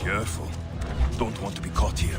Careful. Don't want to be caught here.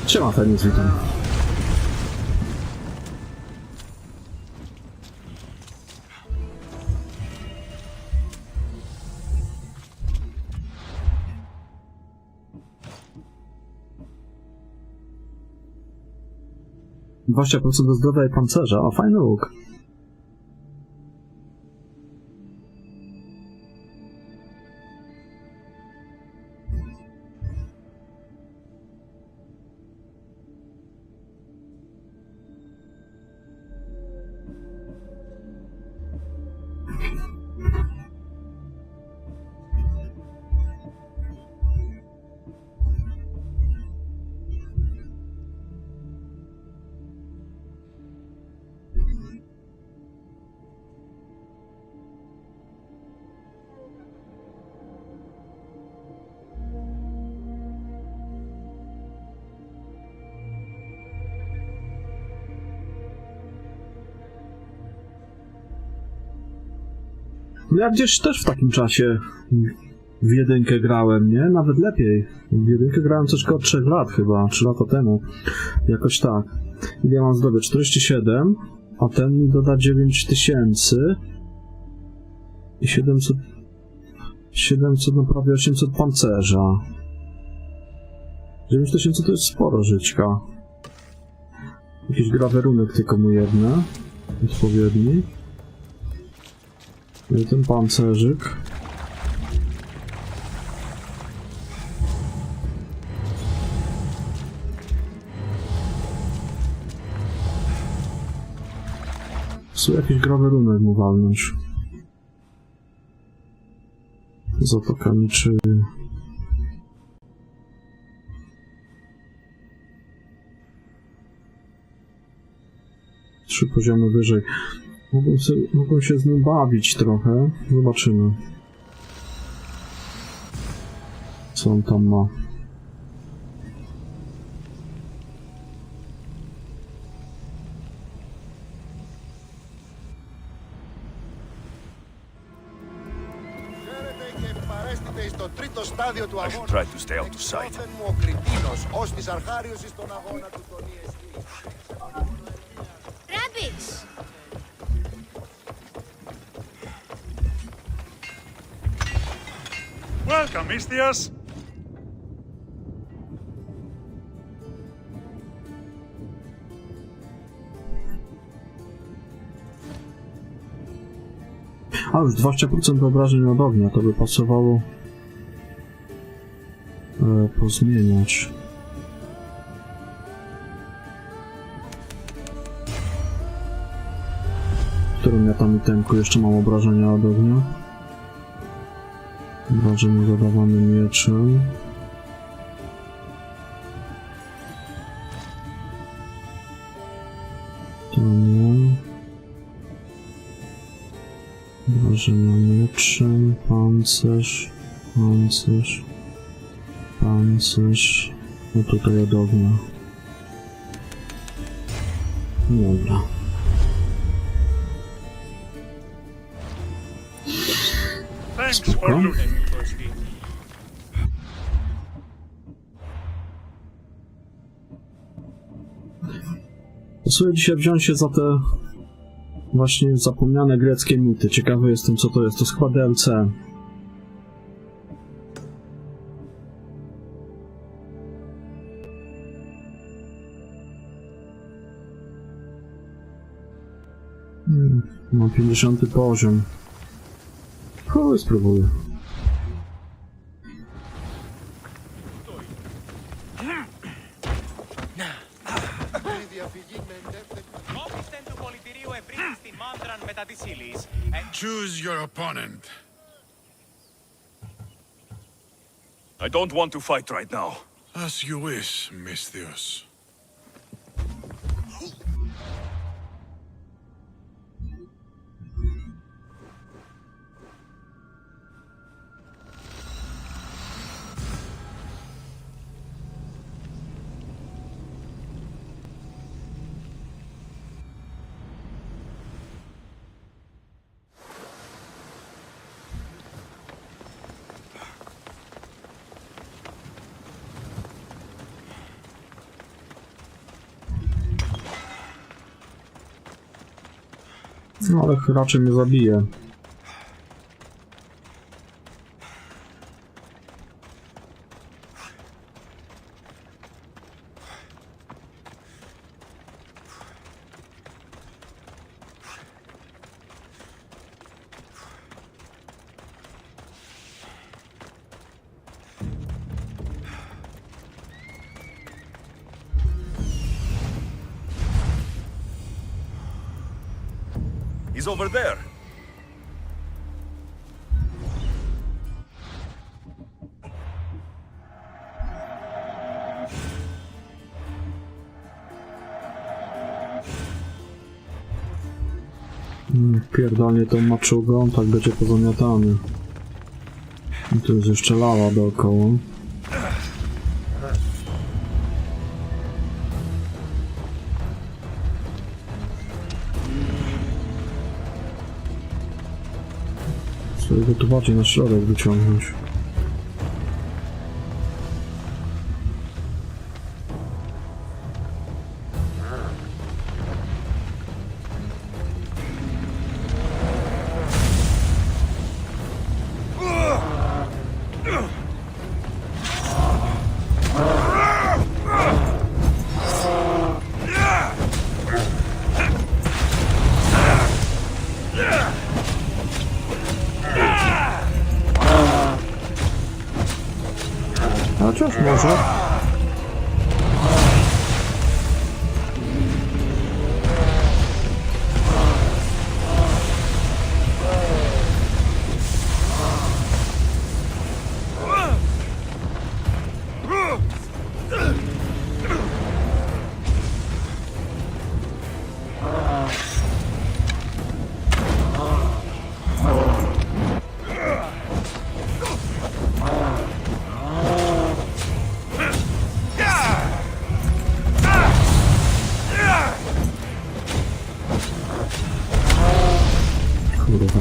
Siema, Fenius, witam. Dwadzieścia procent do zdrowia i pancerza, a fajny łuk. No ja gdzieś też w takim czasie w jedynkę grałem, nie? Nawet lepiej. W jedynkę grałem coś koło 3 lat chyba, 3 lata temu. Jakoś tak. Ile ja mam zdrowia? 47, a ten mi doda 9000 i 700, no prawie 800 pancerza. 9000 to jest sporo żyćka. Jakiś grawerunek tylko mu jedne. Odpowiedni. No i ten pancerzyk. Są jakiś grawerunek mu walnąć. Zatoka niczym. 3 poziomy wyżej. Mogą się z nim bawić trochę. Zobaczymy. Co on tam ma. I should try to stay out of sight. Rabbits! Welcome, Mistias! A już 20% obrażeń od ognia, to by pasowało pozmieniać. W którym ja tam itemku jeszcze mam obrażenia od ognia? Obrażenie zadawane mieczem. To nie. Obrażenia mieczem, pancerz, pancerz, pancerz. No tutaj od ognia. Dobra. Thanks for looting. Pasuje dzisiaj wziąć się za te właśnie zapomniane greckie mity. Ciekawy jestem, co to jest. To jest chyba DLC. Mam 50 poziom. Chuj, spróbuję. Choose your opponent. I don't want to fight right now. As you wish, Mistios. No ale raczej mnie zabije. He's over there. Pierdolnie tą maczugą, tak będzie pozamiatany. I tu jest jeszcze lawa dookoła. Żeby go tu bardziej na środek wyciągnąć. Chociaż może. Kurwa.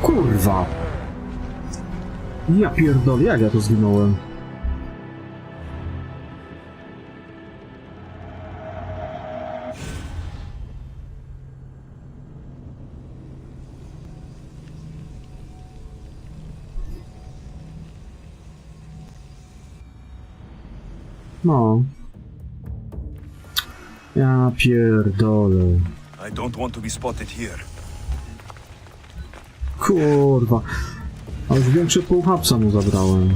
Kurwa. Ja pierdolę, jak ja to zginąłem? No. Ja pierdolę. I don't want to be spotted here. Kurwa. A już większe pół hapsa mu zabrałem.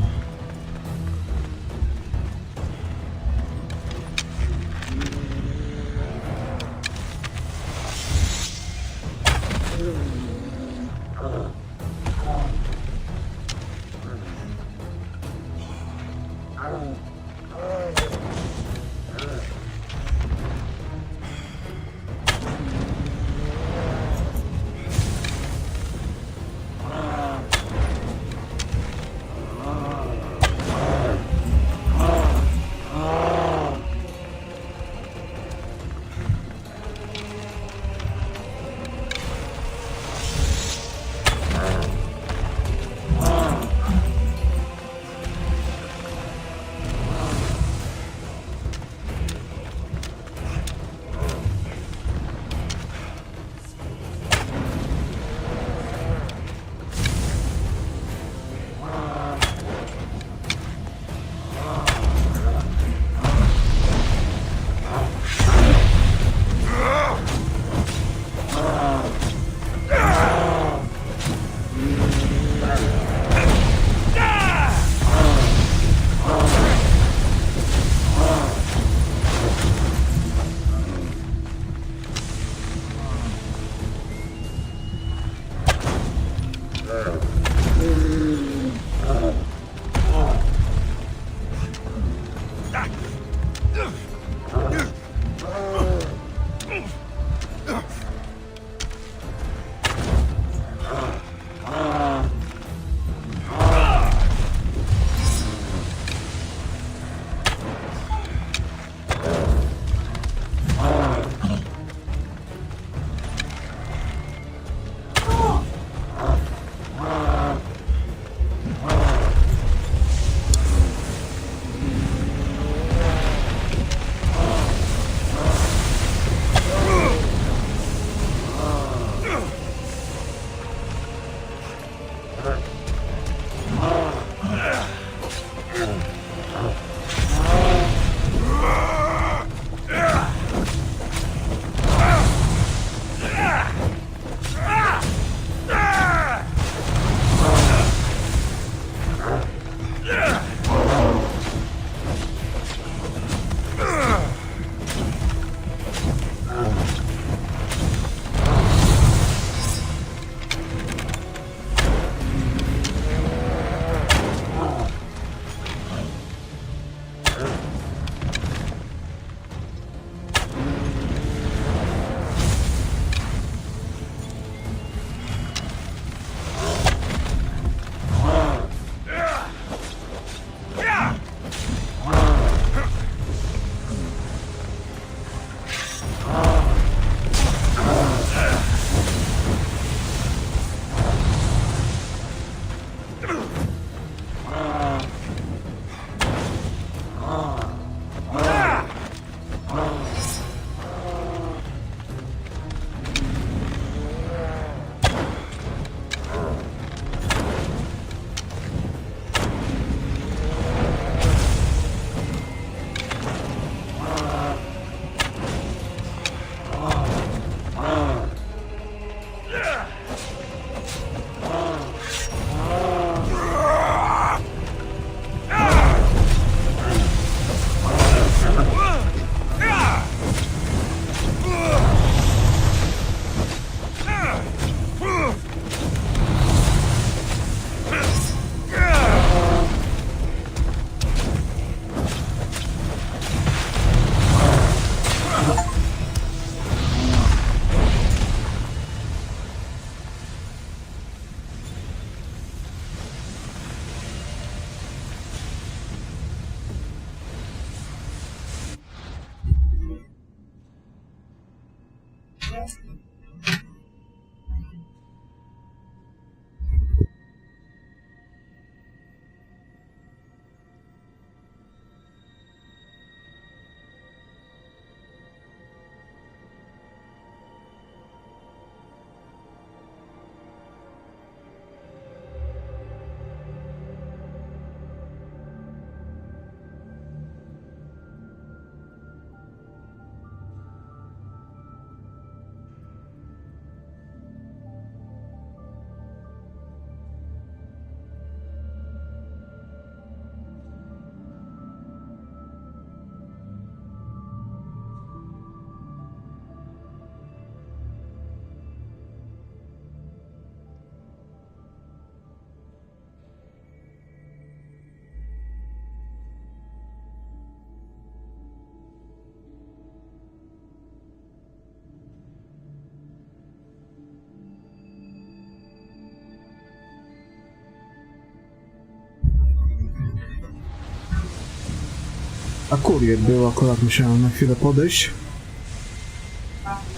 A kurier był, akurat musiałem na chwilę podejść.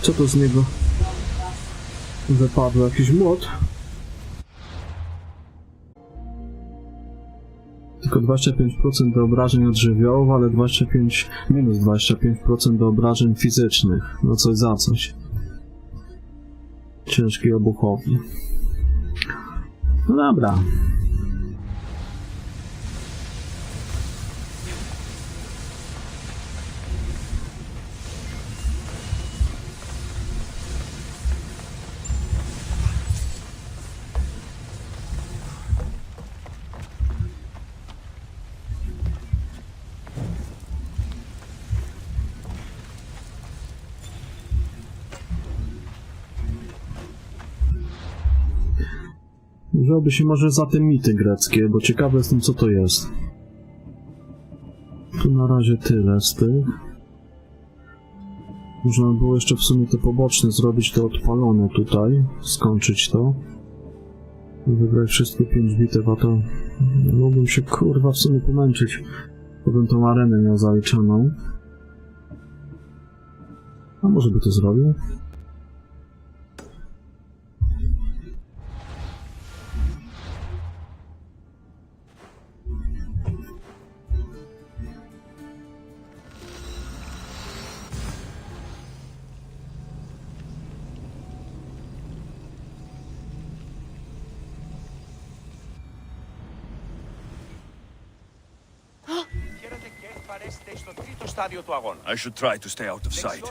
Co to z niego wypadło? Jakiś młot? Tylko 25% do obrażeń od żywiołów, ale minus 25% do obrażeń fizycznych. No coś za coś. Ciężki obuchowi. No dobra. Wziąłby się może za te mity greckie, bo ciekawy jestem, co to jest. Tu na razie tyle z tych. Można by było jeszcze w sumie te poboczne zrobić, te odpalone tutaj, skończyć to. Wybrać wszystkie 5 bitew, a to mógłbym się kurwa w sumie pomęczyć. Potem tą arenę miał zaliczoną. A może by to zrobił? I should try to stay out of sight.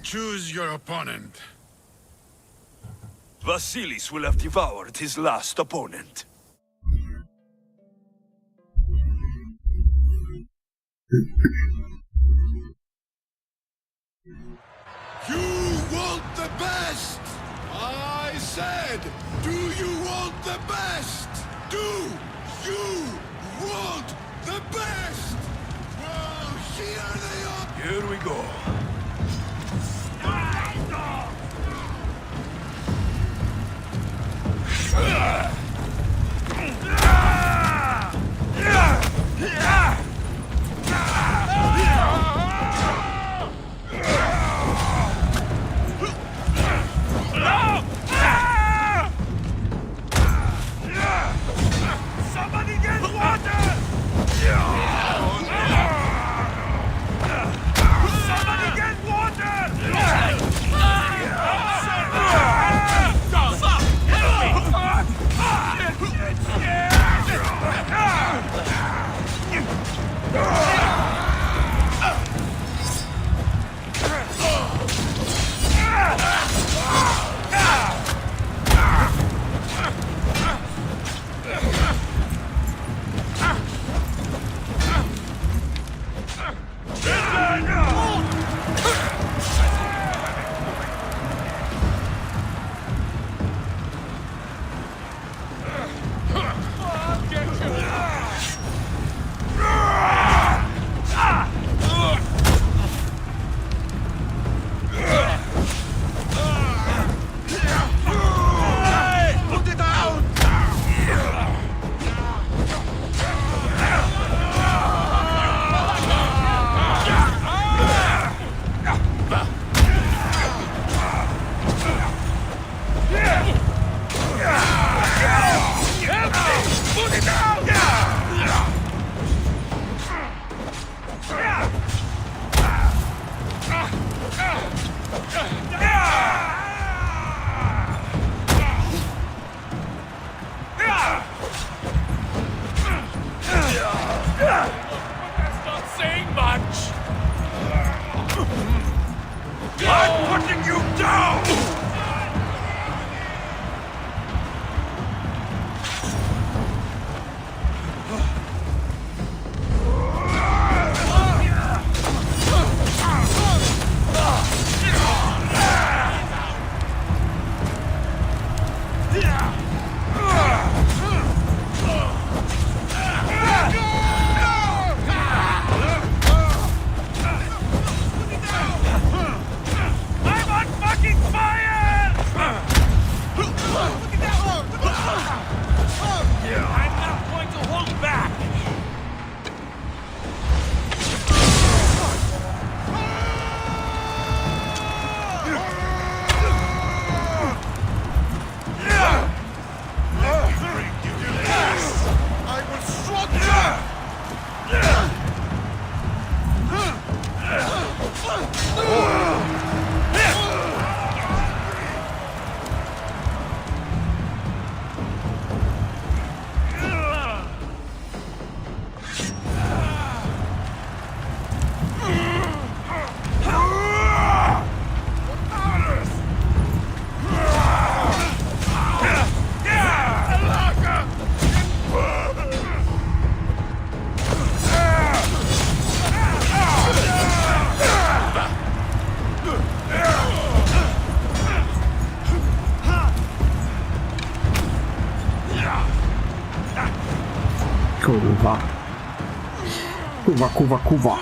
Choose your opponent. Vasilis will have devoured his last opponent. You want the best! I said, do you want the best? Do you want the best? Well, here they are! Here we go. Somebody get water! Somebody get Kurwa. Kuwa.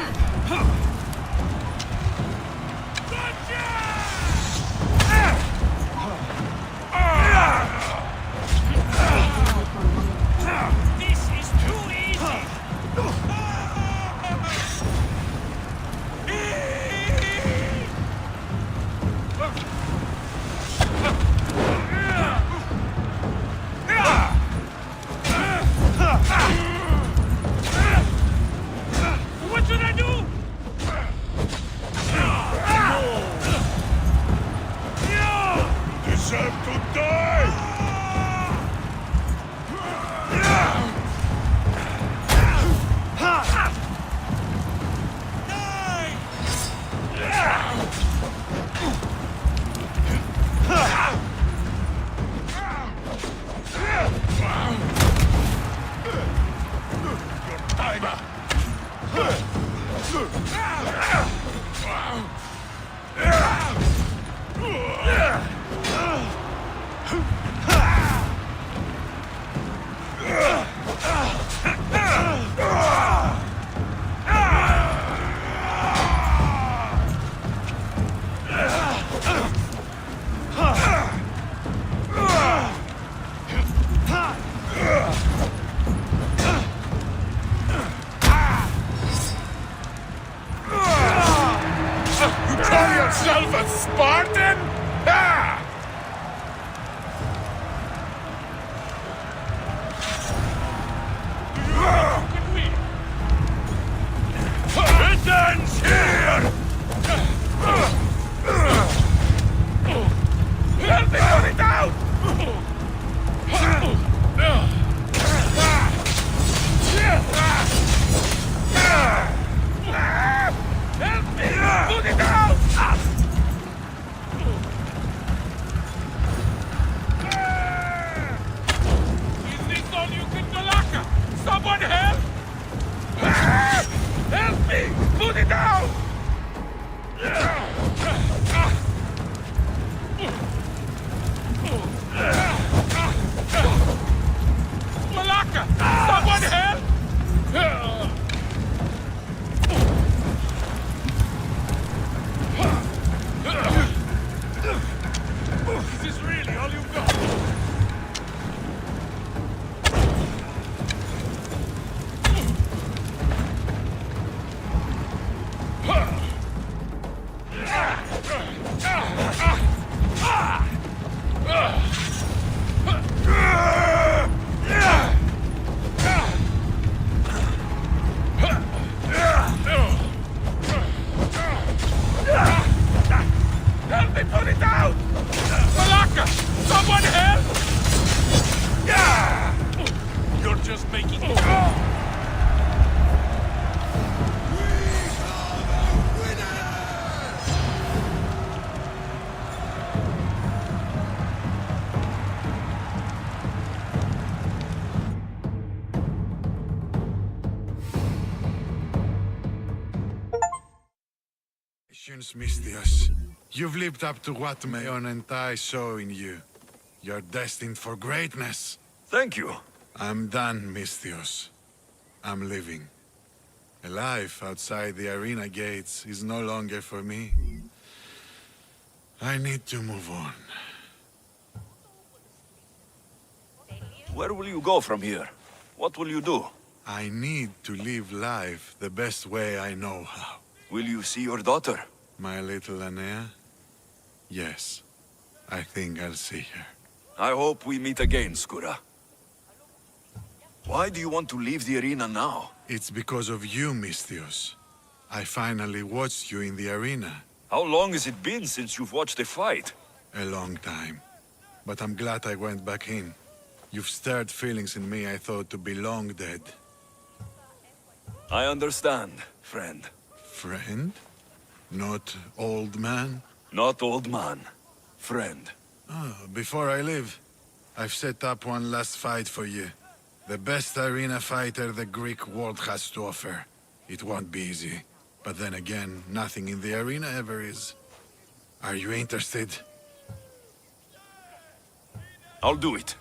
Mistios, you've lived up to what Mayon and I saw in you. You're destined for greatness. Thank you. I'm done, Mistios. I'm leaving. A life outside the arena gates is no longer for me. I need to move on. Where will you go from here? What will you do? I need to live life the best way I know how. Will you see your daughter? My little Anea? Yes. I think I'll see her. I hope we meet again, Skura. Why do you want to leave the arena now? It's because of you, Mistios. I finally watched you in the arena. How long has it been since you've watched a fight? A long time. But I'm glad I went back in. You've stirred feelings in me I thought to be long dead. I understand, friend. Friend? Not old man? Not old man. Friend. Before I leave, I've set up one last fight for you. The best arena fighter the Greek world has to offer. It won't be easy. But then again, nothing in the arena ever is. Are you interested? I'll do it.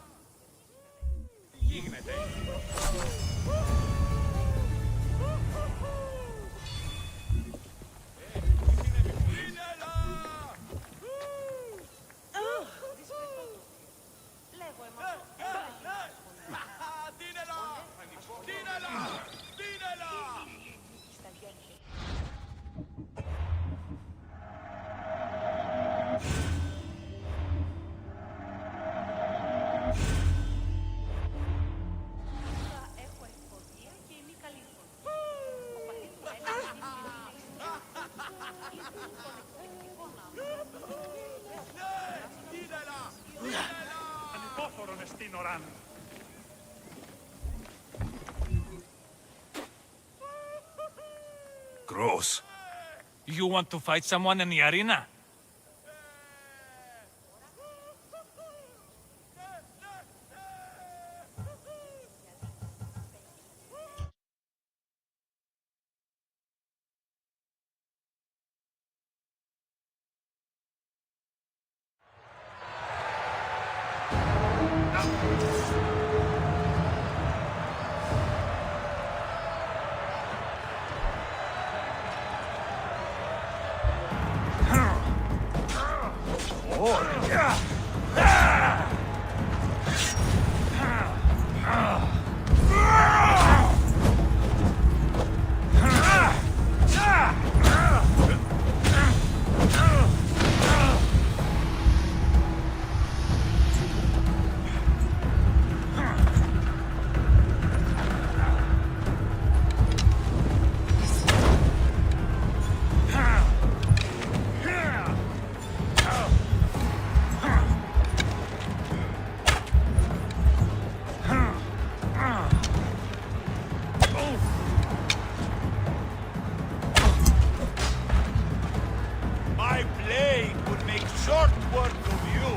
Ανυπόφορον εστίν οράν. Gross. You want to fight someone in the arena? My blade would make short work of you.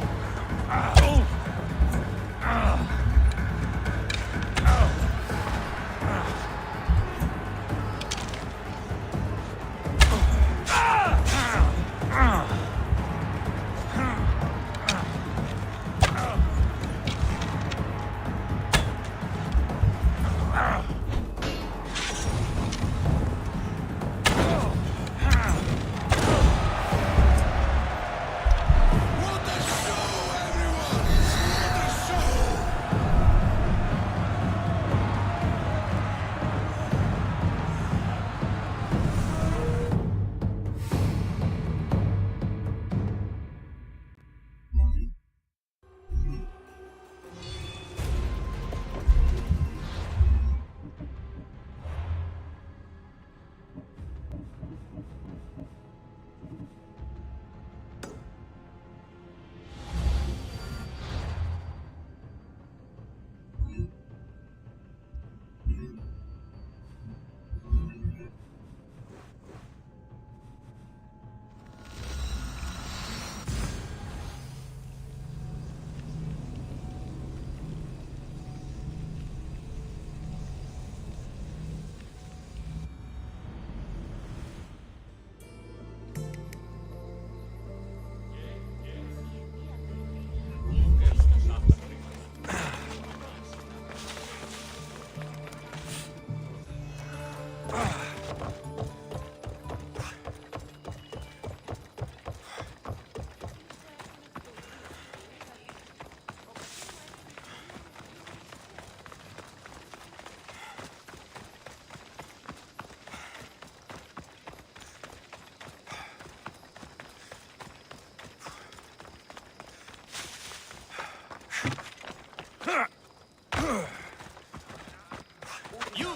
You!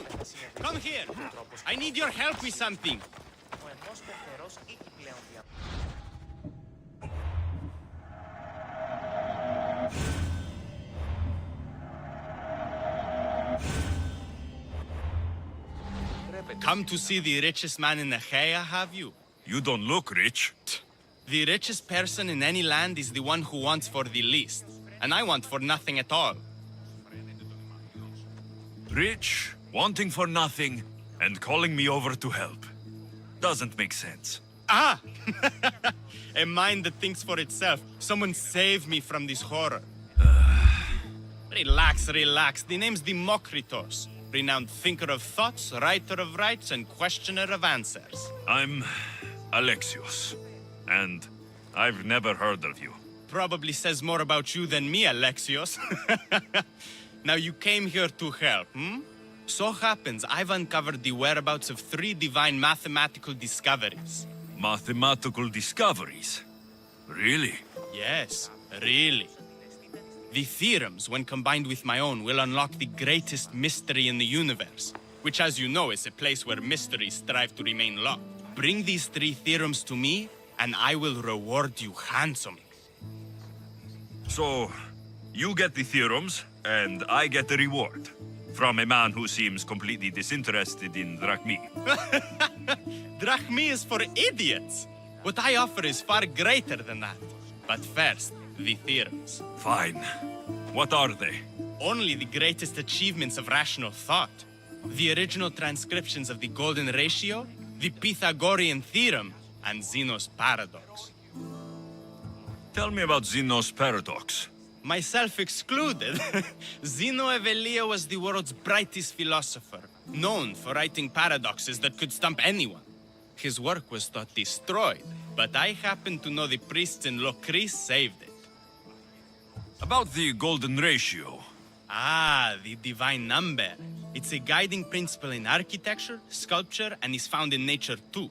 Come here! I need your help with something! Come to see the richest man in Achaia, have you? You don't look rich. The richest person in any land is the one who wants for the least. And I want for nothing at all. Rich, wanting for nothing, and calling me over to help. Doesn't make sense. Ah! A mind that thinks for itself. Someone save me from this horror. Relax, relax. The name's Demokritos. Renowned thinker of thoughts, writer of rights, and questioner of answers. I'm Alexios, and I've never heard of you. Probably says more about you than me, Alexios. Now you came here to help, hmm? So happens I've uncovered the whereabouts of 3 divine mathematical discoveries. Mathematical discoveries? Really? Yes, really. The theorems, when combined with my own, will unlock the greatest mystery in the universe, which, as you know, is a place where mysteries strive to remain locked. Bring these 3 theorems to me, and I will reward you handsomely. So, you get the theorems, and I get the reward. From a man who seems completely disinterested in drachmi. Drachmi is for idiots. What I offer is far greater than that. But first, the theorems. Fine. What are they? Only the greatest achievements of rational thought. The original transcriptions of the Golden Ratio, the Pythagorean Theorem, and Zeno's Paradox. Tell me about Zeno's paradox. Myself excluded. Zeno of Elea was the world's brightest philosopher, known for writing paradoxes that could stump anyone. His work was thought destroyed, but I happen to know the priests in Locris saved it. About the golden ratio. Ah, the divine number. It's a guiding principle in architecture, sculpture, and is found in nature too.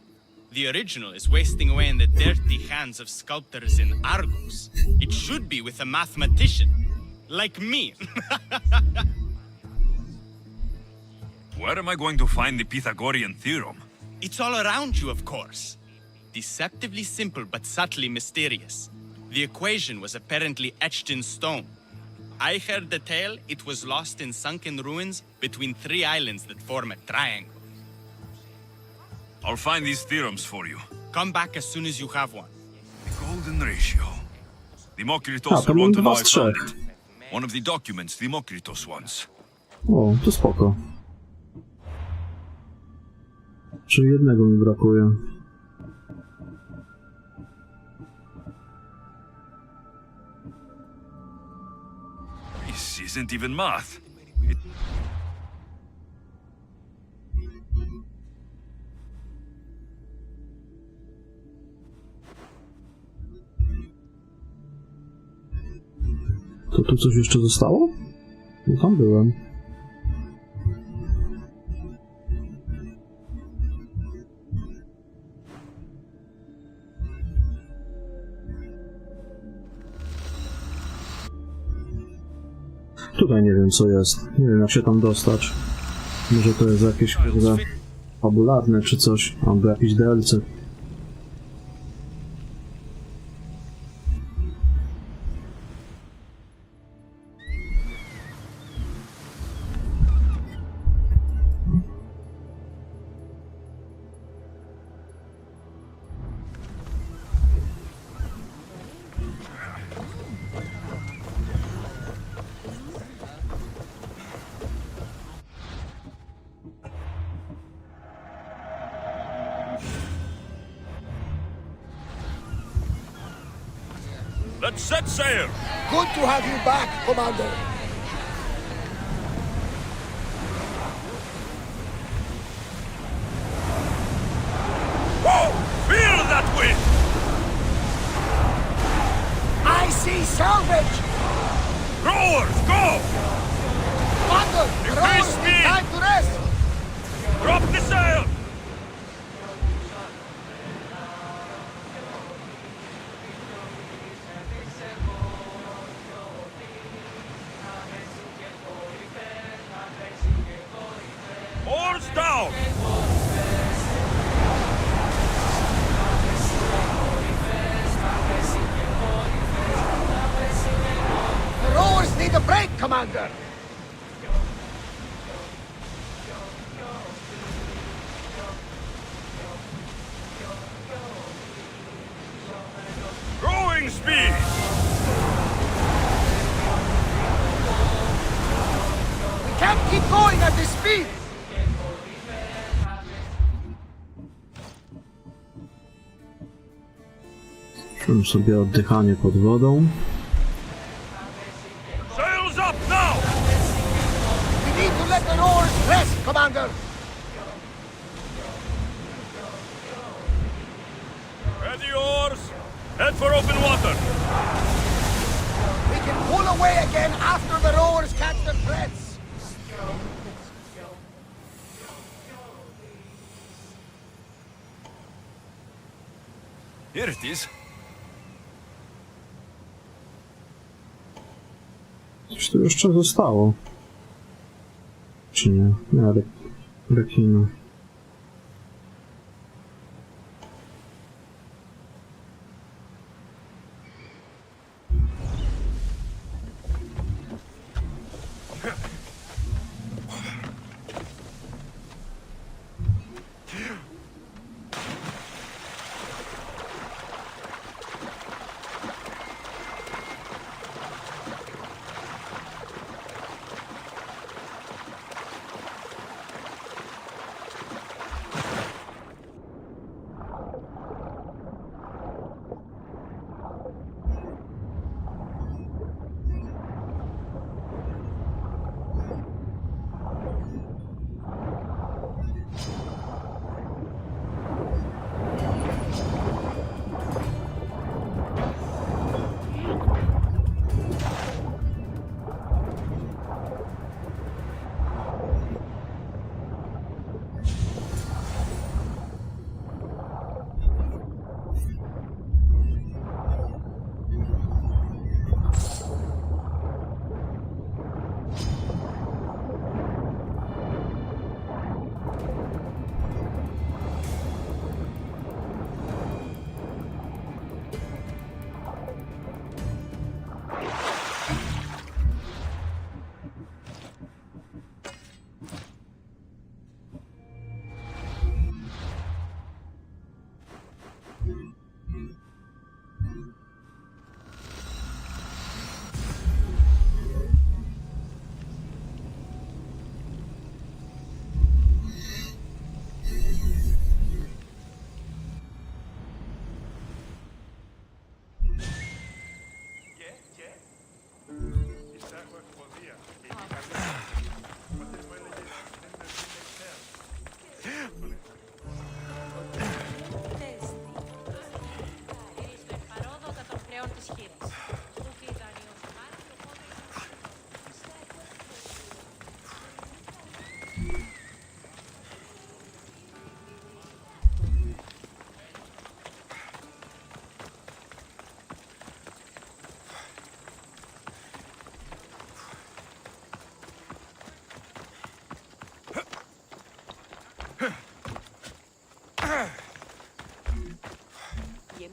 The original is wasting away in the dirty hands of sculptors in Argos. It should be with a mathematician. Like me. Where am I going to find the Pythagorean theorem? It's all around you, of course. Deceptively simple but subtly mysterious. The equation was apparently etched in stone. I heard the tale it was lost in sunken ruins between 3 islands that form a triangle. I'll find these theorems for you. Come back as soon as you have one. The golden ratio. A, Demokritos to wrote mam to 2 know z I found 3. it. One of the documents Demokritos wants. O, to spoko. Czyli jednego mi brakuje. This isn't even math. To tu coś jeszcze zostało? No tam byłem. Tutaj nie wiem co jest. Nie wiem jak się tam dostać. Może to jest jakieś kurde fabularne czy coś. Albo jakiś DLC. Let's set sail! Good to have you back, Commander. Whoa! Feel that wind! I see salvage. Rowers, go! Commander, Increase rowers need speed. time to rest. Drop the sail! Oars down! The rowers need a break, Commander. Rowing speed! We can't keep going at this speed. Czułem sobie oddychanie pod wodą. Sails up now! We need to let the rowers rest, Commander. Ready oars! Head for open water! We can pull away again after the rowers catch their breaths. Here it is. Coś tu jeszcze zostało. Czy nie? Nie, rekiny.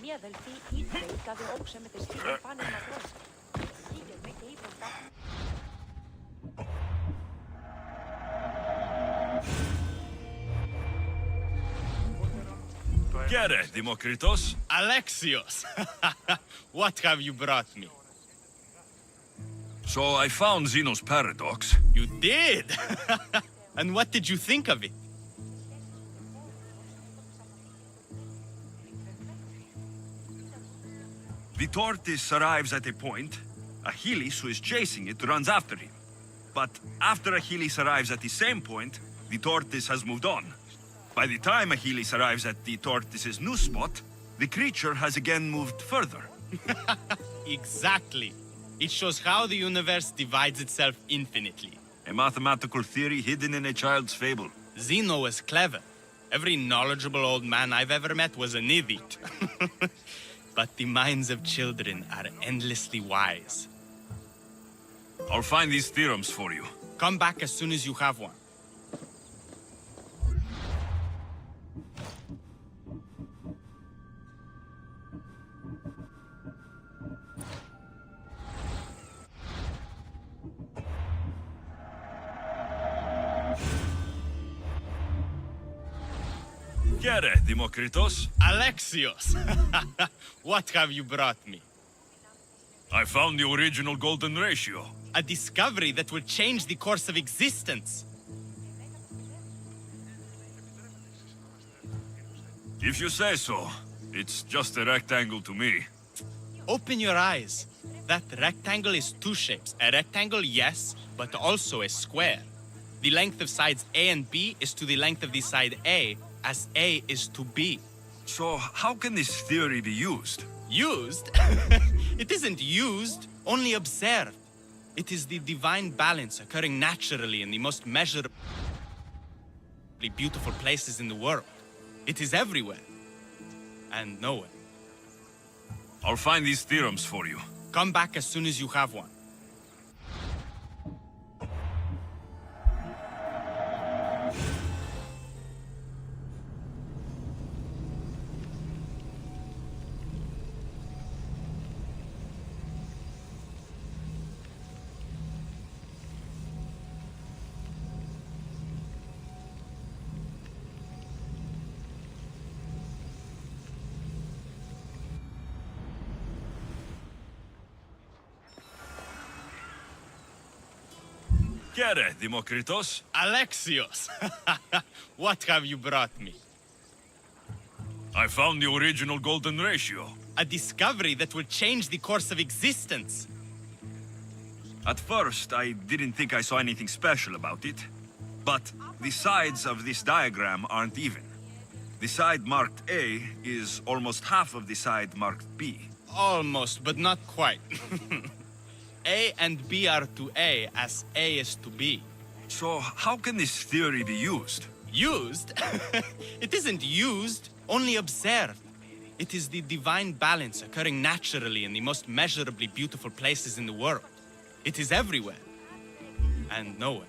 Μία αδελφή ήρθε, κάθε όξε με τη σκηνή πάνε μακρός. Πήγε με και είπε αυτά. Get it, Demokritos. Alexios! What have you brought me? So I found Zeno's paradox. You did? And what did you think of it? The tortoise arrives at a point. Achilles, who is chasing it, runs after him. But after Achilles arrives at the same point, the tortoise has moved on. By the time Achilles arrives at the tortoise's new spot, the creature has again moved further. Exactly. It shows how the universe divides itself infinitely. A mathematical theory hidden in a child's fable. Zeno was clever. Every knowledgeable old man I've ever met was an idiot. But the minds of children are endlessly wise. I'll find these theorems for you. Come back as soon as you have one. Get it, Demokritos. Alexios! What have you brought me? I found the original golden ratio. A discovery that will change the course of existence. If you say so. It's just a rectangle to me. Open your eyes. That rectangle is two shapes. A rectangle, yes, but also a square. The length of sides A and B is to the length of the side A, as A is to B. So how can this theory be used? Used? It isn't used, only observed. It is the divine balance occurring naturally in the most measurably beautiful places in the world. It is everywhere. And nowhere. I'll find these theorems for you. Come back as soon as you have one. Kere, Demokritos. Alexios! What have you brought me? I found the original golden ratio. A discovery that will change the course of existence. At first, I didn't think I saw anything special about it. But the sides of this diagram aren't even. The side marked A is almost half of the side marked B. Almost, but not quite. A and B are to A as A is to B. So, how can this theory be used? Used? It isn't used, only observed. It is the divine balance occurring naturally in the most measurably beautiful places in the world. It is everywhere. And nowhere.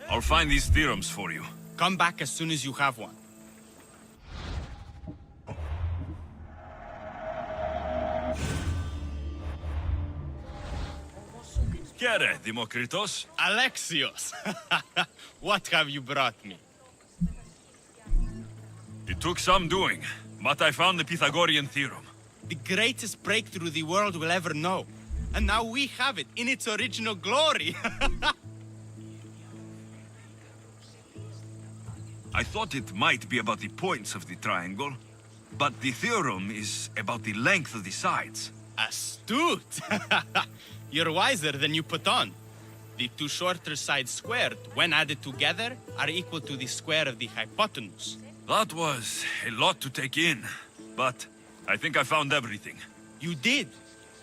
I'll find these theorems for you. Come back as soon as you have one. Kere, Demokritos. Alexios! What have you brought me? It took some doing, but I found the Pythagorean theorem. The greatest breakthrough the world will ever know. And now we have it in its original glory. I thought it might be about the points of the triangle, but the theorem is about the length of the sides. Astute! You're wiser than you put on. The two shorter sides squared, when added together, are equal to the square of the hypotenuse. That was a lot to take in, but I think I found everything. You did.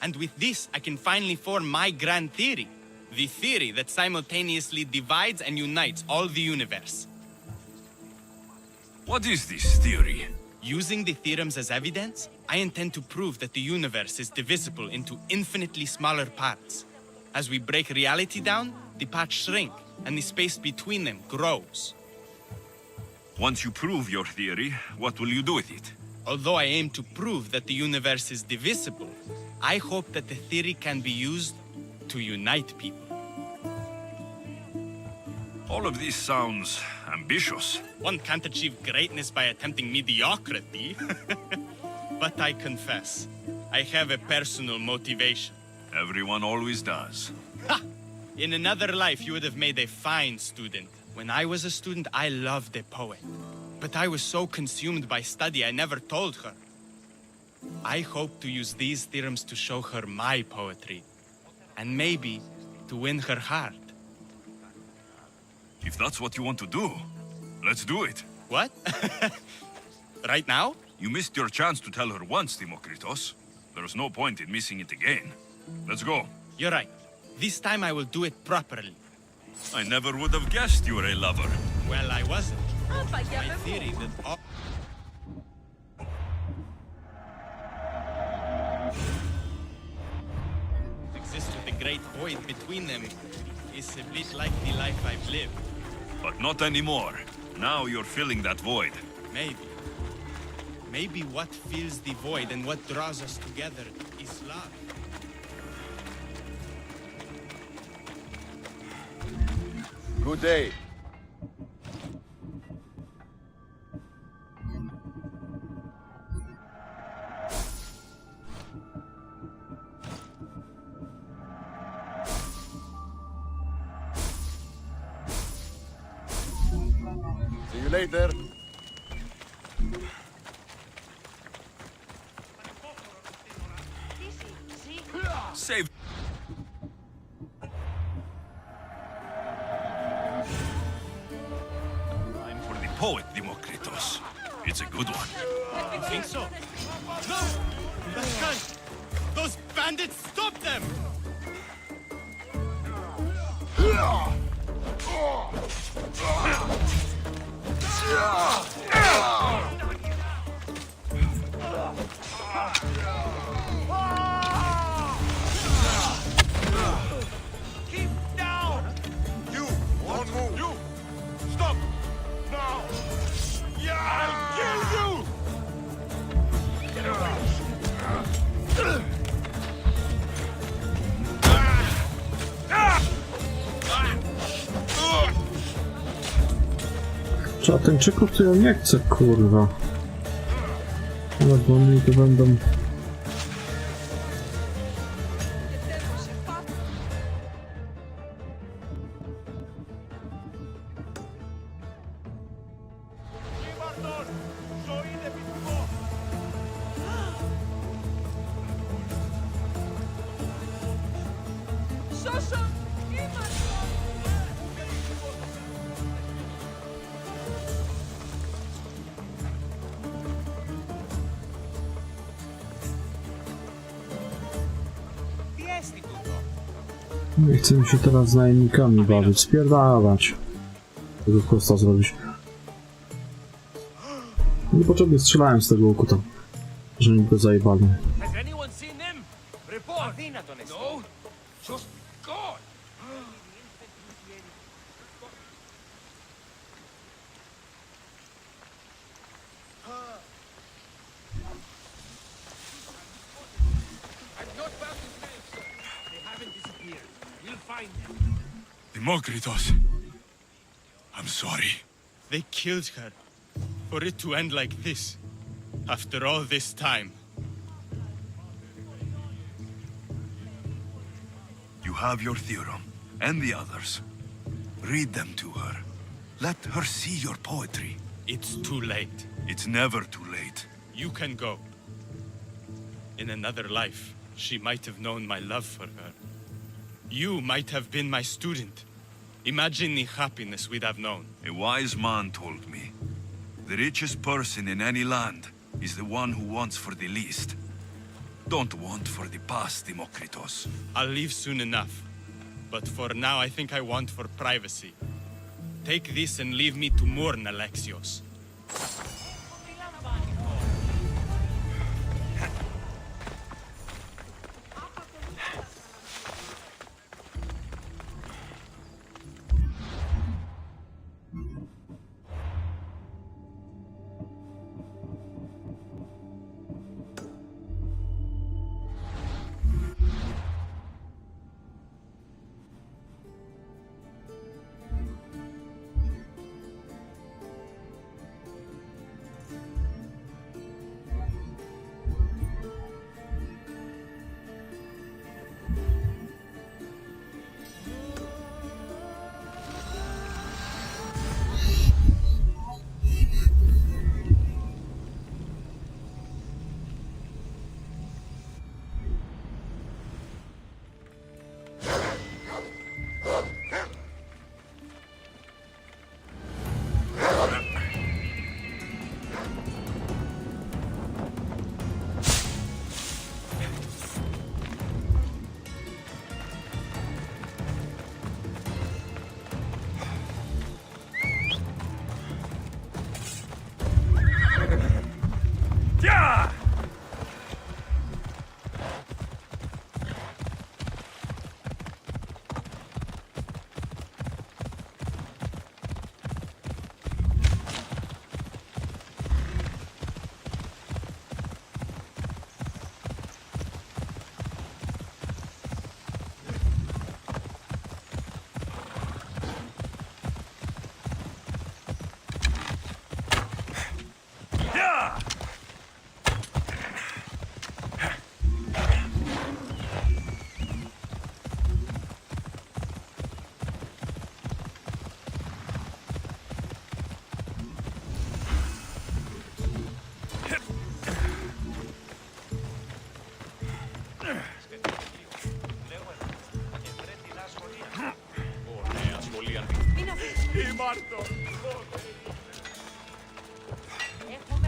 And with this, I can finally form my grand theory. The theory that simultaneously divides and unites all the universe. What is this theory? Using the theorems as evidence, I intend to prove that the universe is divisible into infinitely smaller parts. As we break reality down, the parts shrink, and the space between them grows. Once you prove your theory, what will you do with it? Although I aim to prove that the universe is divisible, I hope that the theory can be used to unite people. All of this sounds ambitious. One can't achieve greatness by attempting mediocrity. But I confess, I have a personal motivation. Everyone always does. Ha! In another life, you would have made a fine student. When I was a student, I loved a poet. But I was so consumed by study, I never told her. I hope to use these theorems to show her my poetry. And maybe to win her heart. If that's what you want to do, let's do it. What? Right now? You missed your chance to tell her once, Demokritos. There's no point in missing it again. Let's go. You're right. This time I will do it properly. I never would have guessed you were a lover. Well, I wasn't. My theory that all... exists with the great void between them is a bit like the life I've lived. But not anymore. Now you're filling that void. Maybe. Maybe what fills the void and what draws us together is love. Good day. See you later. Save. Line for the poet, Demokritos. It's a good one. You think so? No! That can't! Those bandits, stop them! Keep down! You, don't move! You, stop! Now! Yeah! I'll kill you! Get away! Czatańczyków to ja nie chcę, kurwa. Ale bo oni to będą... Nie chcę mi się teraz z najemnikami bawić, spierdalać. Tego kosta zrobić. Niepotrzebnie strzelałem z tego łuku tam, że mi go zajebali. Has anyone seen them? Report. No, just God. They haven't disappeared. We'll find them. Demokritos. I'm sorry. They killed her. For it to end like this. After all this time. You have your theorem, and the others. Read them to her. Let her see your poetry. It's too late. It's never too late. You can go. In another life, she might have known my love for her. You might have been my student. Imagine the happiness we'd have known. A wise man told me, the richest person in any land is the one who wants for the least. Don't want for the past, Demokritos. I'll leave soon enough. But for now, I think I want for privacy. Take this and leave me to mourn, Alexios.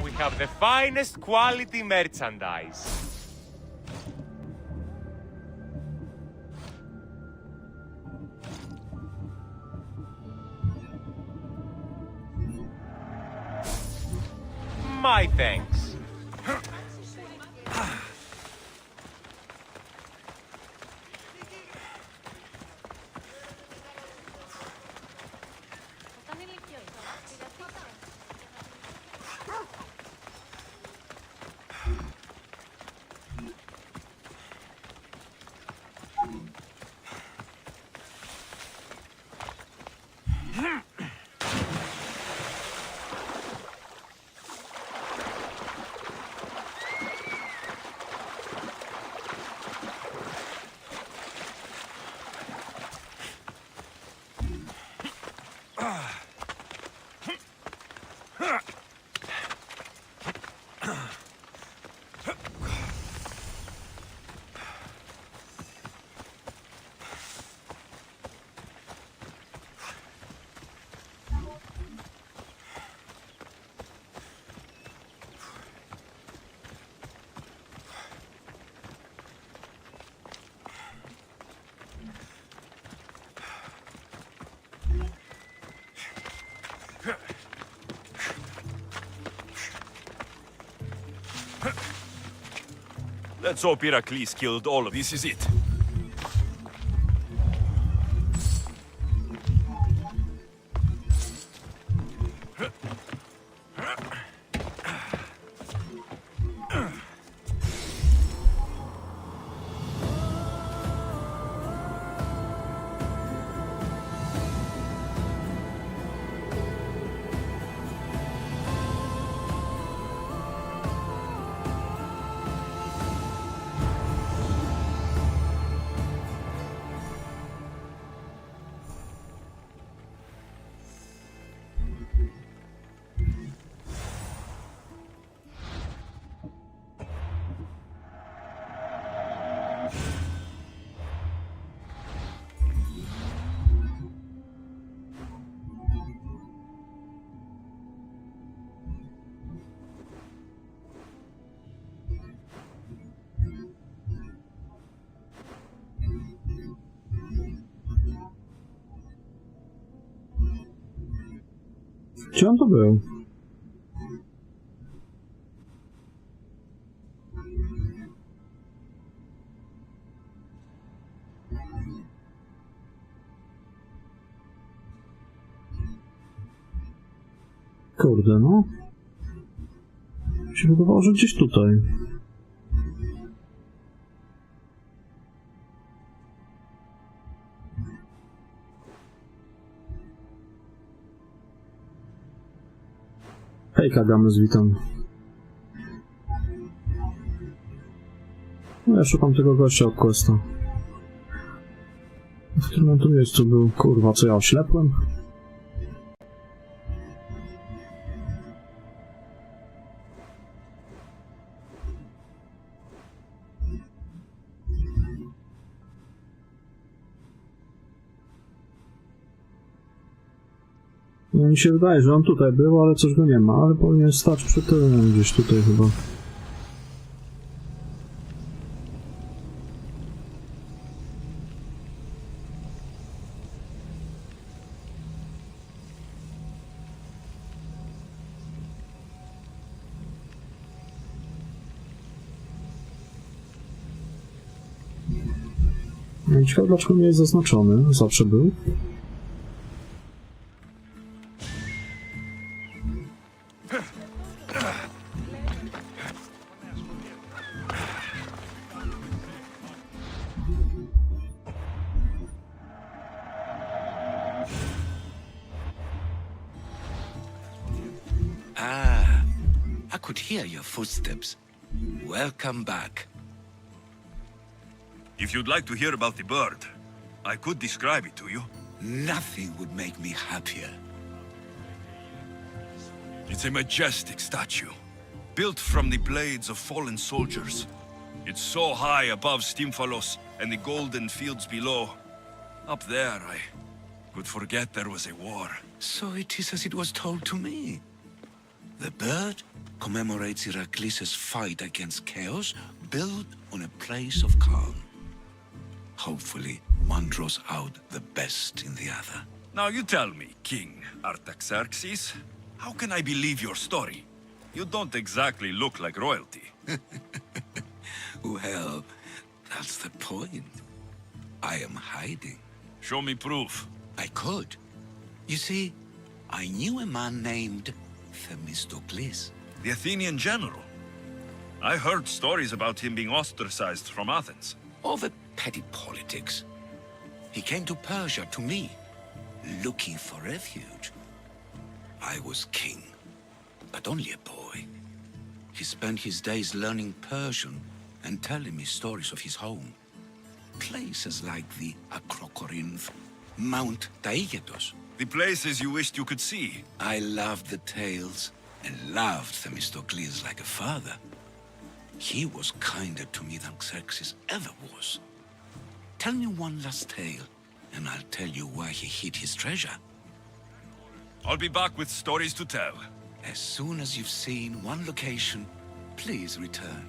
We have the finest quality merchandise. My thanks. Let's hope Heracles killed all of This is it. Gdzie on to był? Kurde, no. Mi się wydawało, że gdzieś tutaj. Hejka, Gamys, witam. No ja szukam tego gościa od questa. W którym on tu miejscu był? Kurwa, co ja oślepłem? No mi się wydaje, że on tutaj był, ale coś go nie ma, ale powinien stać przy tym gdzieś tutaj chyba. No, ciekawe, dlaczego nie jest zaznaczony, zawsze był. I could hear your footsteps. Welcome back. If you'd like to hear about the bird, I could describe it to you. Nothing would make me happier. It's a majestic statue, built from the blades of fallen soldiers. It's so high above Stymphalos and the golden fields below. Up there, I could forget there was a war. So it is as it was told to me. The bird commemorates Heracles' fight against chaos, built on a place of calm. Hopefully, one draws out the best in the other. Now you tell me, King Artaxerxes, how can I believe your story? You don't exactly look like royalty. Well, that's the point. I am hiding. Show me proof. I could. You see, I knew a man named Themistocles. The Athenian general. I heard stories about him being ostracized from Athens. Over petty politics. He came to Persia to me, looking for refuge. I was king, but only a boy. He spent his days learning Persian and telling me stories of his home. Places like the Acrocorinth, Mount Taygetos. The places you wished you could see. I loved the tales and loved Themistocles like a father. He was kinder to me than Xerxes ever was. Tell me one last tale, and I'll tell you why he hid his treasure. I'll be back with stories to tell. As soon as you've seen one location, please return.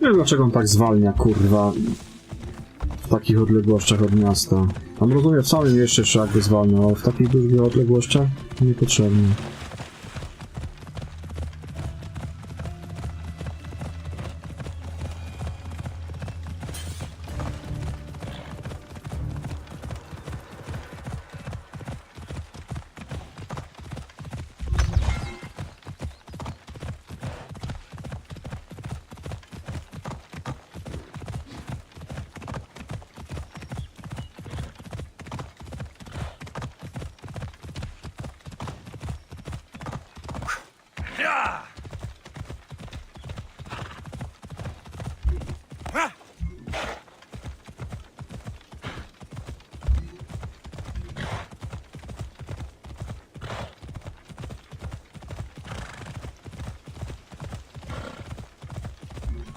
wiem dlaczego on tak zwalnia, kurwa, w takich odległościach od miasta. Tam rozumiem, w samym mieście jeszcze jakby zwalniał, ale w takich dużych odległościach niepotrzebnie.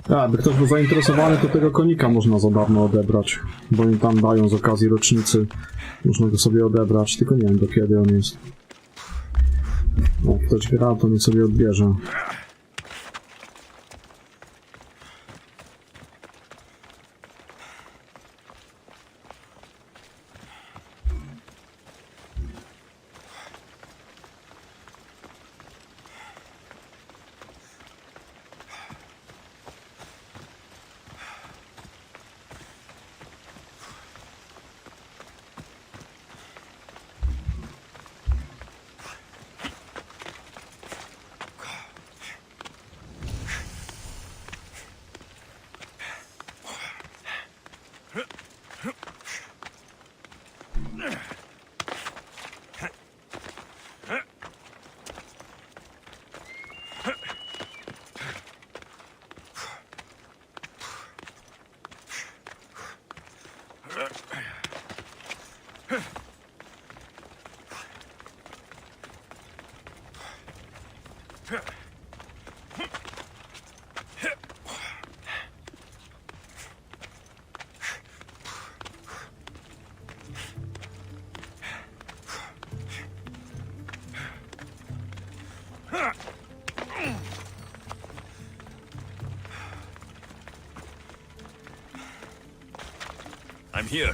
Jakby ktoś był zainteresowany, to tego konika można za darmo odebrać, bo im tam dają z okazji rocznicy. Można go sobie odebrać, tylko nie wiem do kiedy on jest. Jak ktoś gra, to niech sobie odbierze. I'm here.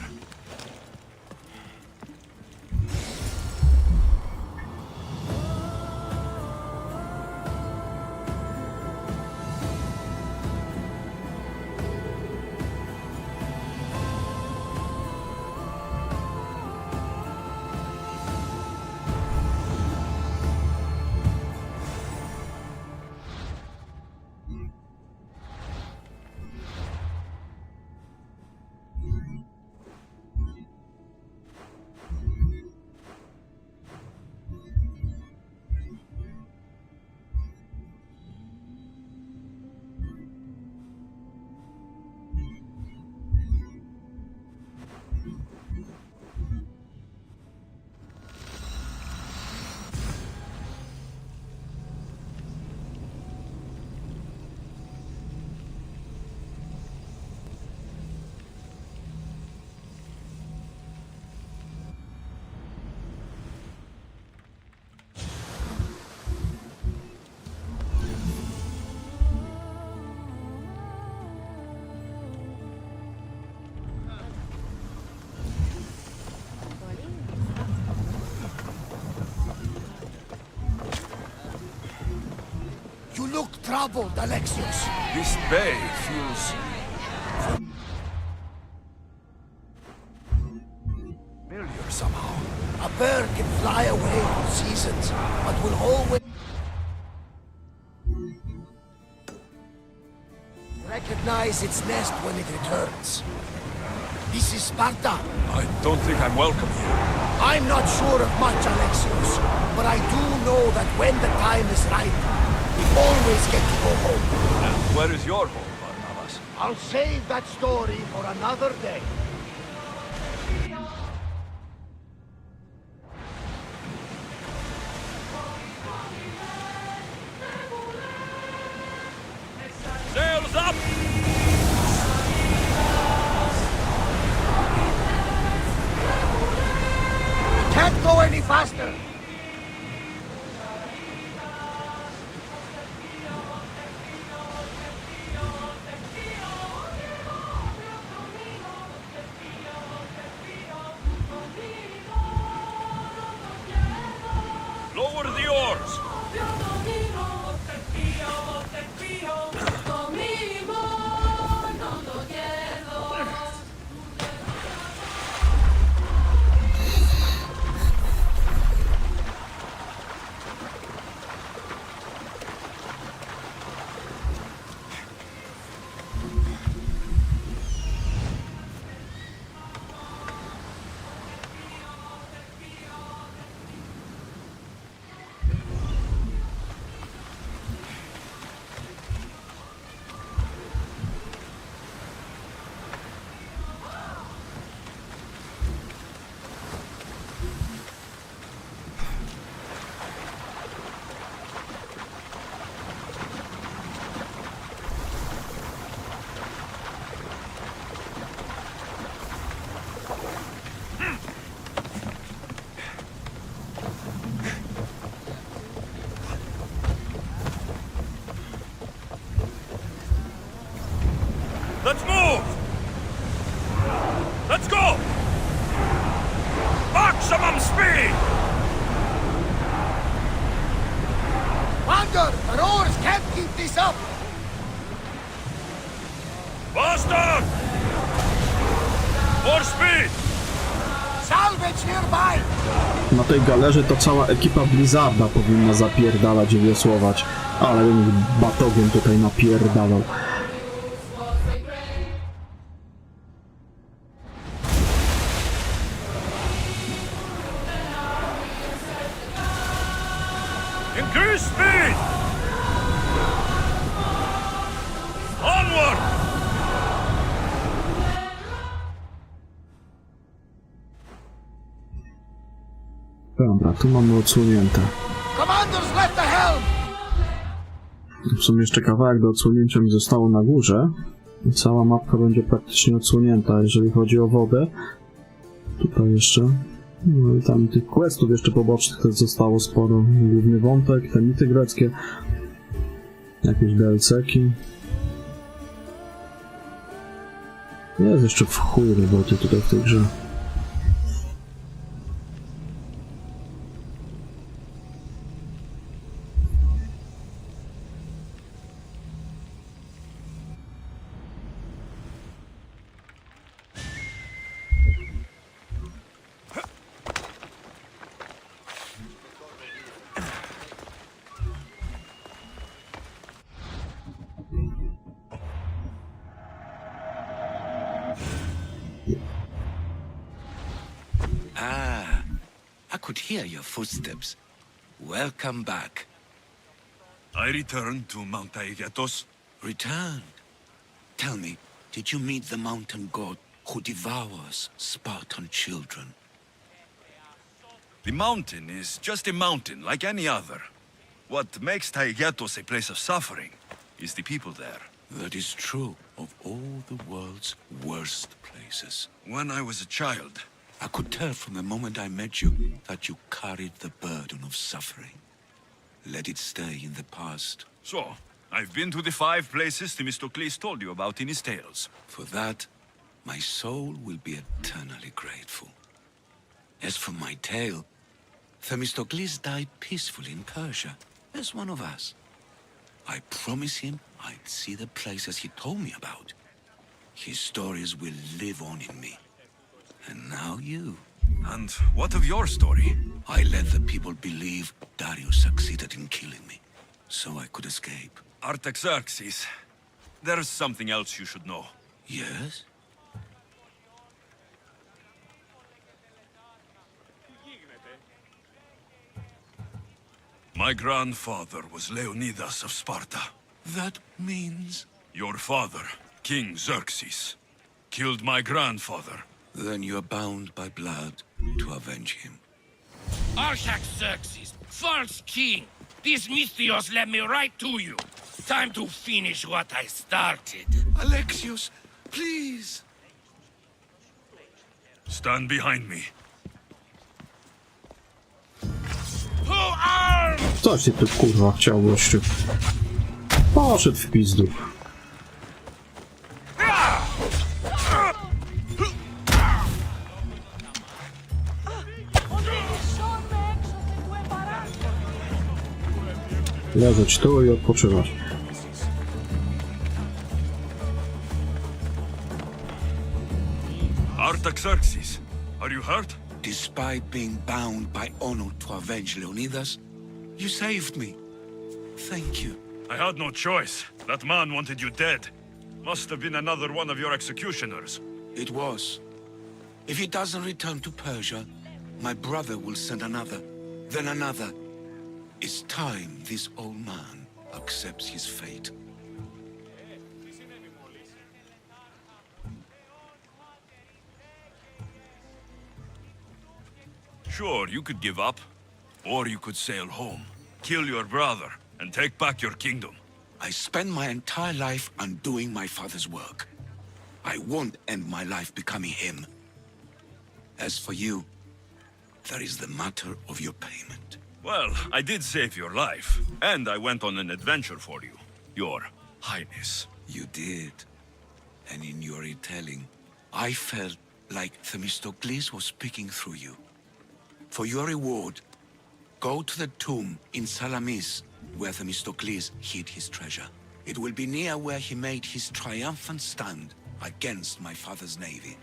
You look troubled, Alexios. This bay feels familiar somehow. A bird can fly away for seasons, but will always recognize its nest when it returns. This is Sparta. I don't think I'm welcome here. I'm not sure of much, Alexios, but I do know that when the time is right, we always get to go home. And where is your home, Barnabas? I'll save that story for another day. Sails up! Can't go any faster. horse! Let's move! Let's go! Maximum speed! Wander, the rowers can't keep this up! Faster! More speed! Salvage nearby! Na tej galerze to cała ekipa Blizzarda powinna zapierdalać i wiosłować. Ale bym batogiem tutaj napierdalał. Increase speed! Onward! Dobra, tu mamy odsłonięte. Commander's left the helm! W sumie jeszcze kawałek do odsłonięcia mi zostało na górze. I cała mapka będzie praktycznie odsłonięta, jeżeli chodzi o wodę. Tutaj jeszcze. No i tam tych questów jeszcze pobocznych też zostało sporo. Główny wątek, te mity greckie. Jakieś DLC-ki. Jest jeszcze w chuj roboty tutaj w tej grze. Ah, I could hear your footsteps. Welcome back. I returned to Mount Aegatos. Returned. Tell me, did you meet the mountain god who devours Spartan children? The mountain is just a mountain, like any other. What makes Aegatos a place of suffering is the people there. That is true of all the world's worst places. When I was a child, I could tell from the moment I met you that you carried the burden of suffering. Let it stay in the past. so I've been to the 5 places Themistocles told you about in his tales. For that, my soul will be eternally grateful. As for my tale, Themistocles died peacefully in Persia, as one of us. I promised him I'd see the places he told me about. His stories will live on in me. And now you. And what of your story? I let the people believe Darius succeeded in killing me, so I could escape. Artaxerxes, there's something else you should know. Yes? My grandfather was Leonidas of Sparta. That means... Your father, King Xerxes, killed my grandfather. Then you are bound by blood to avenge him. Artaxerxes, false king! These Mythios led me right to you. Time to finish what I started. Alexios, please! Stand behind me. Who arms? Coś ty tu kurwa chciał, gościu. Poszedł w pizdu. Leżeć tu i odpoczywać. Artaxerxes, are you hurt? Despite being bound by honor to avenge Leonidas, you saved me. Thank you. I had no choice. That man wanted you dead. Must have been another one of your executioners. It was. If he doesn't return to Persia, my brother will send another, then another. It's time this old man accepts his fate. Sure, you could give up. Or you could sail home, kill your brother, and take back your kingdom. I spent my entire life undoing my father's work. I won't end my life becoming him. As for you, there is the matter of your payment. Well, I did save your life, and I went on an adventure for you, Your Highness. You did. And in your retelling, I felt like Themistocles was speaking through you. For your reward, go to the tomb in Salamis, where Themistocles hid his treasure. It will be near where he made his triumphant stand against my father's navy.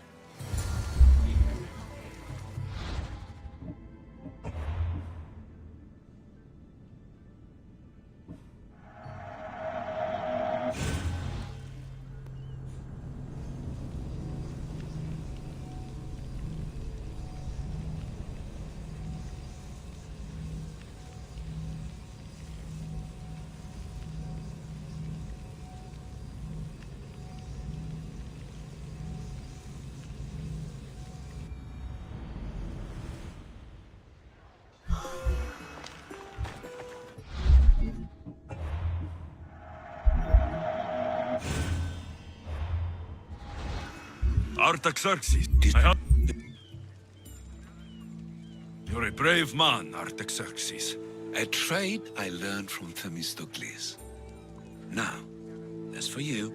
Artaxerxes, You're a brave man, Artaxerxes. A trait I learned from Themistocles. Now, as for you,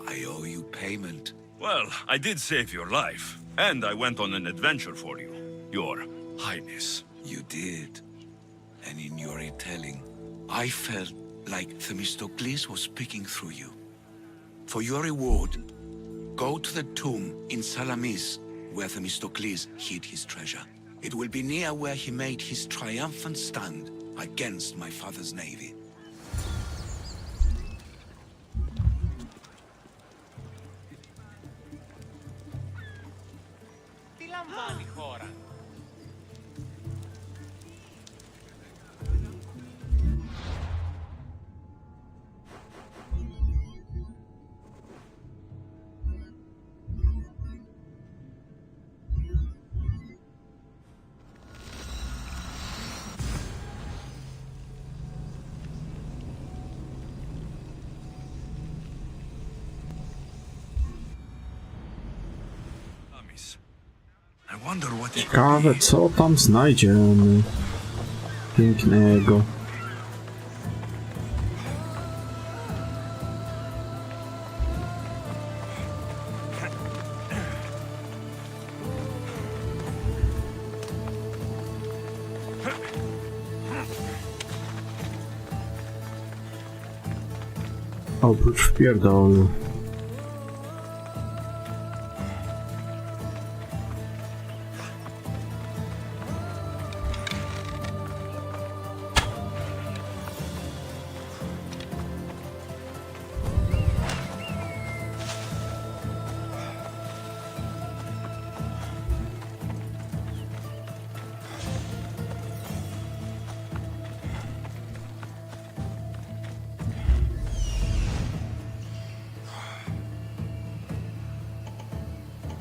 I owe you payment. Well, I did save your life, and I went on an adventure for you, Your Highness. You did. And in your retelling, I felt like Themistocles was speaking through you. For your reward, go to the tomb in Salamis, where Themistocles hid his treasure. It will be near where he made his triumphant stand against my father's navy. Τι λαμβάνει η χώρα? I wonder what it Ciekawe, co tam znajdziemy pięknego. Oprócz wpierdolu.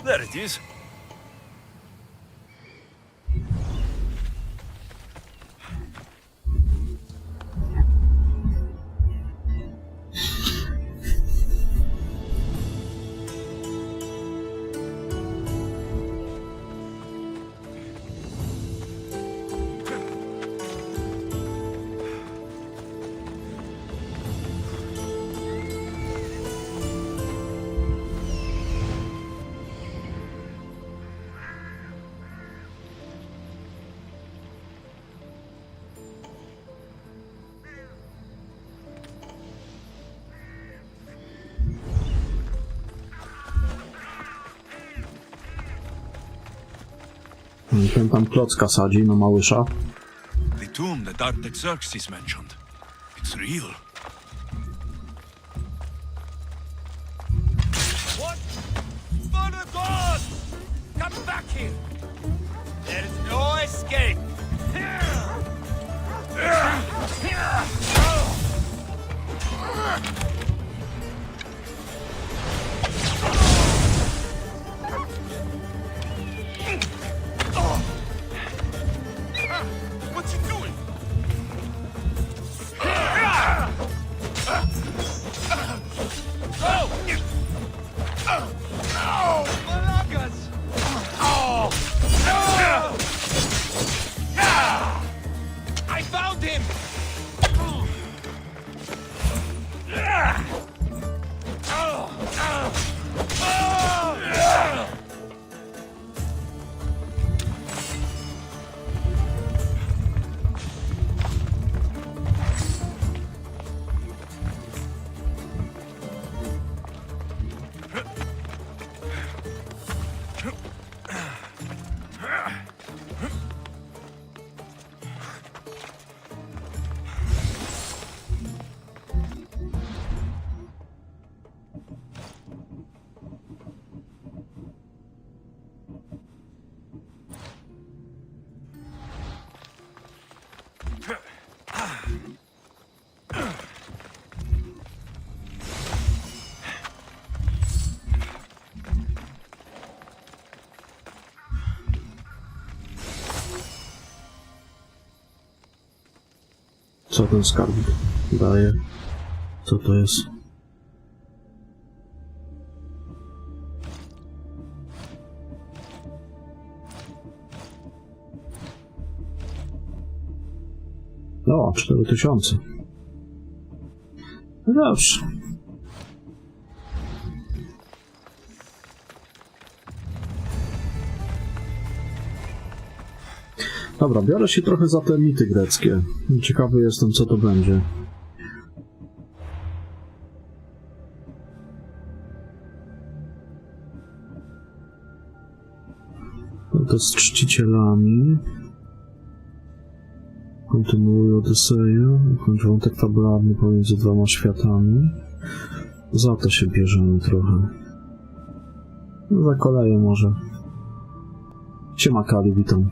There it is. Ten tam klocka sadzi na małysza. The tomb that Artaxerxes mentioned. It's real. What? Mother God! Come back here! There's no escape! What you doing? Oh! Malagas! Oh! No! I found him! Co ten skarbik daje? Co to jest? O, 4000. No dobrze. Dobra, biorę się trochę za te mity greckie. Ciekawy jestem, co to będzie. To z czcicielami. Kontynuuję Odyseję. Kończę wątek fabularny pomiędzy dwoma światami. Za to się bierzemy trochę. Za koleję może. Siema Kali, witam.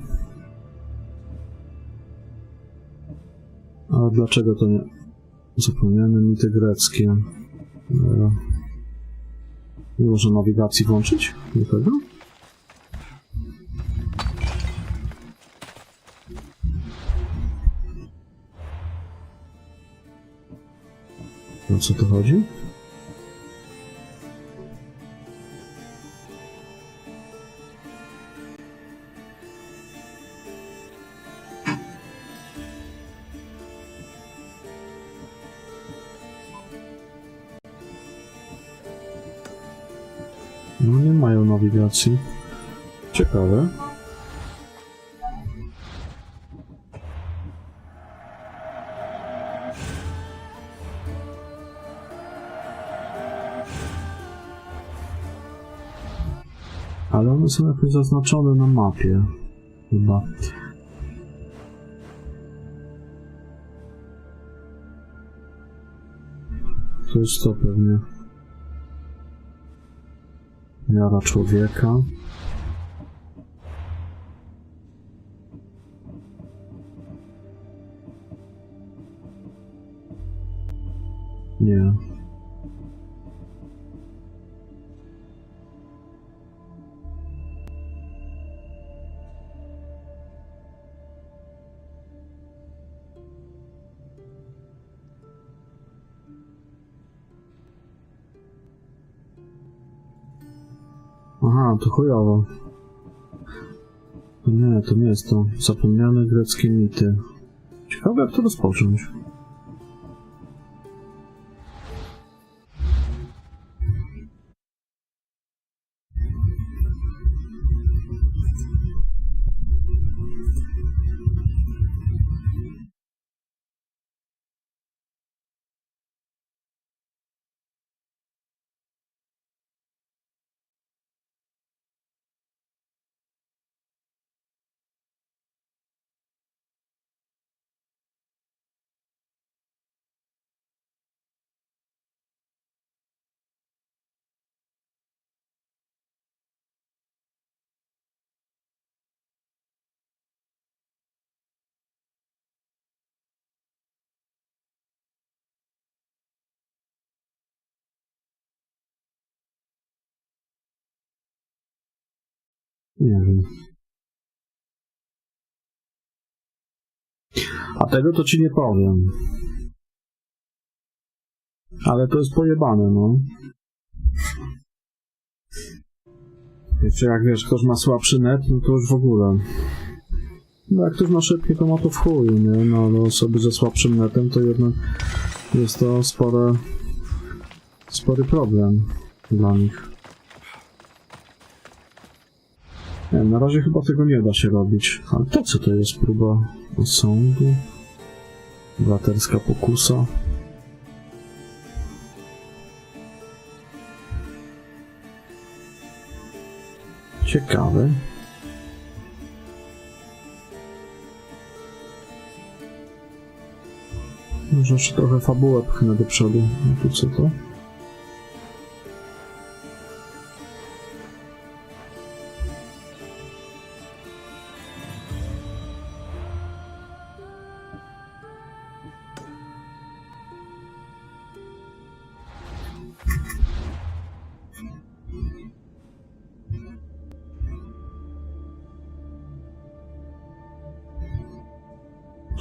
A dlaczego to nie... Zapomniane mity greckie. Nie można nawigacji włączyć? Do tego? O co to chodzi? No nie mają nawigacji. Ciekawe. Ale one są jakoś zaznaczone na mapie. Chyba. To jest to pewnie. Miara człowieka. Nie. Aha, to chujowo. Nie, to nie jest to. Zapomniane greckie mity. Ciekawe, jak to rozpocząć. Nie wiem. A tego to ci nie powiem. Ale to jest pojebane, no. Jeszcze jak wiesz, ktoś ma słabszy net, no to już w ogóle. No jak ktoś ma szybkie, to ma to w chuj, nie? No ale osoby ze słabszym netem, to jednak jest to spory problem dla nich. Nie, na razie chyba tego nie da się robić. Ale to co to jest? Próba osądu? Braterska pokusa? Ciekawe. Może jeszcze trochę fabułę pchnę do przodu. No tu co to?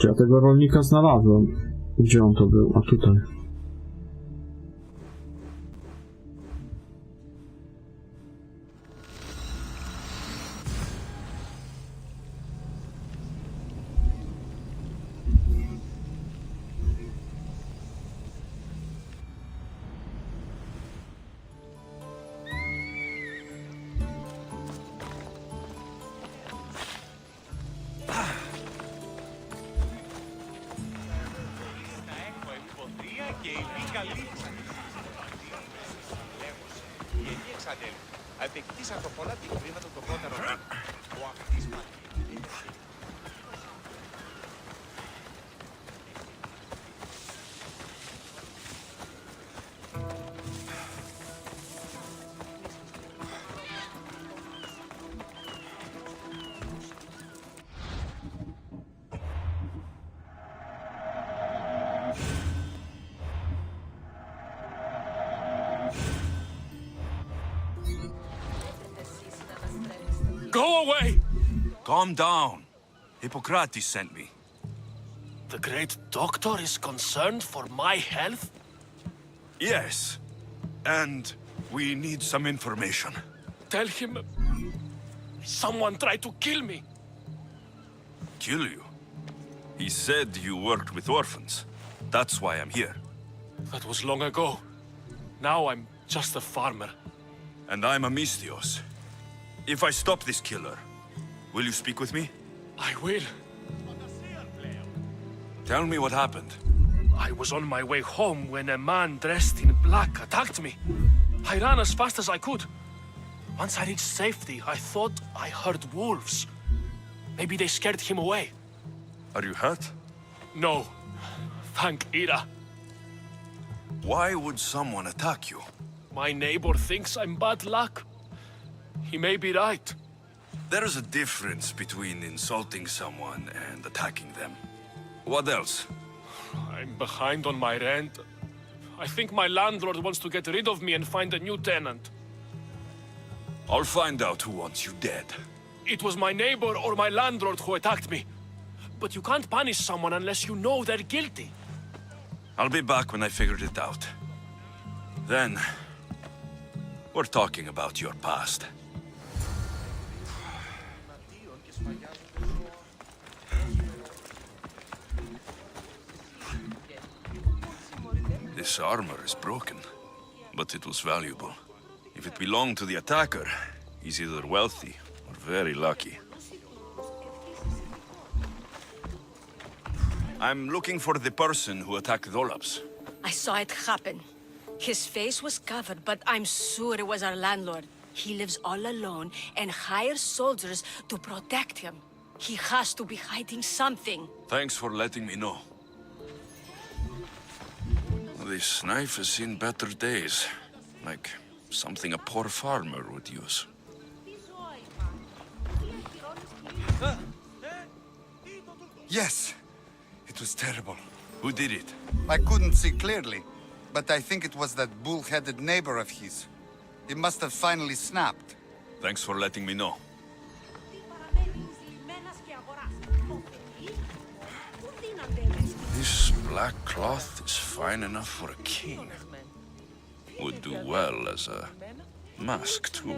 Ja tego rolnika znalazłem. Gdzie on to był? A tutaj. Go away! Calm down. Hippocrates sent me. The great doctor is concerned for my health? Yes. And we need some information. Tell him someone tried to kill me. Kill you? He said you worked with orphans. That's why I'm here. That was long ago. Now I'm just a farmer. And I'm Amistios. If I stop this killer, will you speak with me? I will. Tell me what happened. I was on my way home when a man dressed in black attacked me. I ran as fast as I could. Once I reached safety, I thought I heard wolves. Maybe they scared him away. Are you hurt? No. Thank Ira. Why would someone attack you? My neighbor thinks I'm bad luck. He may be right. There is a difference between insulting someone and attacking them. What else? I'm behind on my rent. I think my landlord wants to get rid of me and find a new tenant. I'll find out who wants you dead. It was my neighbor or my landlord who attacked me. But you can't punish someone unless you know they're guilty. I'll be back when I figured it out. Then, we're talking about your past. This armor is broken, but it was valuable. If it belonged to the attacker, he's either wealthy or very lucky. I'm looking for the person who attacked Dolaps. I saw it happen. His face was covered, but I'm sure it was our landlord. He lives all alone and hires soldiers to protect him. He has to be hiding something. Thanks for letting me know. This knife has seen better days. Like something a poor farmer would use. Yes. It was terrible. Who did it? I couldn't see clearly, but I think it was that bull-headed neighbor of his. He must have finally snapped. Thanks for letting me know. This black cloth is fine enough for a king. Would do well as a mask, too.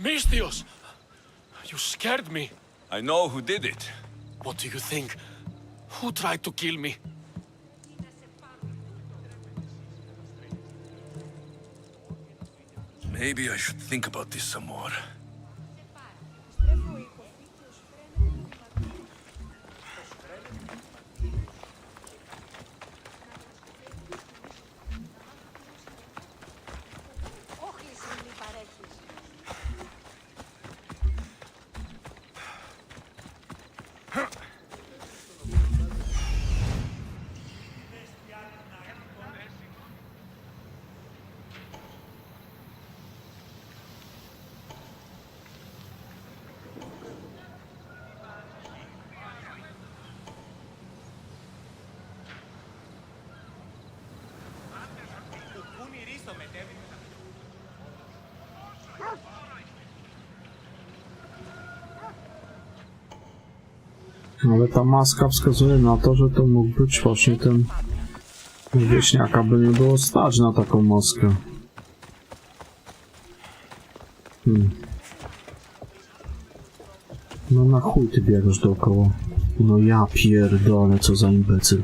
Mistios! You scared me. I know who did it. What do you think? Who tried to kill me? Maybe I should think about this some more. Ale ta maska wskazuje na to, że to mógł być właśnie ten wieśniaka, by nie było stać na taką maskę. No na chuj ty biegasz dookoła. No ja pierdolę, co za imbecyl.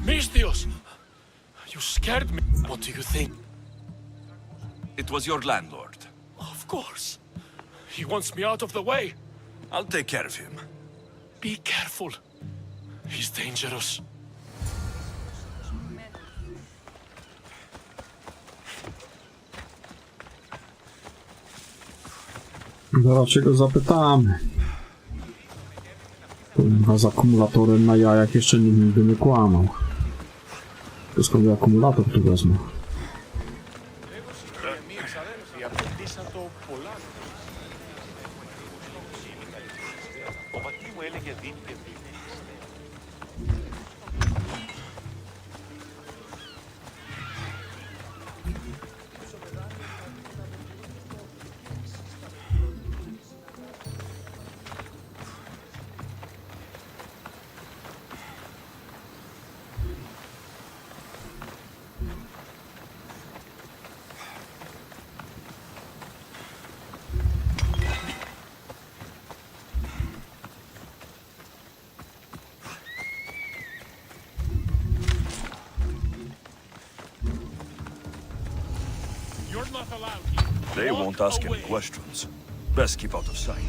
Mistios! You scared me. What do you think? It was your landlord. Of course. He wants me out of the way. I'll take care of him. Be careful. He's dangerous. Zaraz się go zapytamy. Kurwa, z akumulatorem na jajach jeszcze nigdy nie kłamał. To skąd ja akumulator tu wezmę? They won't ask any questions. Best keep out of sight.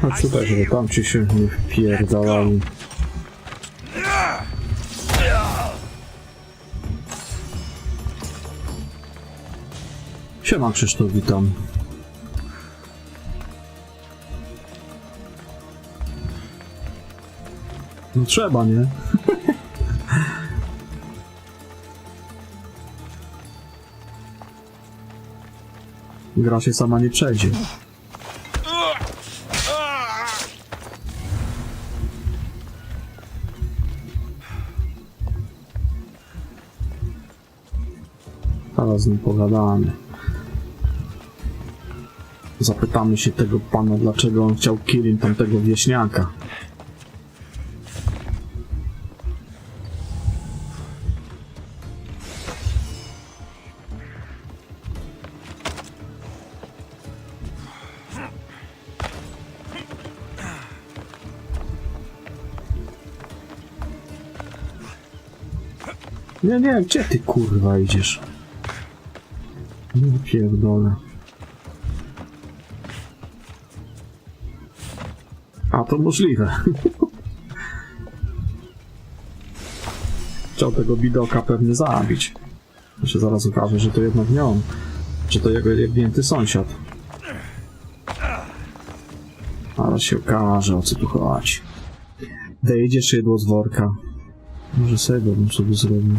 Chodź tutaj, żeby tam ci się nie wpierdalali. Siema Krzysztof, witam. No trzeba, nie? Gra się sama nie przejdzie. Teraz z nim pogadamy. Zapytamy się tego pana, dlaczego on chciał killing tamtego wieśniaka. Nie, gdzie ty kurwa idziesz? Nie pierdolę. A to możliwe. Chciał tego bidoka pewnie zabić. To się zaraz okaże, że to jednak nie on. Że to jego jebnięty sąsiad. Ale się okaże, o co tu chodzi. Dejdziesz jedło z worka. Może sobie bym sobie zrobił.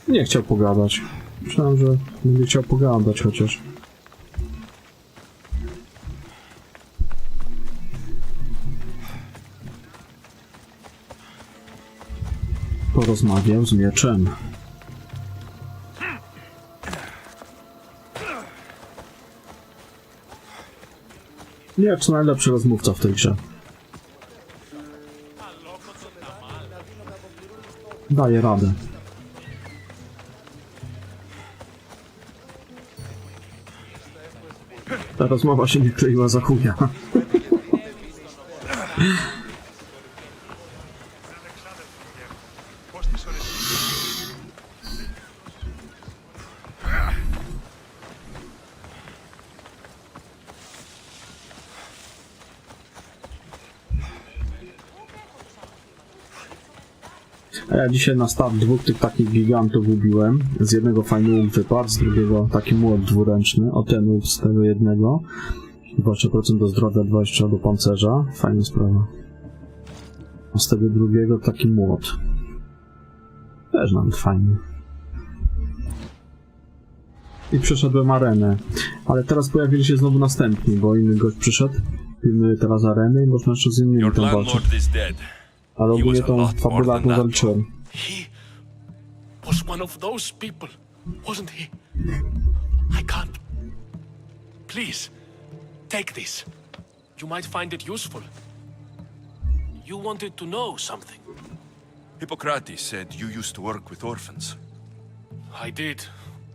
Nie chciał pogadać. Myślałem, że będzie chciał pogadać chociaż. Porozmawiał z mieczem. Miecz to najlepszy rozmówca w tej grze. Daje radę. Ta rozmowa się nie kleiła za chuja. A ja dzisiaj na start dwóch tych takich gigantów ubiłem. Z jednego fajny łuk wypadł, z drugiego taki młot dwuręczny. O, ten łuk z tego jednego. 20% do zdrowia, 20% do pancerza. Fajna sprawa. A z tego drugiego taki młot. Też nawet fajny. I przeszedłem arenę. Ale teraz pojawili się znowu następni, bo inny gość przyszedł. Pilnuje teraz areny i można jeszcze z innymi tam walczyć. Ale ogólnie tą fabularną zaliczyłem. He was one of those people, wasn't he? I can't. Please, take this. You might find it useful. You wanted to know something. Hippocrates said you used to work with orphans. I did,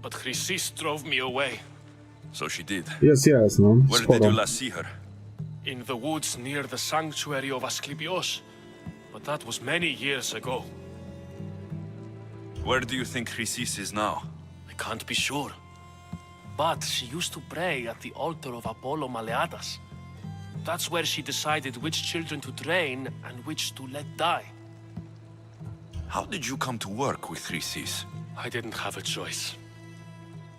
but Chrysis drove me away. So she did. Jest, no. Where did you last see her? In the woods near the sanctuary of Asclepios. But that was many years ago. Where do you think Chrysis is now? I can't be sure. But she used to pray at the altar of Apollo Maleatas. That's where she decided which children to train and which to let die. How did you come to work with Chrysis? I didn't have a choice.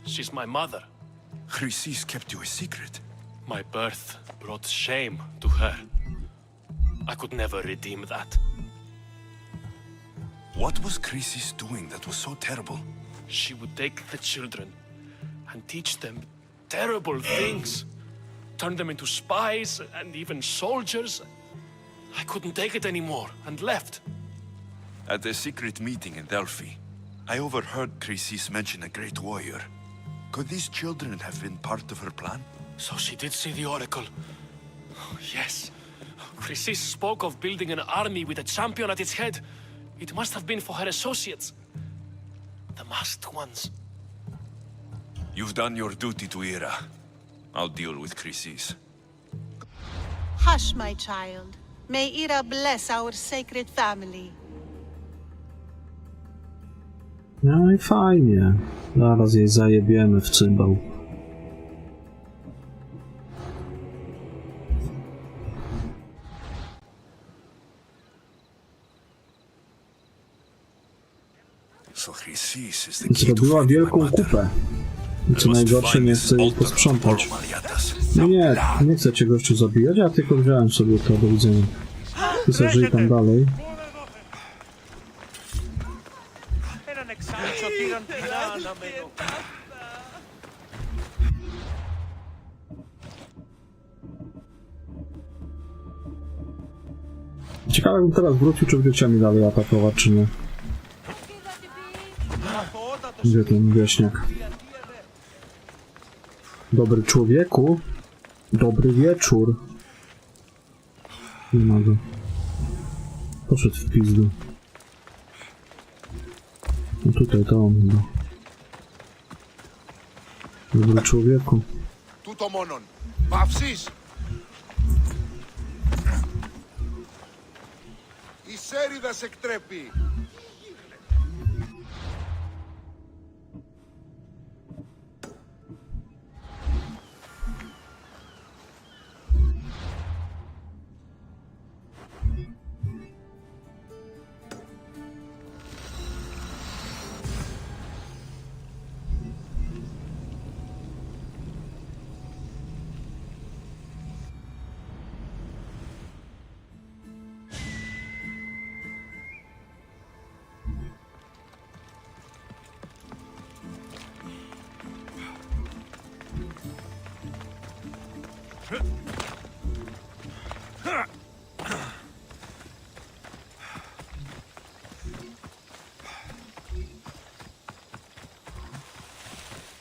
She's my mother. Chrysis kept you a secret. My birth brought shame to her. I could never redeem that. What was Chrysis doing that was so terrible? She would take the children and teach them terrible things. Turn them into spies and even soldiers. I couldn't take it anymore and left. At a secret meeting in Delphi, I overheard Chrysis mention a great warrior. Could these children have been part of her plan? So she did see the oracle. Oh, yes. Chrysis spoke of building an army with a champion at its head. It must have been for her associates. The masked ones. You've done your duty to Ira. I'll deal with Chrysis. Hush, my child. May Ira bless our sacred family. No i fajnie. Zaraz jej zajebiemy w cymbał. So Chrysis is the key to Zrobiła fighting wielką my mother. kupę. I co najgorsze, nie chce jej posprzątać. No nie chcę cię gościu zabijać, ja tylko wziąłem sobie to, do widzenia. Ty sobie żyj tam dalej. Ciekawe, bym teraz wrócił, czy będzie chciał mi dalej atakować, czy nie. Gdzie ten wieśniak? Dobry człowieku. Dobry wieczór. Nie ma go. Poszedł w pizdu. No tutaj to on chyba. Dobry człowieku. Τούτο μόνον. Παύσεις. Η σέριδα σε εκτρέπει.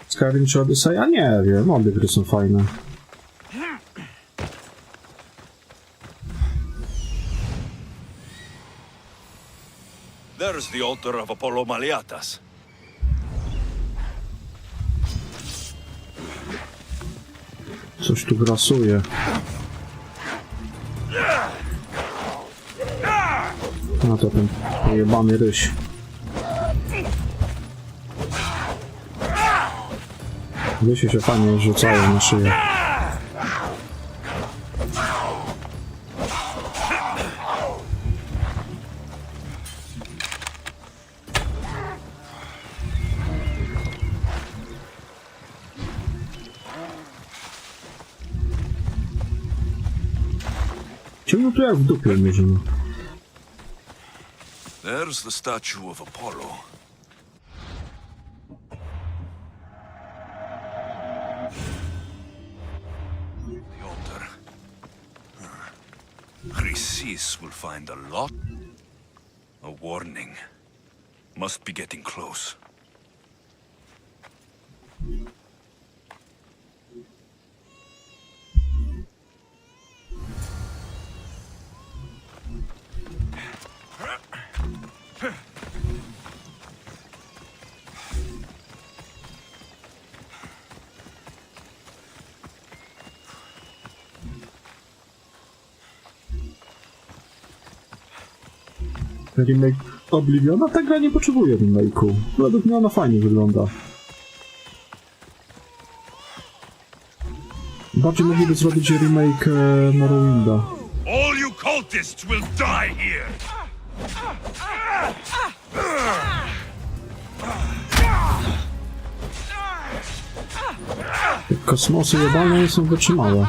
Skyrim czy Odyssey? Ja nie wiem, obie gry są fajne. There's the altar of Apollo Maliatas. Coś tu grasuje. A to ten pojebany ryś. Rysie się fajnie rzucają na szyję. Ciemno tu jak w dupie mierzymy. There's the statue of Apollo. The altar. Chrysis will find a lot. A warning. Must be getting close. Remake Obliviona? Ta gra nie potrzebuje remake'u. Według mnie ona fajnie wygląda. Bardziej mogliby zrobić remake Morrowinda. All you cultists will die here! Te kosmosy jebane nie są wytrzymałe.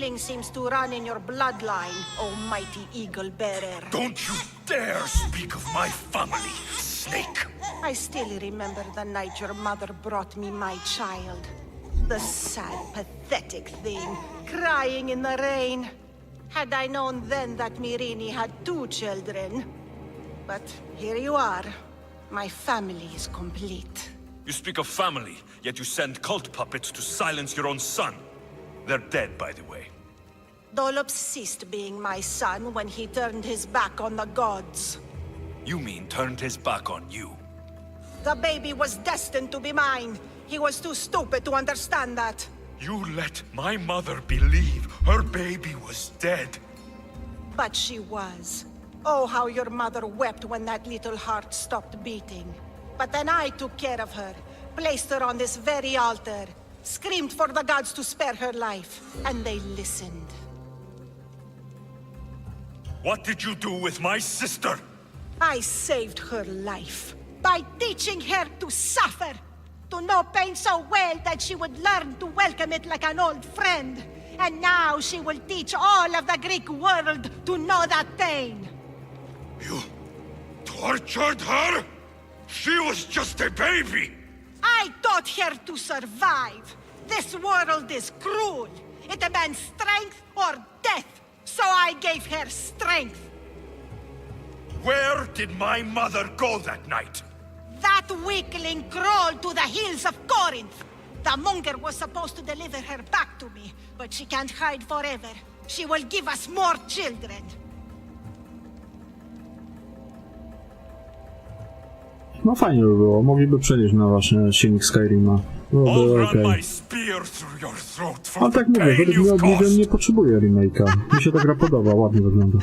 king seems to run in your bloodline, oh mighty eagle bearer. Don't you dare speak of my family, snake! I still remember the night your mother brought me my child. The sad, pathetic thing, crying in the rain. Had I known then that Mirini had 2 children. But here you are. My family is complete. You speak of family, yet you send cult puppets to silence your own son. They're dead, by the way. Dolops ceased being my son when he turned his back on the gods. You mean turned his back on you? The baby was destined to be mine. He was too stupid to understand that. You let my mother believe her baby was dead. But she was. Oh, how your mother wept when that little heart stopped beating. But then I took care of her, placed her on this very altar, screamed for the gods to spare her life, and they listened. What did you do with my sister? I saved her life by teaching her to suffer, to know pain so well that she would learn to welcome it like an old friend. And now she will teach all of the Greek world to know that pain. You tortured her? She was just a baby! I taught her to survive. This world is cruel. It demands strength or death. So I gave her strength. Where did my mother go that night? That weakling crawled to the hills of Corinth. The monger was supposed to deliver her back to me, but she can't hide forever. She will give us more children. No fajnie by było, mogliby przenieść na właśnie silnik Skyrima. Byłoby okej. Ale tak mówię, według mnie Oblivion nie potrzebuje remake'a. Mi się ta gra podoba, ładnie wygląda.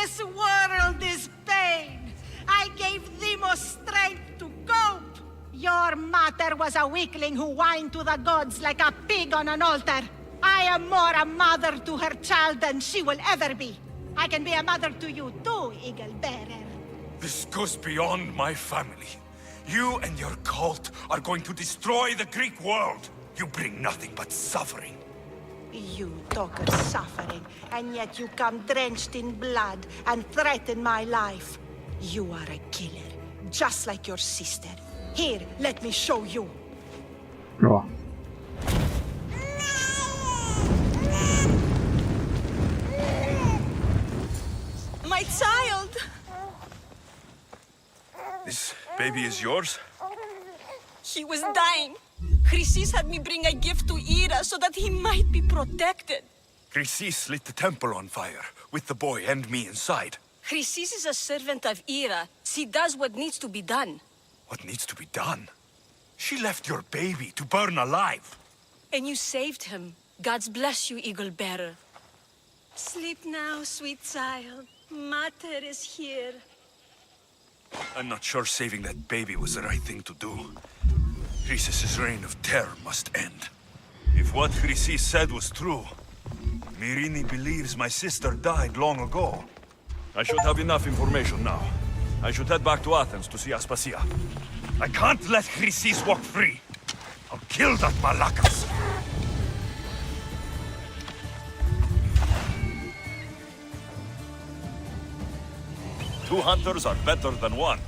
This world is pain. I gave thee more strength to cope. Your mother was a weakling who whined to the gods like a pig on an altar. I am more a mother to her child than she will ever be. I can be a mother to you too, Eagle Bearer. This goes beyond my family. You and your cult are going to destroy the Greek world. You bring nothing but suffering. You talk of suffering, and yet you come drenched in blood and threaten my life. You are a killer, just like your sister. Here, let me show you. O. My child! This baby is yours? He was dying. Chrysis had me bring a gift to Ira so that he might be protected. Chrysis lit the temple on fire, with the boy and me inside. Chrysis is a servant of Ira. She does what needs to be done. What needs to be done? She left your baby to burn alive. And you saved him. God's bless you, Eagle Bearer. Sleep now, sweet child. Mater is here. I'm not sure saving that baby was the right thing to do. Chrysis' reign of terror must end. If what Chrysis said was true, Mirini believes my sister died long ago. I should have enough information now. I should head back to Athens to see Aspasia. I can't let Chrysis walk free. I'll kill that Malakas. Two hunters are better than one.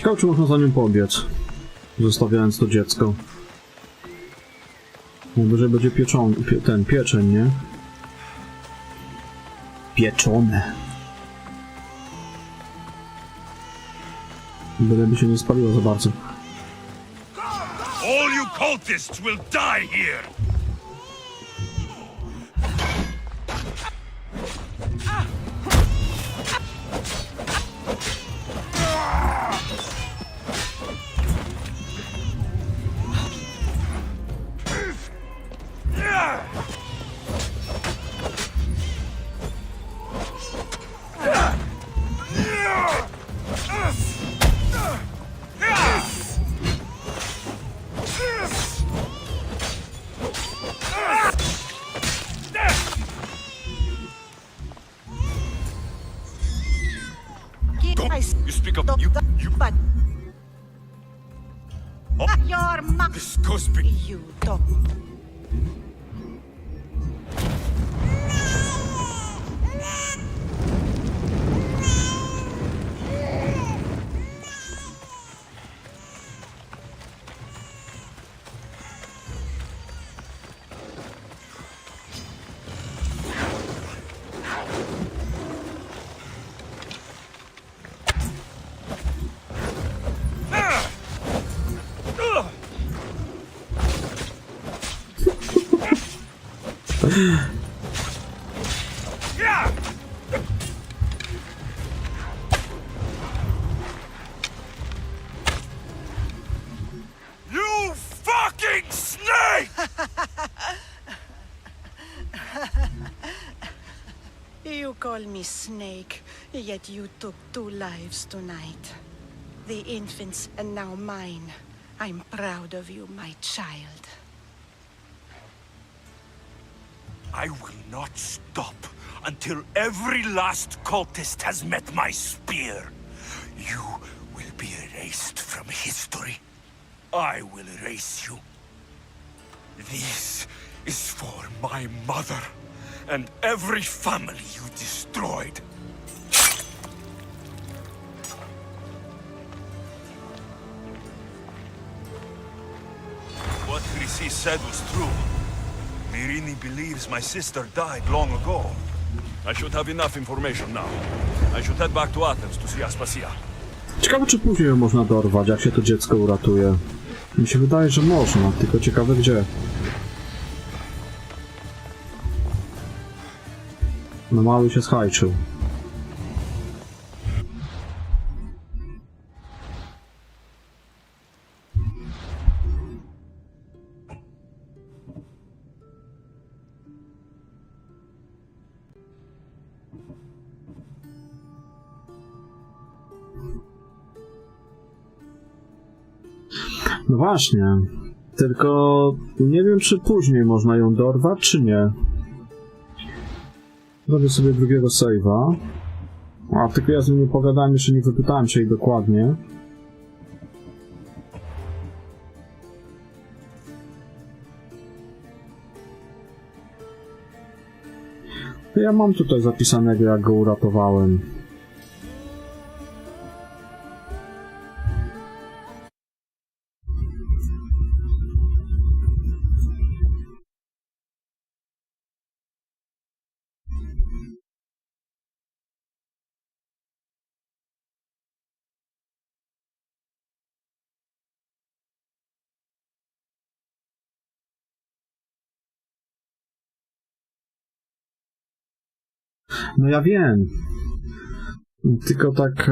Ciekawe, czy można za nią pobiec, zostawiając to dziecko. Najwyżej będzie pieczeń, nie? Pieczone. Byleby się nie spaliło za bardzo. All you cultists will die here! You speak of you. But your mouth. This ghost be... You don't. You fucking snake! You call me Snake, yet you took 2 lives tonight. The infant's and now mine. I'm proud of you, my child. I will not stop until every last cultist has met my spear. You will be erased from history. I will erase you. This is for my mother and every family you destroyed. What Chrissy said was true. Mirini believes my sister died long ago. I should have enough information now. I should head back to Athens to see Aspasia. Ciekawe, czy później ją można dorwać, jak się to dziecko uratuje. Mi się wydaje, że można, tylko ciekawe gdzie. No mały się schajczył. No właśnie, tylko nie wiem, czy później można ją dorwać, czy nie. Zrobię sobie drugiego save'a. A, tylko ja z nim nie pogadałem, jeszcze nie wypytałem się jej dokładnie. Ja mam tutaj zapisanego, jak go uratowałem. No ja wiem. Tylko tak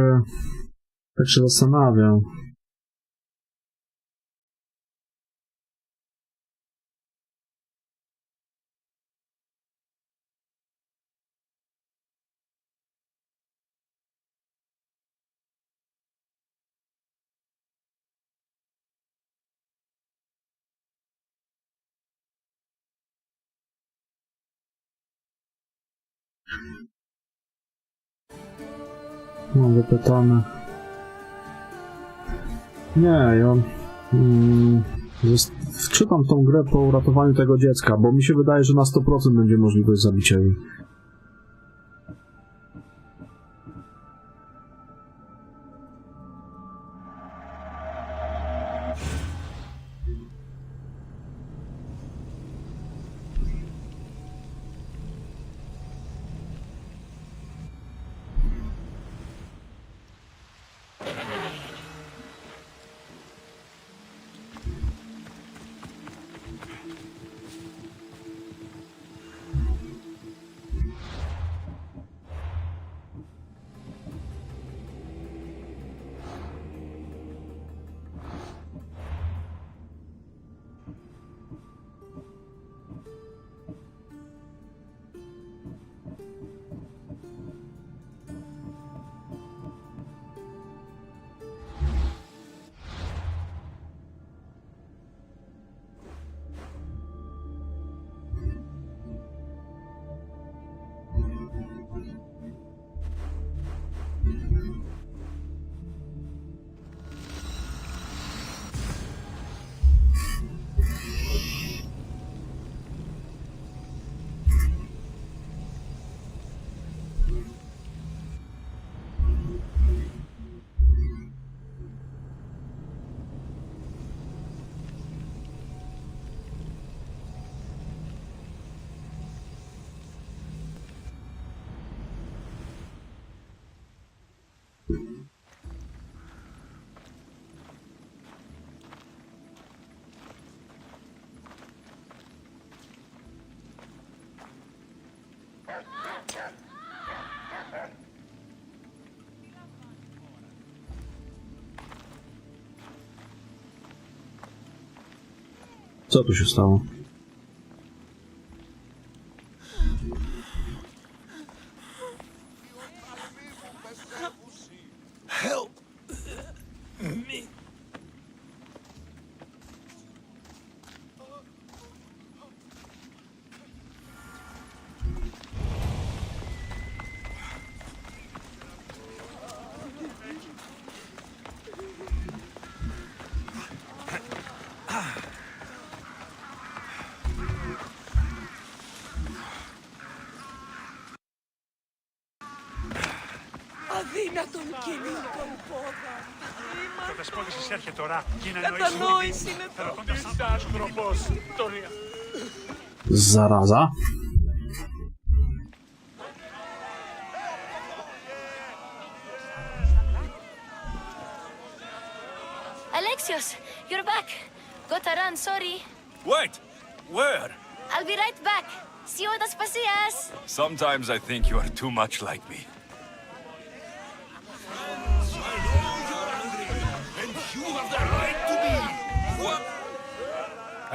się zastanawiam. No, wypytane. Nie, ja czytam tą grę po uratowaniu tego dziecka, bo mi się wydaje, że na 100% będzie możliwość zabicia jej. Co tu się stało? Help me. Αδύνατον κυνήγο πόδα. Ο δεσπότης έρχεται τώρα και να εννοήσει είναι το είσαι άνθρωπος, Τωρία. Zaraza. Alexios, you're back. Gotta run, sorry. Wait! Where? I'll be right back. See you at Aspasias. Sometimes I think you are too much like me.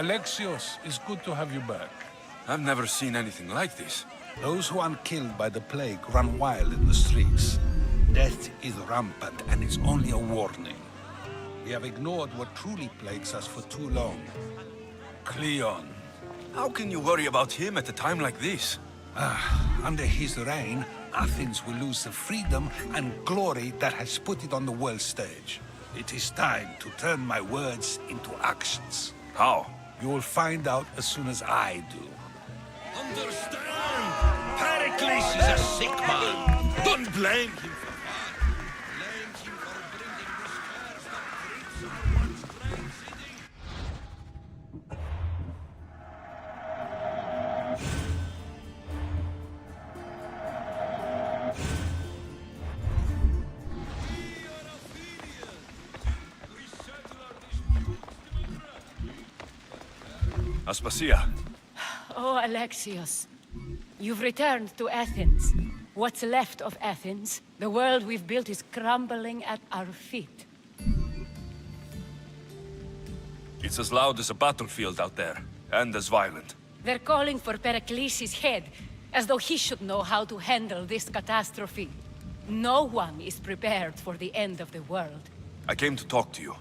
Alexios, it's good to have you back. I've never seen anything like this. Those who aren't killed by the plague run wild in the streets. Death is rampant, and it's only a warning. We have ignored what truly plagues us for too long. Cleon. How can you worry about him at a time like this? Under his reign, Athens will lose the freedom and glory that has put it on the world stage. It is time to turn my words into actions. How? You will find out as soon as I do. Understand! Pericles is a sick man. Don't blame him for that. Blame him for bringing this curse that grips someone's brain city. Aspasia. Oh, Alexios. You've returned to Athens. What's left of Athens, the world we've built is crumbling at our feet. It's as loud as a battlefield out there, and as violent. They're calling for Pericles' head, as though he should know how to handle this catastrophe. No one is prepared for the end of the world. I came to talk to you.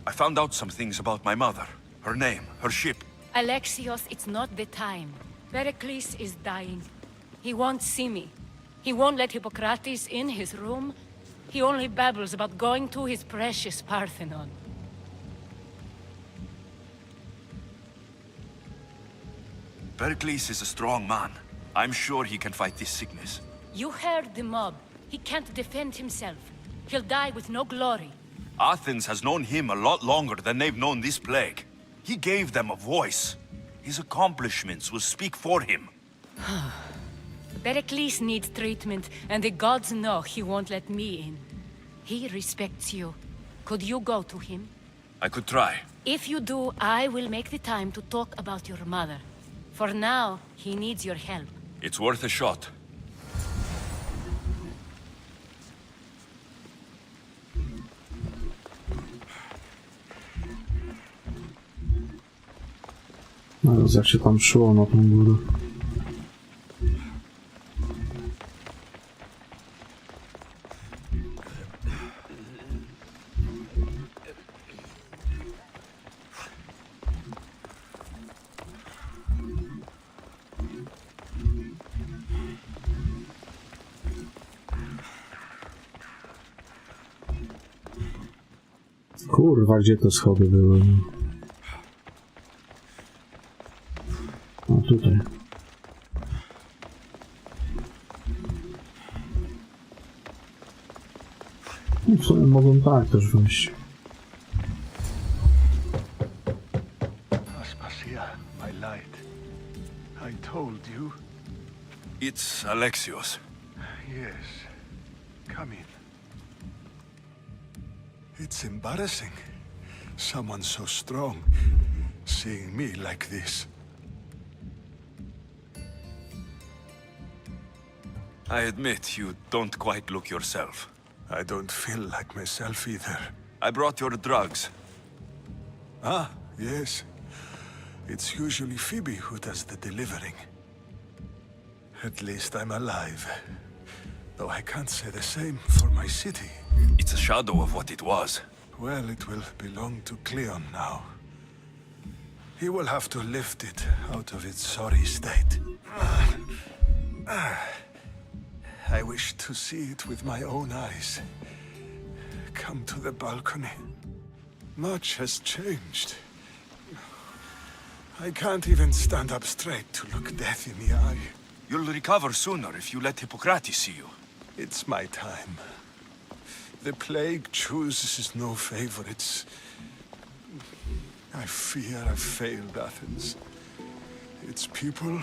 I found out some things about my mother. Her name, her ship. Alexios, it's not the time. Pericles is dying. He won't see me. He won't let Hippocrates in his room. He only babbles about going to his precious Parthenon. Pericles is a strong man. I'm sure he can fight this sickness. You heard the mob. He can't defend himself. He'll die with no glory. Athens has known him a lot longer than they've known this plague. He gave them a voice. His accomplishments will speak for him. Pericles needs treatment, and the gods know he won't let me in. He respects you. Could you go to him? I could try. If you do, I will make the time to talk about your mother. For now, he needs your help. It's worth a shot. No, jak się tam szło na tą górę. Kurwa, gdzie te schody były? O, tutaj. No, w sumie mogłem tak też wejść. Aspasia, my light. I told you. It's Alexios. Yes. Come in. It's embarrassing. Someone so strong seeing me like this. I admit you don't quite look yourself. I don't feel like myself either. I brought your drugs. Ah, yes. It's usually Phoebe who does the delivering. At least I'm alive. Though I can't say the same for my city. It's a shadow of what it was. Well, it will belong to Cleon now. He will have to lift it out of its sorry state. I wish to see it with my own eyes. Come to the balcony. Much has changed. I can't even stand up straight to look death in the eye. You'll recover sooner if you let Hippocrates see you. It's my time. The plague chooses no favorites. I fear I've failed Athens. Its people,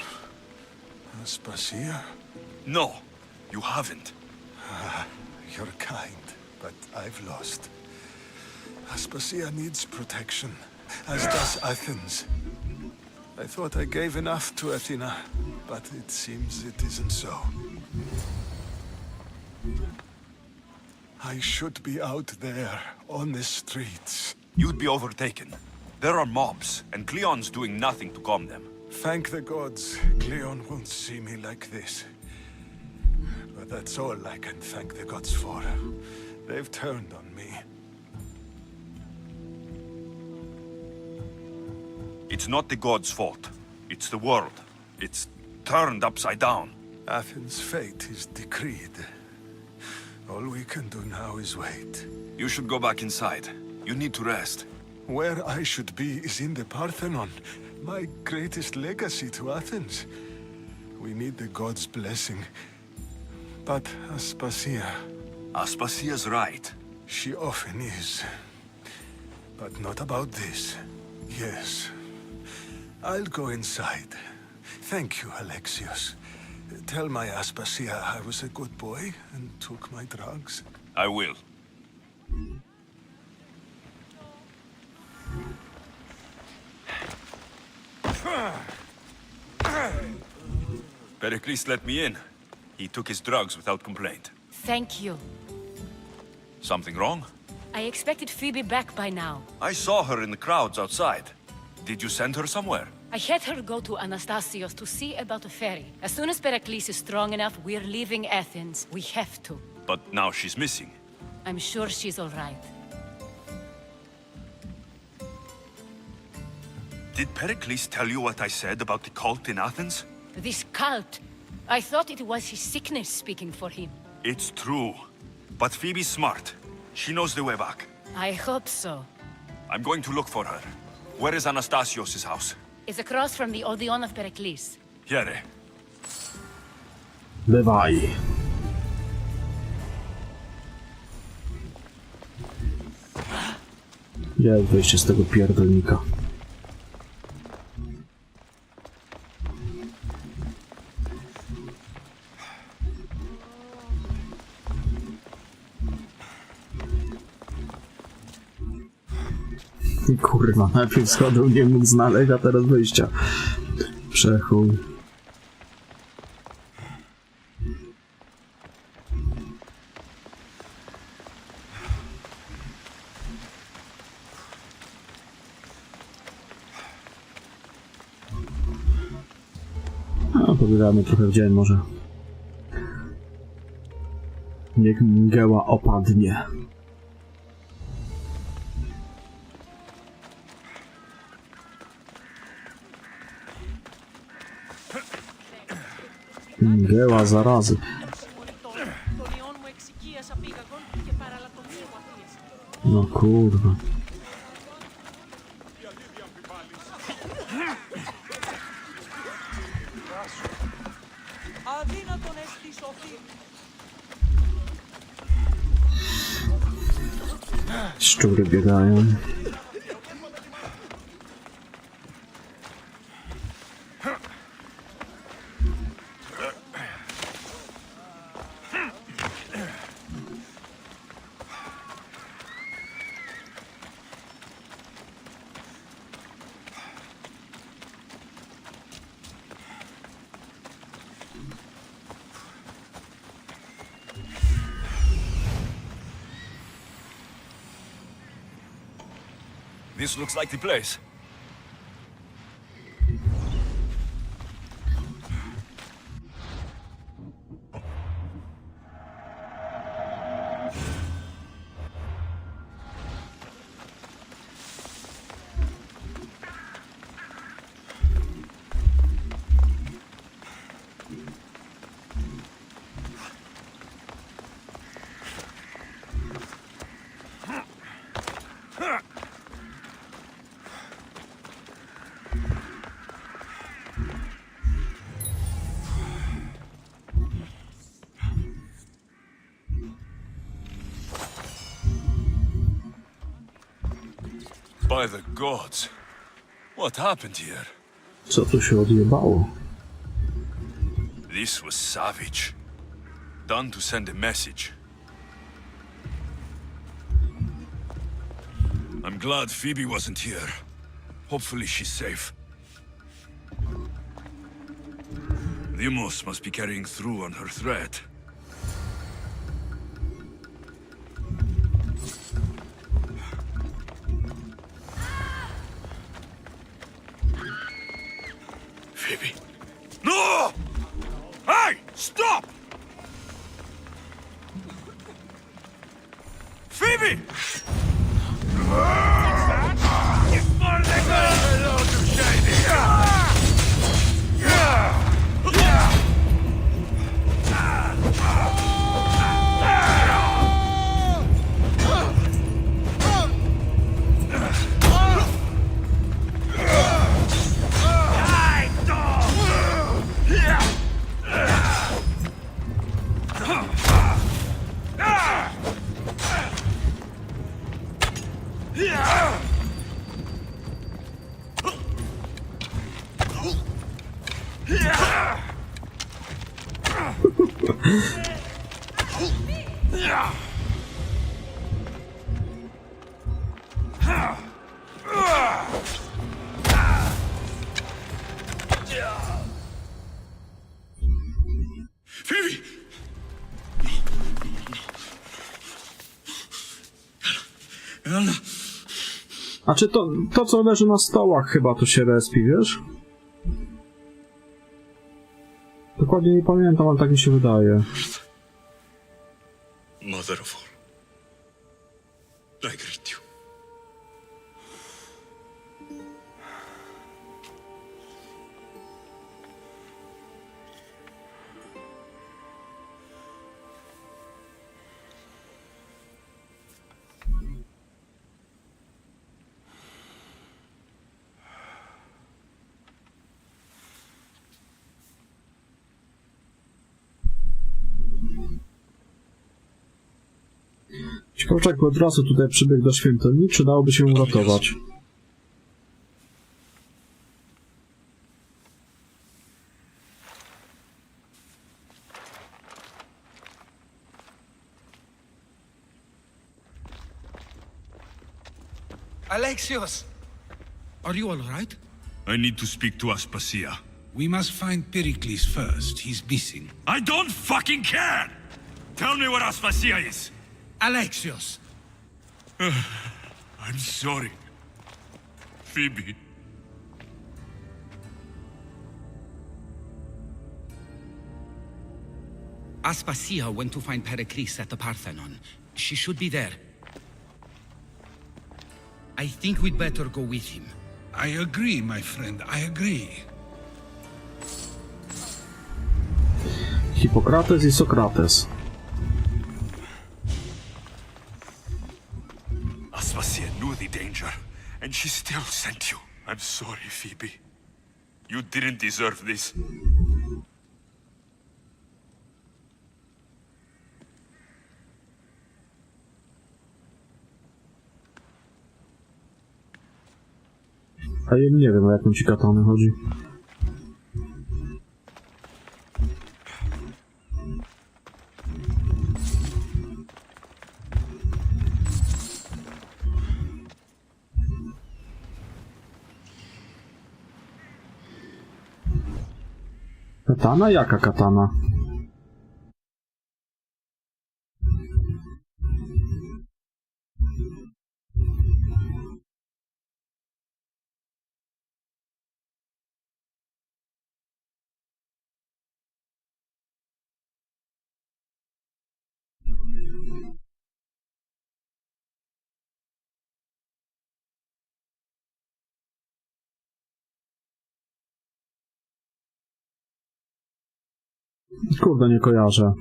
Aspasia. No, you haven't. You're kind, but I've lost. Aspasia needs protection, as does Athens. I thought I gave enough to Athena, but it seems it isn't so. I should be out there, on the streets. You'd be overtaken. There are mobs, and Cleon's doing nothing to calm them. Thank the gods, Cleon won't see me like this. But that's all I can thank the gods for. They've turned on me. It's not the gods' fault. It's the world. It's turned upside down. Athens' fate is decreed. All we can do now is wait. You should go back inside. You need to rest. Where I should be is in the Parthenon, my greatest legacy to Athens. We need the gods' blessing. But Aspasia... Aspasia's right. She often is. But not about this. Yes. I'll go inside. Thank you, Alexios. Tell my Aspasia I was a good boy and took my drugs. I will. Pericles let me in. He took his drugs without complaint. Thank you. Something wrong? I expected Phoebe back by now. I saw her in the crowds outside. Did you send her somewhere? I had her go to Anastasios to see about a ferry. As soon as Pericles is strong enough, we're leaving Athens. We have to. But now she's missing. I'm sure she's all right. Did Pericles tell you what I said about the cult in Athens? This cult. I thought it was his sickness speaking for him. It's true. But Phoebe's smart. She knows the way back. I hope so. I'm going to look for her. Where is Anastasios' house? It's across from the Odeon of Pericles. Here. Bywaj. Jest wyjście z tego pierdolnika. Kurwa, najpierw schodu nie mógł znaleźć, a teraz wyjścia. Przechuj. No, pobiegamy trochę w dzień może. Niech mgieła opadnie. Mgieła zarazy. No kurwa. Szczury biegają. This looks like the place. By the gods. What happened here? Co tu się odjebało? This was savage. Done to send a message. I'm glad Phoebe wasn't here. Hopefully she's safe. The Immerse must be carrying through on her threat. Phoebe. No! Hey! Stop! Phoebe! Phoebe! A czy to co leży na stołach chyba tu się respi, wiesz? Dokładnie nie pamiętam, ale tak mi się wydaje. Mother of all, I greet you. Ciekawe, czy jakby od razu tutaj przybiegł do świątyni, czy dałoby się uratować? Alexios! Are you all right? I need to speak to Aspasia. We must find Pericles first. He's missing. I don't fucking care! Tell me where Aspasia is! Alexios! I'm sorry. Phoebe. Aspasia went to find Pericles at the Parthenon. She should be there. I think we'd better go with him. I agree, my friend. I agree. Hipokrates i Sokrates. Aspasia knew the danger, and she still sent you. I'm sorry, Phoebe. You didn't deserve this. A ja nie wiem, o jaką ci katanę chodzi. Katana? Jaka katana? Kurde, nie kojarzę.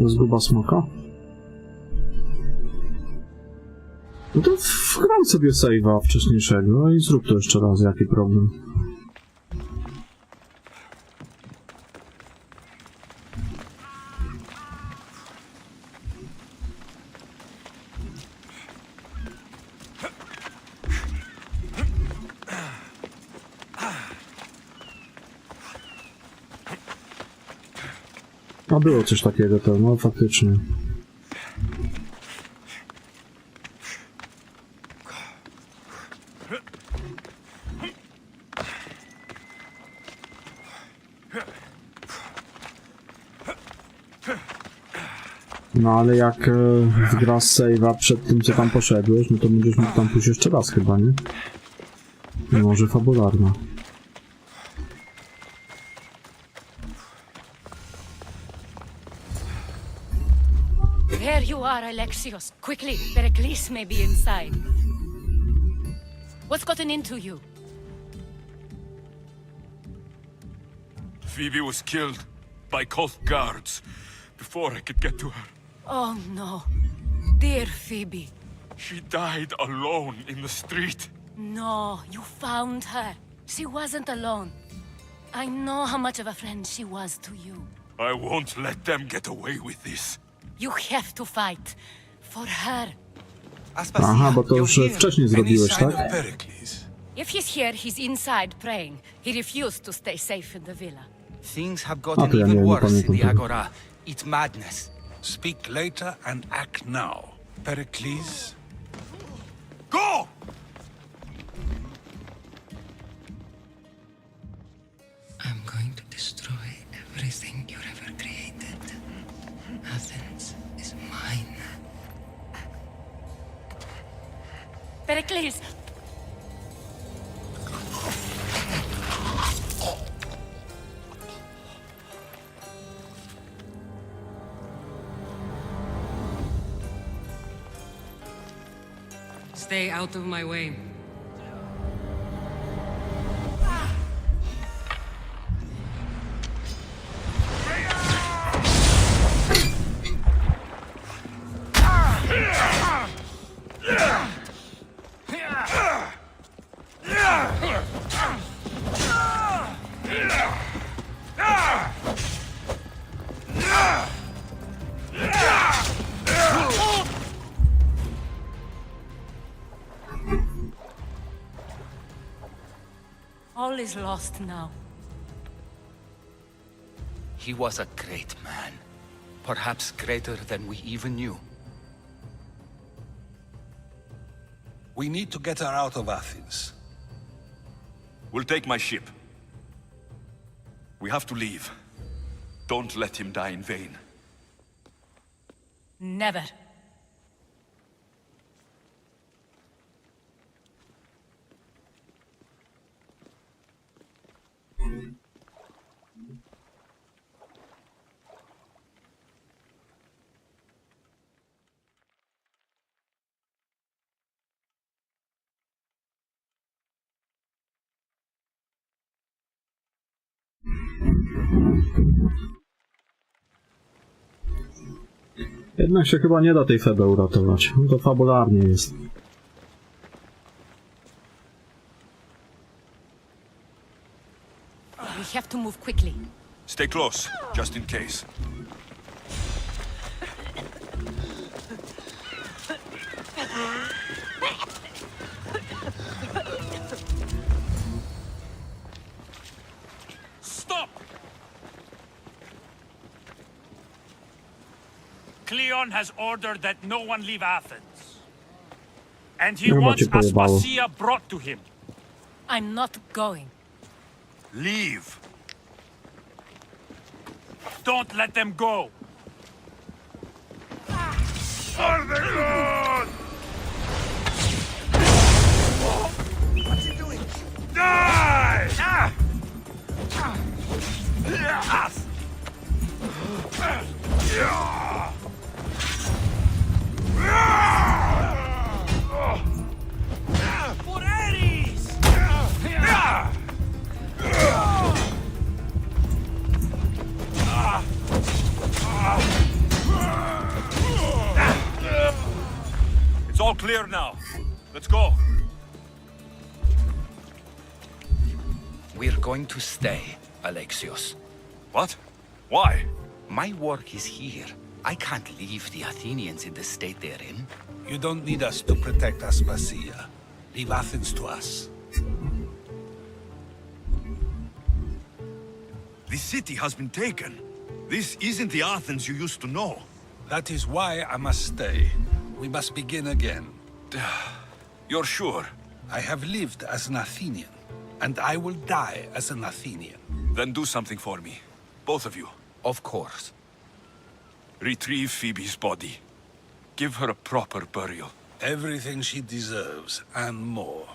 Zguba smoka? No to wgram sobie save'a wcześniejszego, no i zrób to jeszcze raz, jaki problem. No było coś takiego to, no faktycznie. No ale jak wgrasz save'a przed tym, co tam poszedłeś, no to będziesz mógł tam pójść jeszcze raz chyba, nie? Może fabularna. There you are, Alexios. Quickly, Pericles may be inside. What's gotten into you? Phoebe was killed by cult guards before I could get to her. Oh no. Dear Phoebe. She died alone in the street. No, you found her. She wasn't alone. I know how much of a friend she was to you. I won't let them get away with this. You have to fight. For her. Aha, bo to już wcześniej zrobiłeś, tak? If he's here, he's inside praying. He refused to stay safe in the villa. Things have A gotten to ja nie even wiem, nie worse in pamiętam the tego. Agora. It's madness. Speak later and act now. Pericles? Go! I'm going to destroy everything you've ever created. Athens is mine. Pericles! Stay out of my way. All is lost now. He was a great man. Perhaps greater than we even knew. We need to get her out of Athens. We'll take my ship. We have to leave. Don't let him die in vain. Never. Jednak się chyba nie da tej Feby uratować. No to fabularnie jest. We have to move quickly. Stay close, just in case. Stop! Cleon has ordered that no one leave Athens. And he Chyba wants cię pojebało. Aspasia brought to him. I'm not going. Leave. Don't let them go. For the Lord! What's he doing? Die! For Ares! It's all clear now. Let's go. We're going to stay, Alexios. What? Why? My work is here. I can't leave the Athenians in the state they're in. You don't need us to protect Aspasia. Leave Athens to us. The city has been taken. This isn't the Athens you used to know. That is why I must stay. We must begin again. You're sure? I have lived as an Athenian, and I will die as an Athenian. Then do something for me. Both of you. Of course. Retrieve Phoebe's body. Give her a proper burial. Everything she deserves, and more.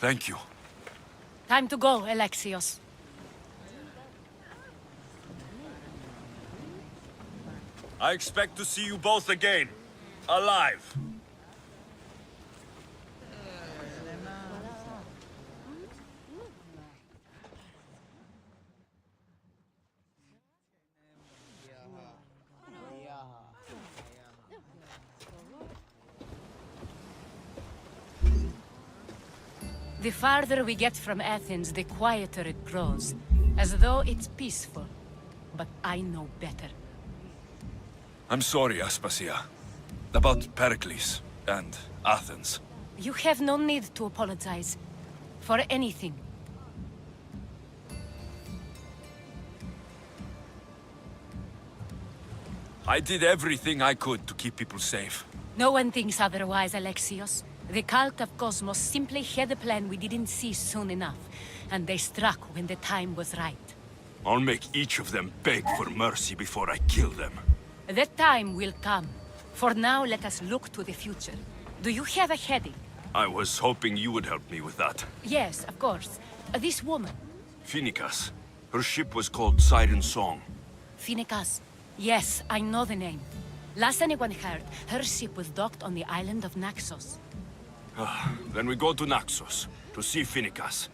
Thank you. Time to go, Alexios. I expect to see you both again. Alive. The farther we get from Athens, the quieter it grows. As though it's peaceful. But I know better. I'm sorry, Aspasia. About Pericles and Athens. You have no need to apologize. For anything. I did everything I could to keep people safe. No one thinks otherwise, Alexios. The cult of Cosmos simply had a plan we didn't see soon enough. And they struck when the time was right. I'll make each of them beg for mercy before I kill them. That time will come. For now, let us look to the future. Do you have a heading? I was hoping you would help me with that. Yes, of course. This woman. Phoenicas. Her ship was called Siren Song. Phoenicas. Yes, I know the name. Last anyone heard, her ship was docked on the island of Naxos. Then we go to Naxos, to see Phoenicas.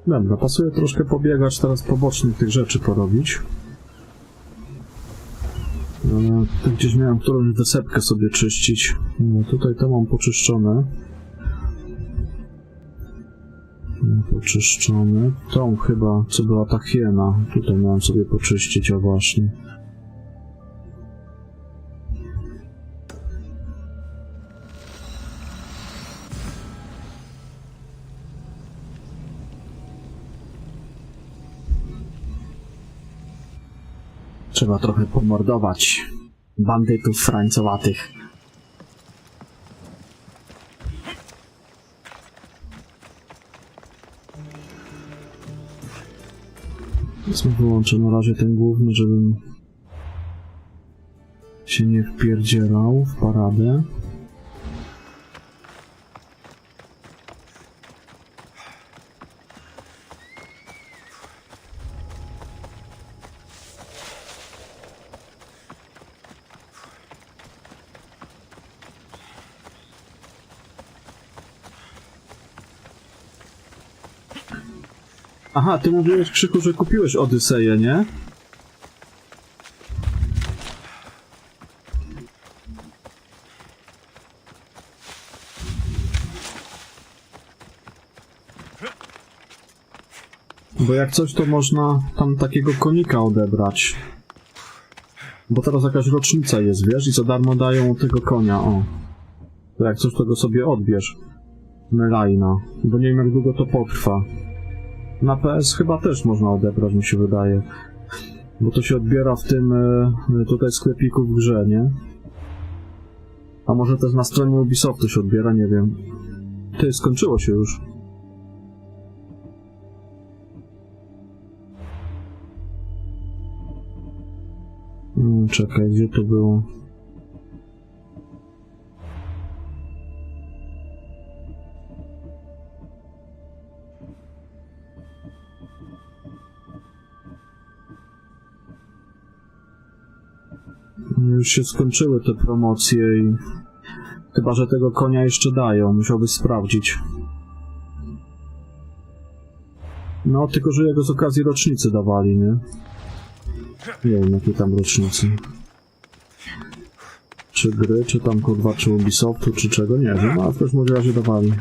Dobra, pasuje troszkę pobiegać, teraz pobocznych tych rzeczy porobić. Ale tu gdzieś miałem którąś wysepkę sobie czyścić. No, tutaj to mam poczyszczone. Poczyszczone. Tą chyba, co była ta hiena. Tutaj miałem sobie poczyścić, a właśnie. Trzeba trochę pomordować bandytów frańcowatych. Więc wyłączę na razie ten główny, żebym się nie wpierdzielał w paradę. Aha, ty mówiłeś, Krzyku, że kupiłeś Odyseję, nie? Bo jak coś, to można tam takiego konika odebrać. Bo teraz jakaś rocznica jest, wiesz? I za darmo dają tego konia, o. To jak coś, to go sobie odbierz. Melaina. Bo nie wiem, jak długo to potrwa. Na PS chyba też można odebrać, mi się wydaje. Bo to się odbiera w tym tutaj sklepiku w grze, nie? A może też na stronie Ubisoftu się odbiera, nie wiem. Ty, skończyło się już. Czekaj, gdzie to było? Już się skończyły te promocje i... Chyba, że tego konia jeszcze dają, musiałbyś sprawdzić. No, tylko że jego z okazji rocznicy dawali, nie? Nie wiem, jakie tam rocznicy. Czy gry, czy tam kurwa, czy Ubisoftu, czy czego, nie wiem, ale w każdym razie dawali.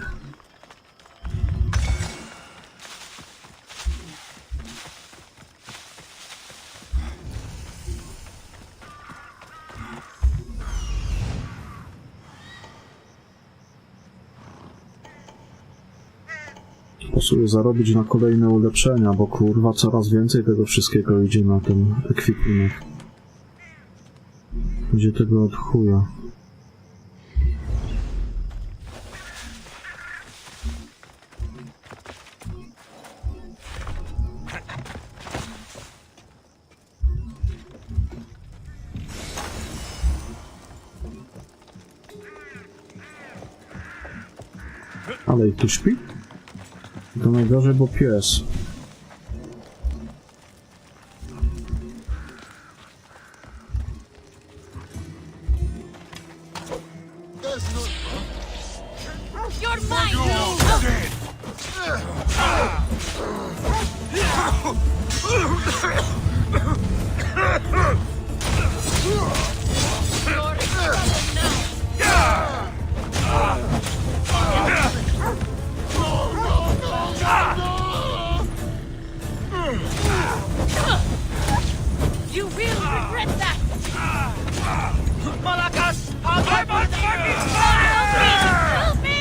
Posłuchaj, zarobić na kolejne ulepszenia, bo kurwa coraz więcej tego wszystkiego idzie na ten ekwipunek. Gdzie tego od chuja. Ale i tu śpi? To najgorzej, bo pies. You're mine! You will regret that! Malakas! I'm on fucking Help me!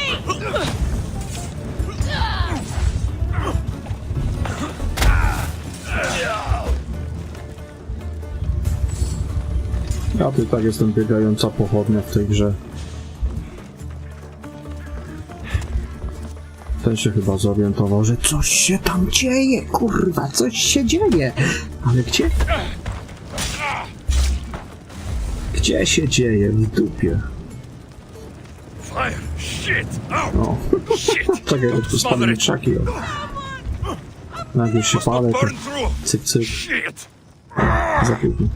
Ja tu tak jestem biegająca pochodnia w tej grze. Ten się chyba zorientował, że coś się tam dzieje, kurwa, coś się dzieje. Ale gdzie? Gdzie się dzieje? W dupie. Fire! Shit! No. Czekaj, to spadły krzaki. Nagle się palę, to cyk, cyk. Za późno.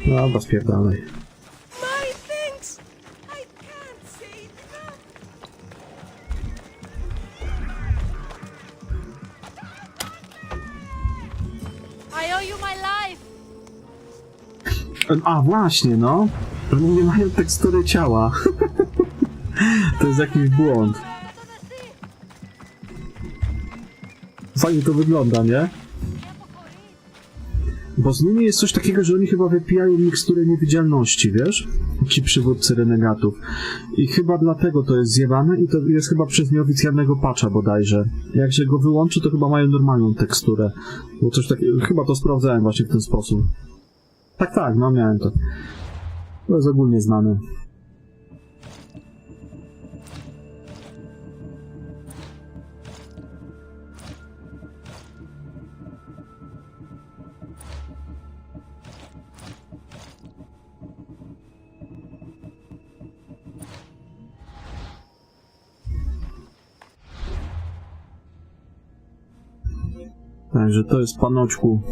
Dobra, spierdalaj. I owe you my life! A właśnie, no. Oni nie mają tekstury ciała. To jest jakiś błąd. Fajnie to wygląda, nie? Bo z nimi jest coś takiego, że oni chyba wypijają miksturę niewidzialności, wiesz? Ci przywódcy renegatów. I chyba dlatego to jest zjebane i to jest chyba przez nieoficjalnego patcha bodajże. Jak się go wyłączy, to chyba mają normalną teksturę. Bo coś takiego, chyba to sprawdzałem właśnie w ten sposób. Tak, no miałem to. To jest ogólnie znane. Także to jest, panoczku,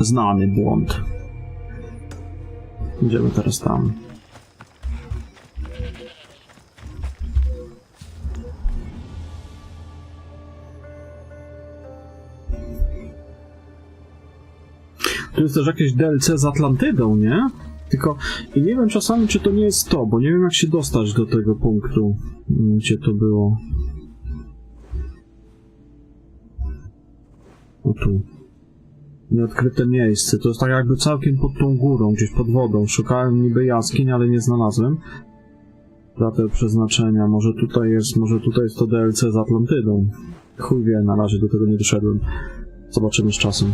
znany błąd. Idziemy teraz tam. jest też jakieś DLC z Atlantydą, nie? Tylko i nie wiem czasami, czy to nie jest to, bo nie wiem, jak się dostać do tego punktu, gdzie to było. O tu. Nieodkryte miejsce. To jest tak jakby całkiem pod tą górą, gdzieś pod wodą. Szukałem niby jaskiń, ale nie znalazłem. Krater przeznaczenia. Może tutaj jest to DLC z Atlantydą. Chuj wie, na razie do tego nie doszedłem. Zobaczymy z czasem.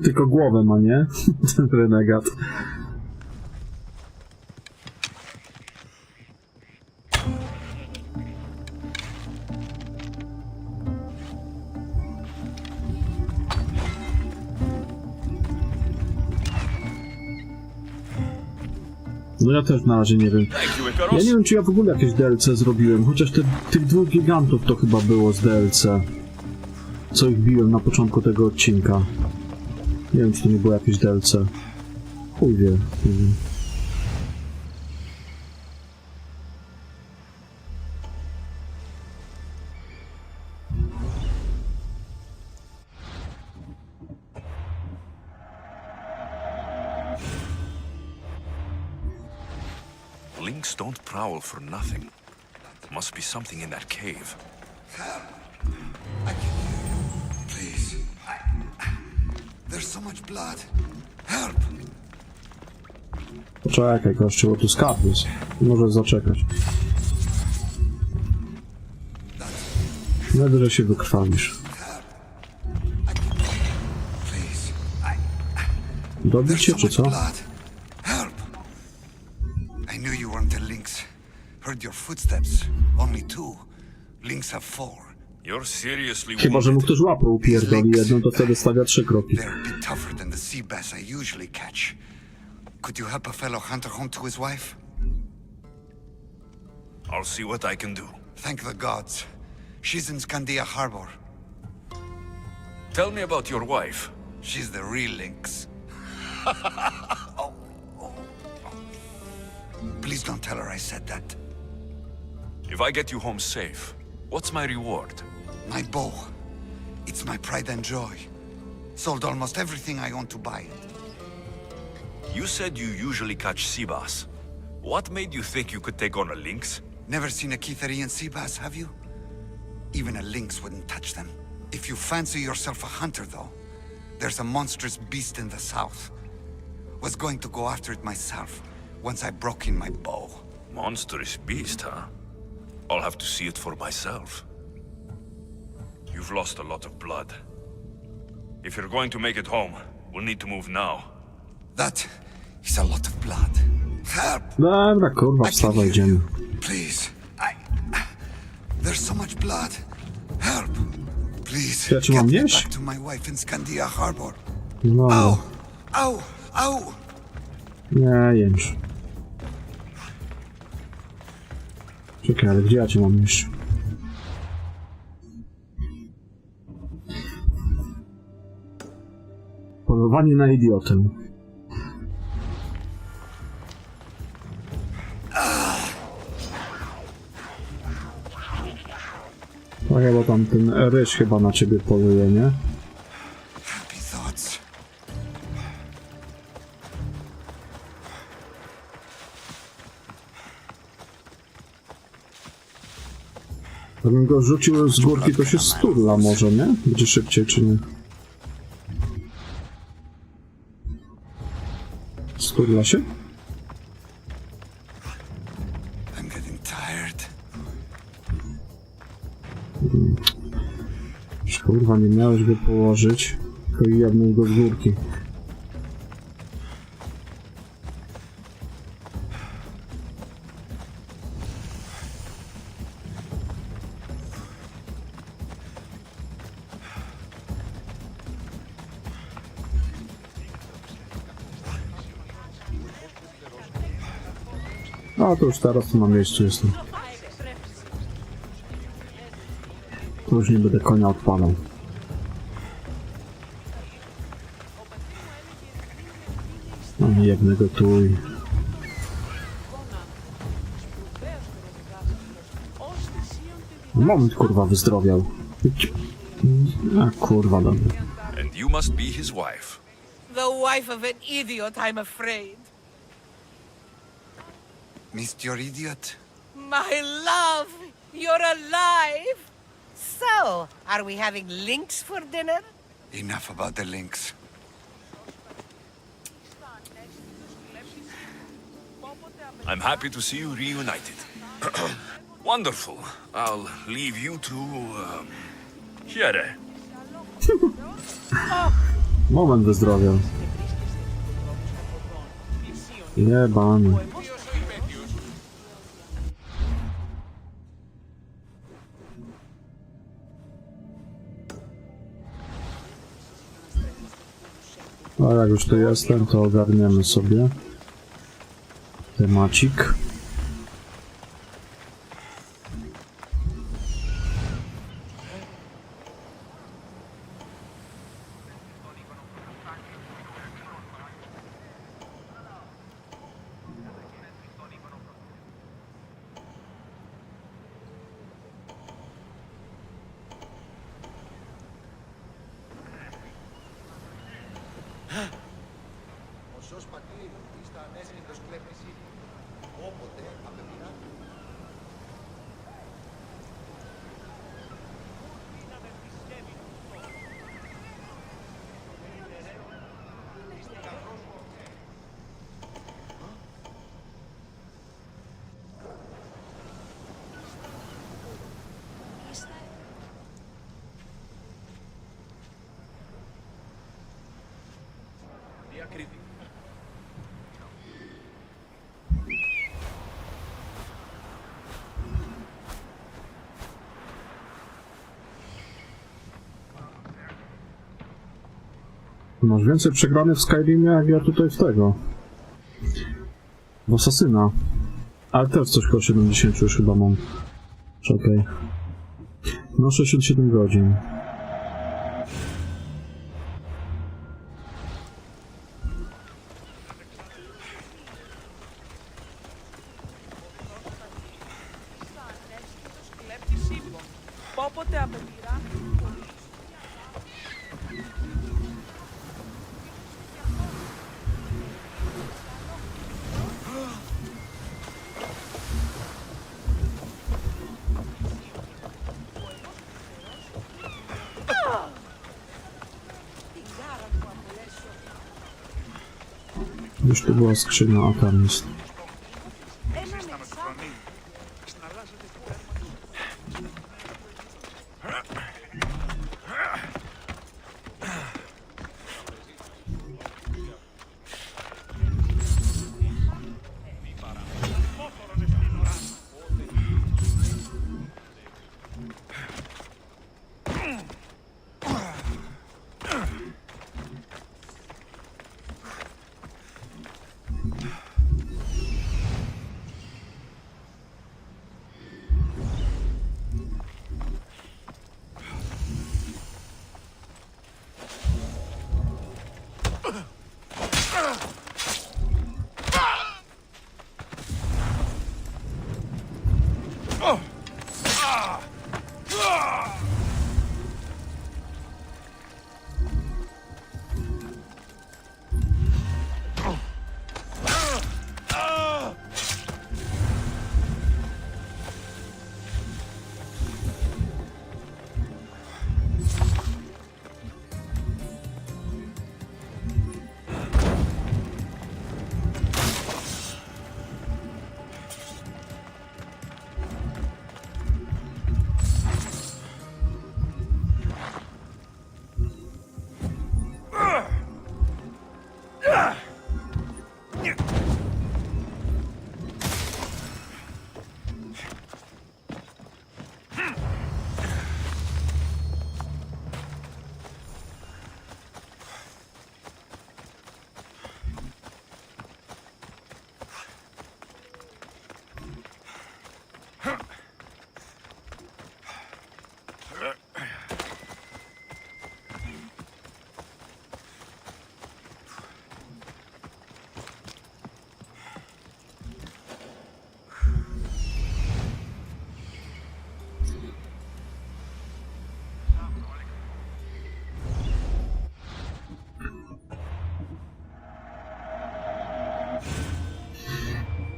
Tylko głowę ma, nie? Ten renegat. No ja też na razie nie wiem. Ja nie wiem, czy ja w ogóle jakieś DLC zrobiłem, chociaż tych dwóch gigantów to chyba było z DLC. Co ich biłem na początku tego odcinka. Nie wiem, czy to nie było jakieś DLC. Chuj wie. Lynx don't prowl for nothing. Must be something in that cave. Help! I can hear you. Please. There's so much blood. Help! Poczekaj, kościół, tu skarb jest. Możesz zaczekać. Najwyżej się wykrwawisz. Dobić cię, czy co? I knew you weren't a lynx. Heard your footsteps. Only two. Lynx have four. You're seriously Chyba, że mu ktoś łapę upierdoli jedną, to wtedy stawia 3 kroki. They're a bit tougher than the sea bass I usually catch. Could you help a fellow hunter home to his wife? I'll see what I can do. Thank the gods. She's in Scandia Harbor. Tell me about your wife. She's the real lynx. Please don't tell her I said that. If I get you home safe, what's my reward? My bow. It's my pride and joy. Sold almost everything I own to buy it. You said you usually catch sea bass. What made you think you could take on a lynx? Never seen a Kitharian sea bass, have you? Even a lynx wouldn't touch them. If you fancy yourself a hunter, though, there's a monstrous beast in the south. Was going to go after it myself, once I broke in my bow. Monstrous beast, huh? I'll have to see it for myself. You've lost a lot of blood. If you're going to make it home, we'll need to move now. That is a lot of blood. Help! Dobra, kurwa, wstawaj, idziemy. Please, there's so much blood. Help! Please, Ja ci mam get me jeść? back to my wife in Scandia Harbor. No. Au! Au! Au! Nie, jęcz. Czekaj, ale gdzie ja cię mam iść? Polowanie na idiotę. Tak, bo tam ten ryś chyba na ciebie poluje, nie? Happy thoughts. Gdybym go rzucił z górki, to się sturla może, nie? Będzie szybciej, czy nie? Sturla się? I'm getting tired. Kurwa, nie miałeś go położyć, tylko i jedną go z górki. A to już teraz tu na miejscu jestem. To już nie będę konia odpalał. Mam jednego tu i... Moment, kurwa, wyzdrowiał. A kurwa, dobra. And you must be his wife. The wife of an idiot, I'm afraid. Missed your idiot? My love, you're alive! So, are we having links for dinner? Enough about the links. I'm happy to see you reunited. Wonderful. I'll leave you to, here. Moment, wyzdrowiał. Jebany. A jak już tu jestem, to ogarniemy sobie temacik. Masz więcej przegranych w Skyrimie, jak ja tutaj w tego. W Asasyna. Ale też coś koło 70 już chyba mam. Czekaj. No 67 godzin. Już tu była skrzynia, a tam jest.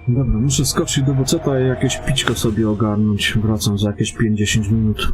Dobra, muszę skoczyć do boceta i jakieś pićko sobie ogarnąć. Wracam za jakieś 5-10 minut.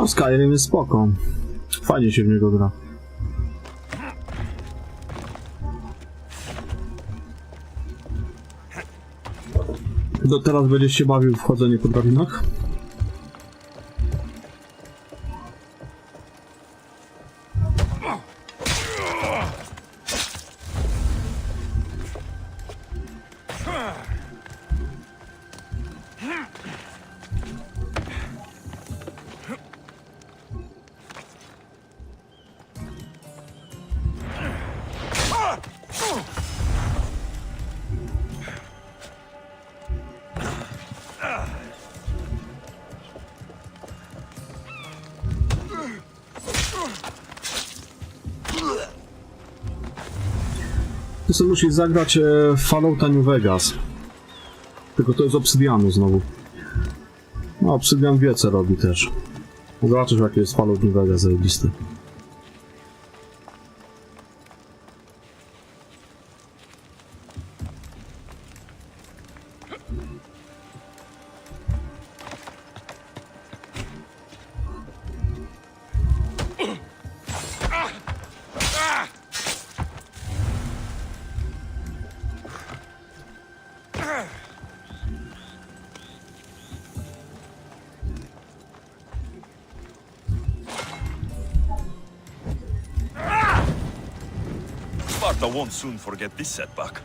No, Skyrim jest spoko. Fajnie się w niego gra. Do teraz będziesz się bawił w chodzenie po drabinach? Ty sobie musisz zagrać Fallouta New Vegas. Tylko to jest Obsydianu znowu. No, Obsydian wie co robi też. Zobaczysz jaki jest Fallout New Vegas zajebisty. Sparta won't soon forget this setback.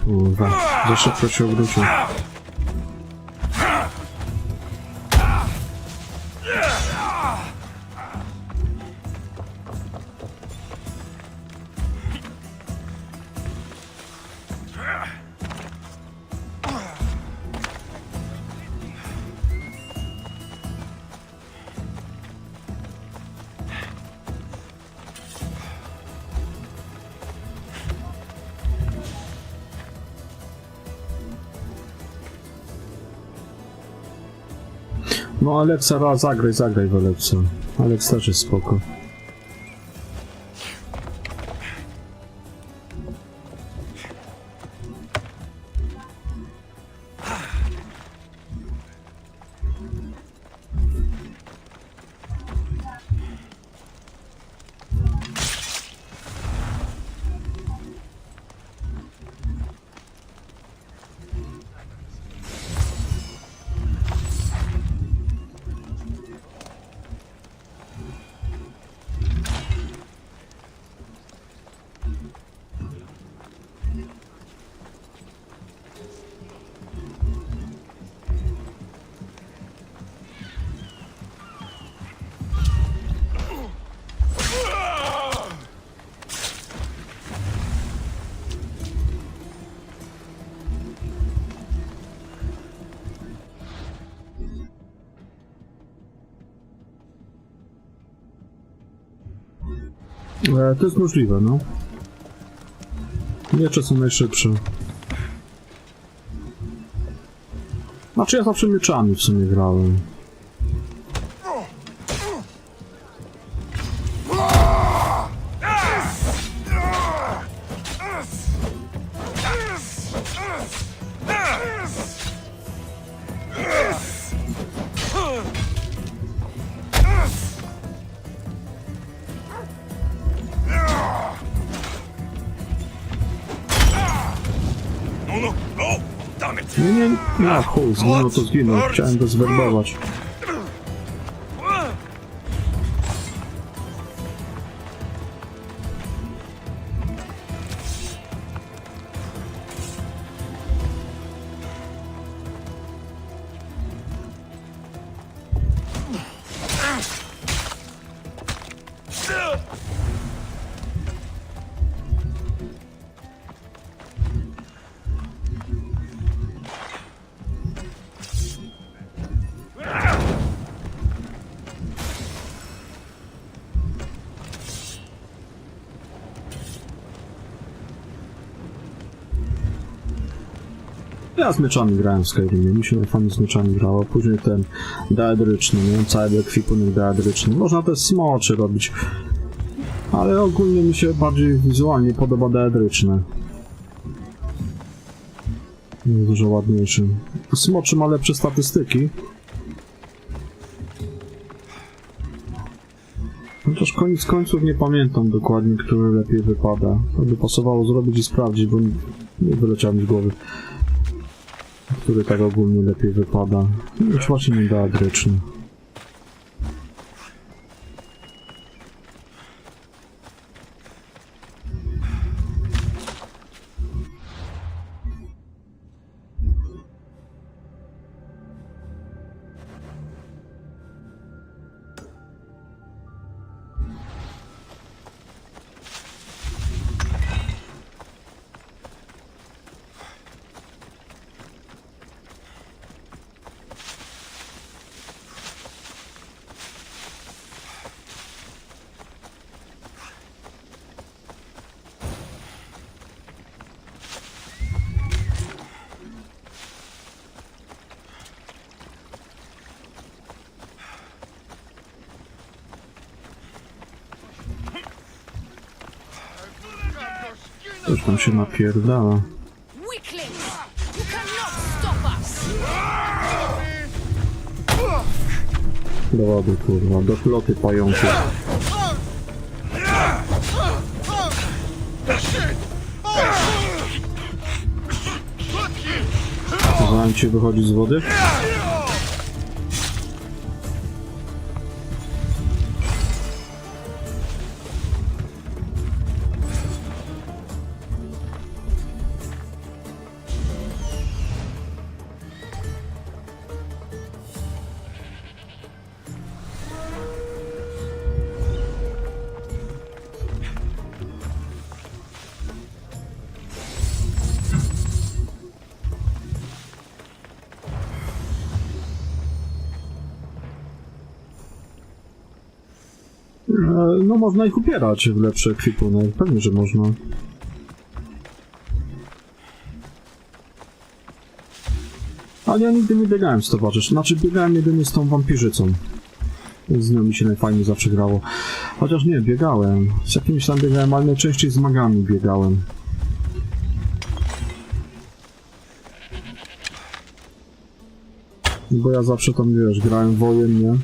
Kurwa, za szybko się obrócił. No Alexa, zagraj w Alexa. Alex też jest spoko. To jest możliwe, no. Miecze są najszybsze. Znaczy ja zawsze mieczami w sumie grałem. Nie, chuj, zginął to zginął. Chciałem go zwerbować. Ja z mieczami grałem w Skyrimie, mi się fajnie z mieczami grało, później ten daedryczny, nie? Cały ekwipunek daedryczny. Można też smoczy robić, ale ogólnie mi się bardziej wizualnie podoba daedryczne. Jest dużo ładniejszy. Smoczy ma lepsze statystyki. Chociaż koniec końców nie pamiętam dokładnie, który lepiej wypada. To by pasowało zrobić i sprawdzić, bo nie wyleciał mi z głowy. Który tak ogólnie lepiej wypada. Już właśnie nie daedryczny. Coś tam się napierdala. Do wody, kurwa, do floty pająków. Zanim ci wychodzi z wody? No można ich upierać w lepszy ekwipunek, pewnie, że można. Ale ja nigdy nie biegałem z towarzysz, znaczy biegałem jedynie z tą wampirzycą. Z nią mi się najfajniej zawsze grało. Chociaż nie, biegałem. Z jakimiś tam biegałem, ale najczęściej z magami biegałem. Bo ja zawsze tam, wiesz, grałem wojennie.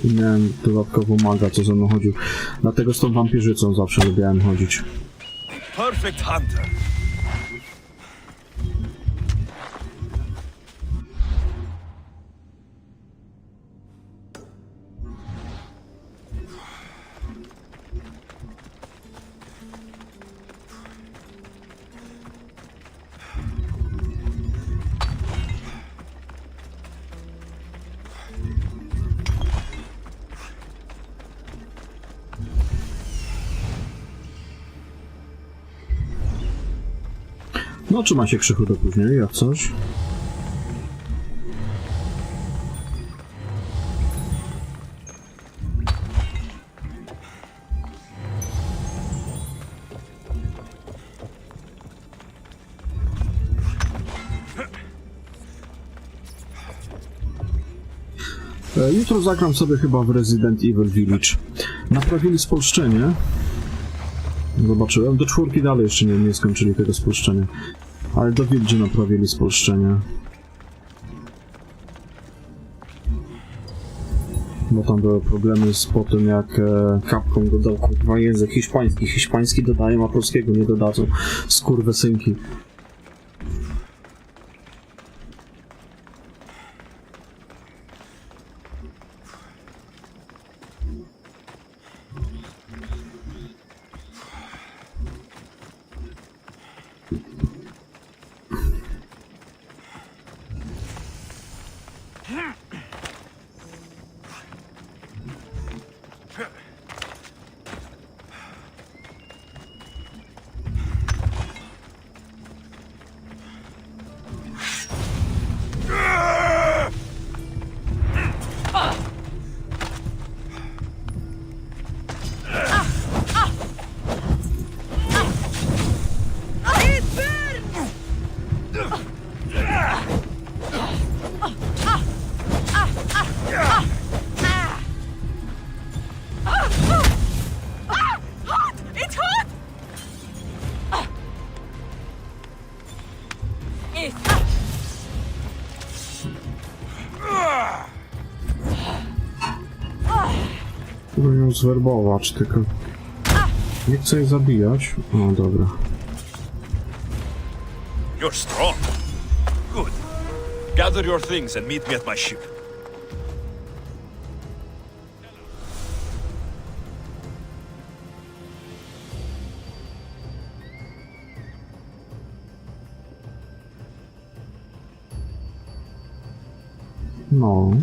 I miałem dodatkowo maga, co ze mną chodził. Dlatego z tą wampirzycą zawsze lubiałem chodzić. Perfect hunter. No, trzyma się krzychu do później, jak coś. Jutro zagram sobie chyba w Resident Evil Village. Naprawili spolszczenie. Zobaczyłem. Do 4 dalej jeszcze nie skończyli tego spolszczenia. Ale do Village naprawili spolszczenie. Bo tam były problemy z potem, jak Capcom dodał kurwa język hiszpański. Hiszpański dodają, a polskiego nie dodadzą. Skurwesynki. Spróbuję ją zwerbować, tylko nie chcę jej zabijać. O, dobra. You're strong. Good. Gather your things and meet me at my ship. No.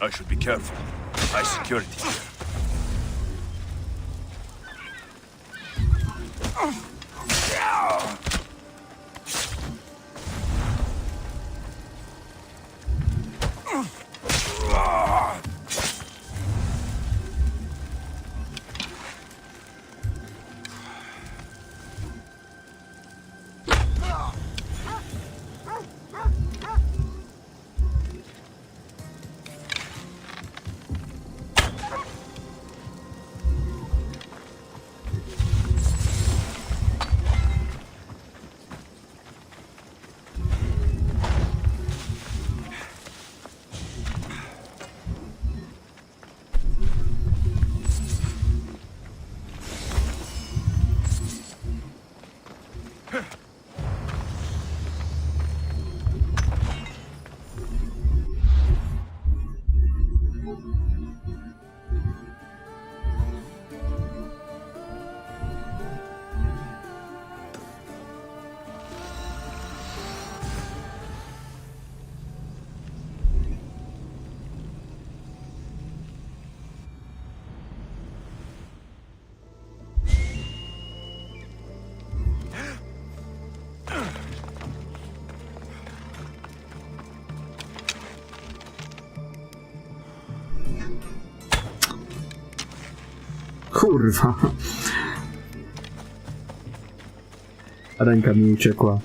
I should be careful. High security here. Kurwa. Ręka mi uciekła.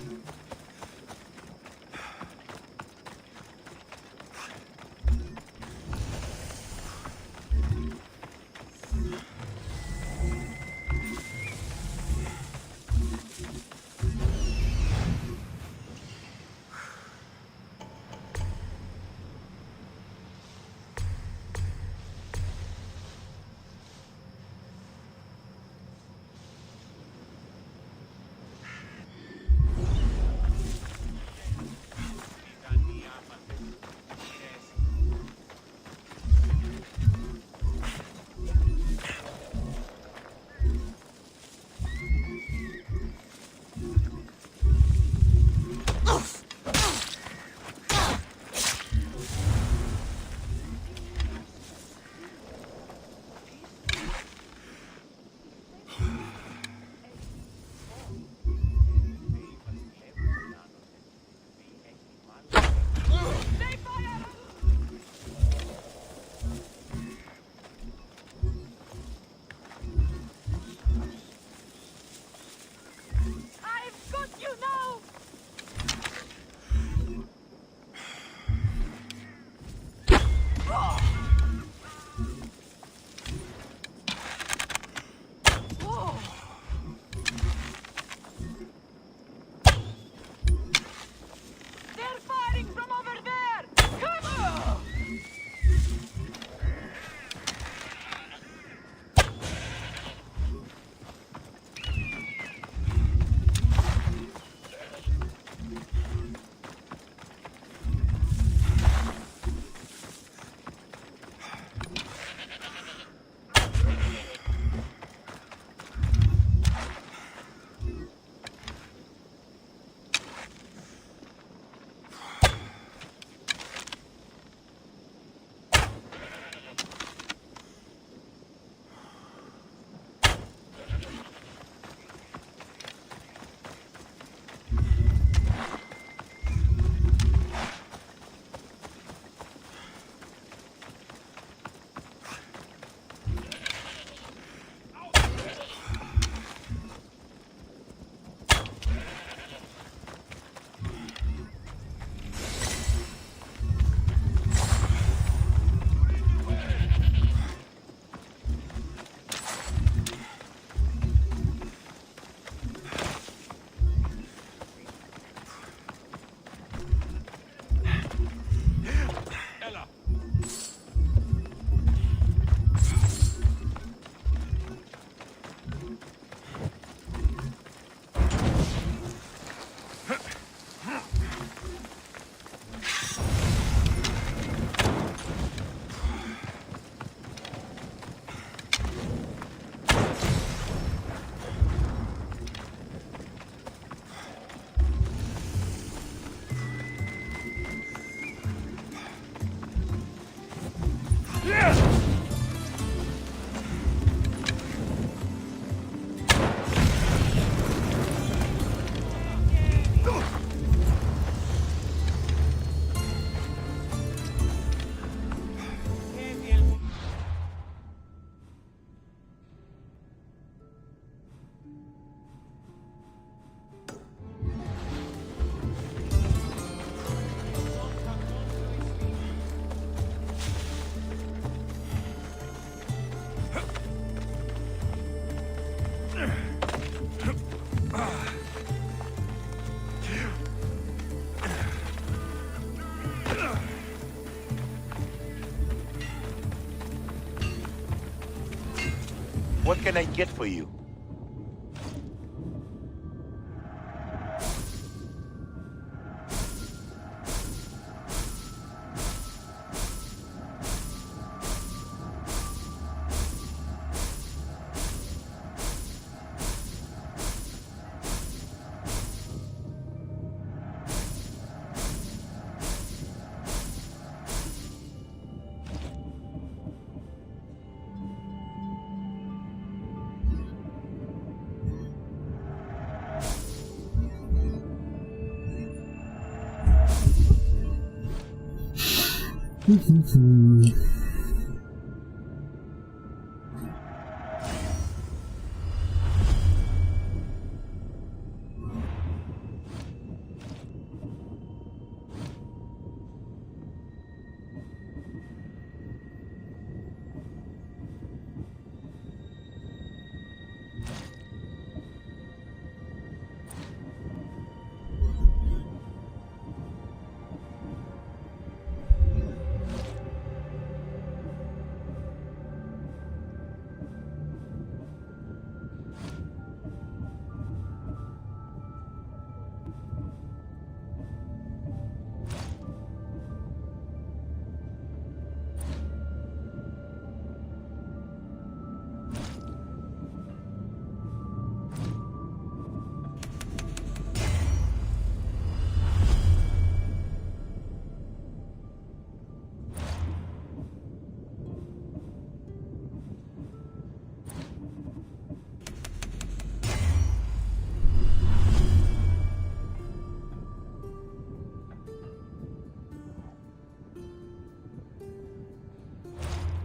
What can I get for you?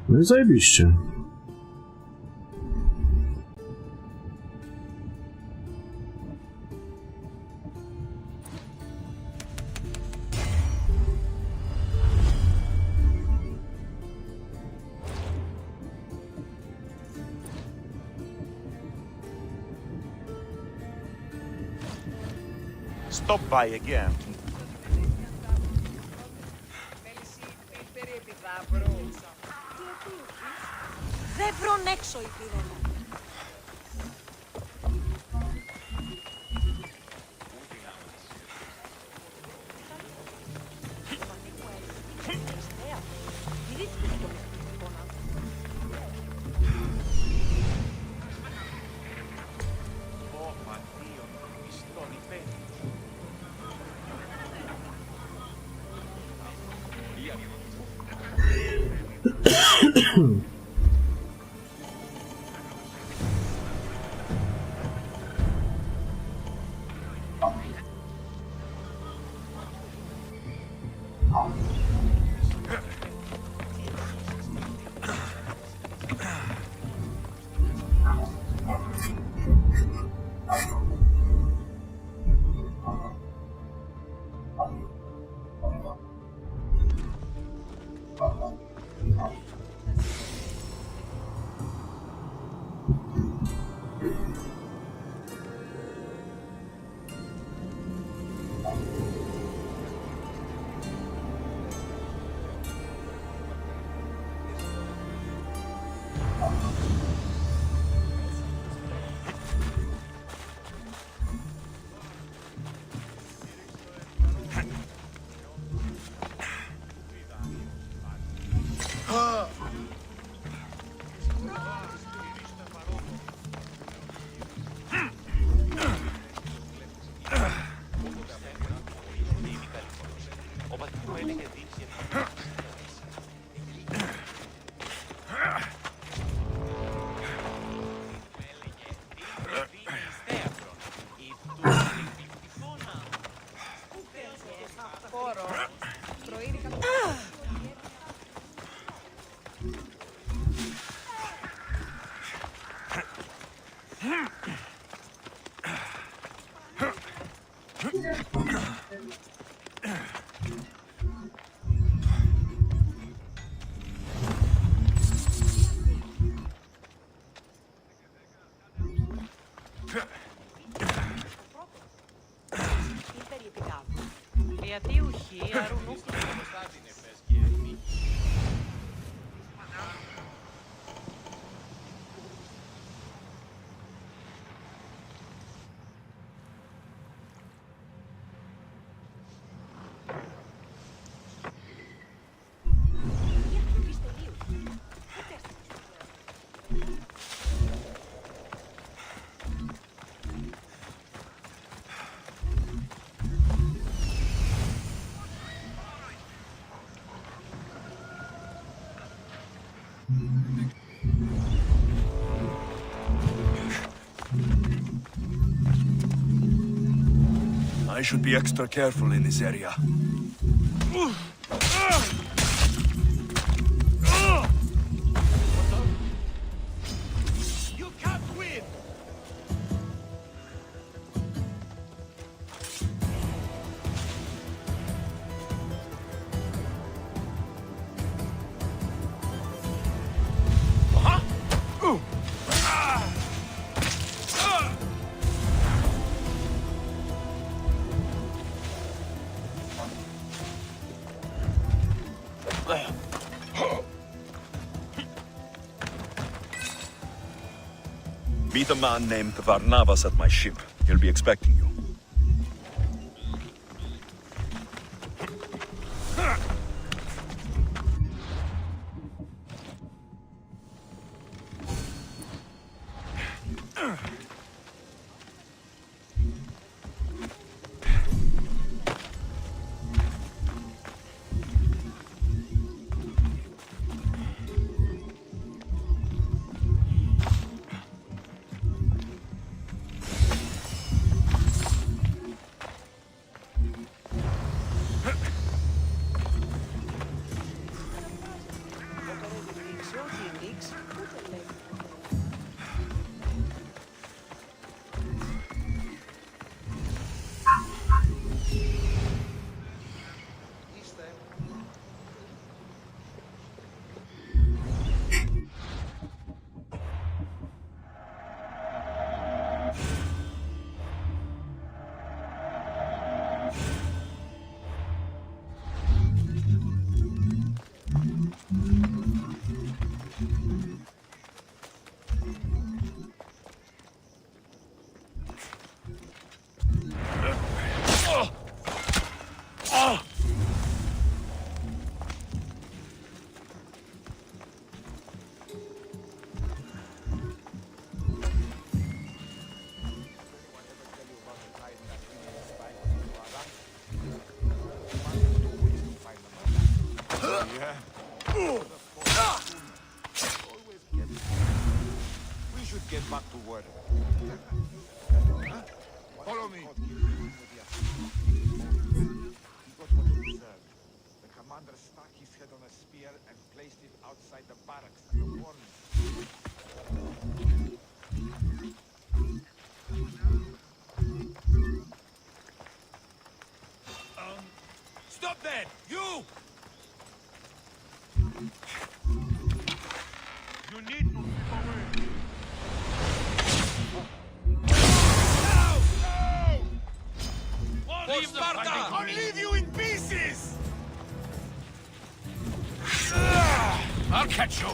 No i zajebiście. Stop by again. Δεν προνέξω η πυρένα. I should be extra careful in this area. You can't win! Meet a man named Varnavas at my ship. He'll be expecting you. We should get back to work. Follow me. He got what he deserved. The commander stuck his head on a spear and placed it outside the barracks as a warning. Stop that! You! You need to keep away. No! Leave Sparta! I'll leave you in pieces! I'll catch you!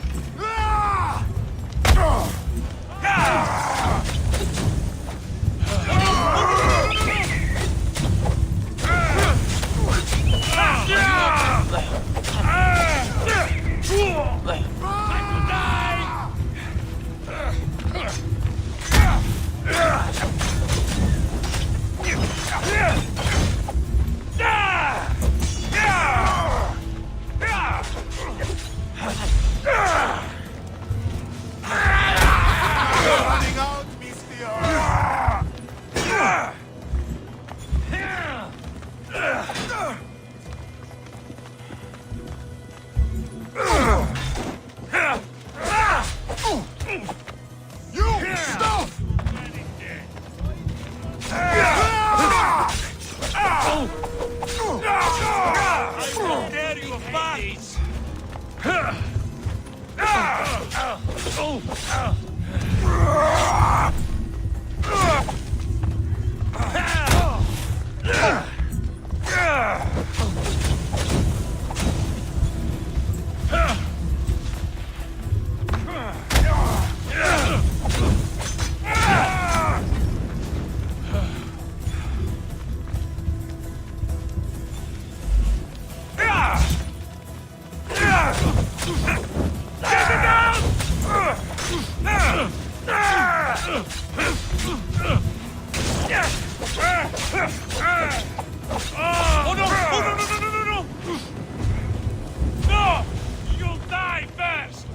Oh no! No! No! You'll die first!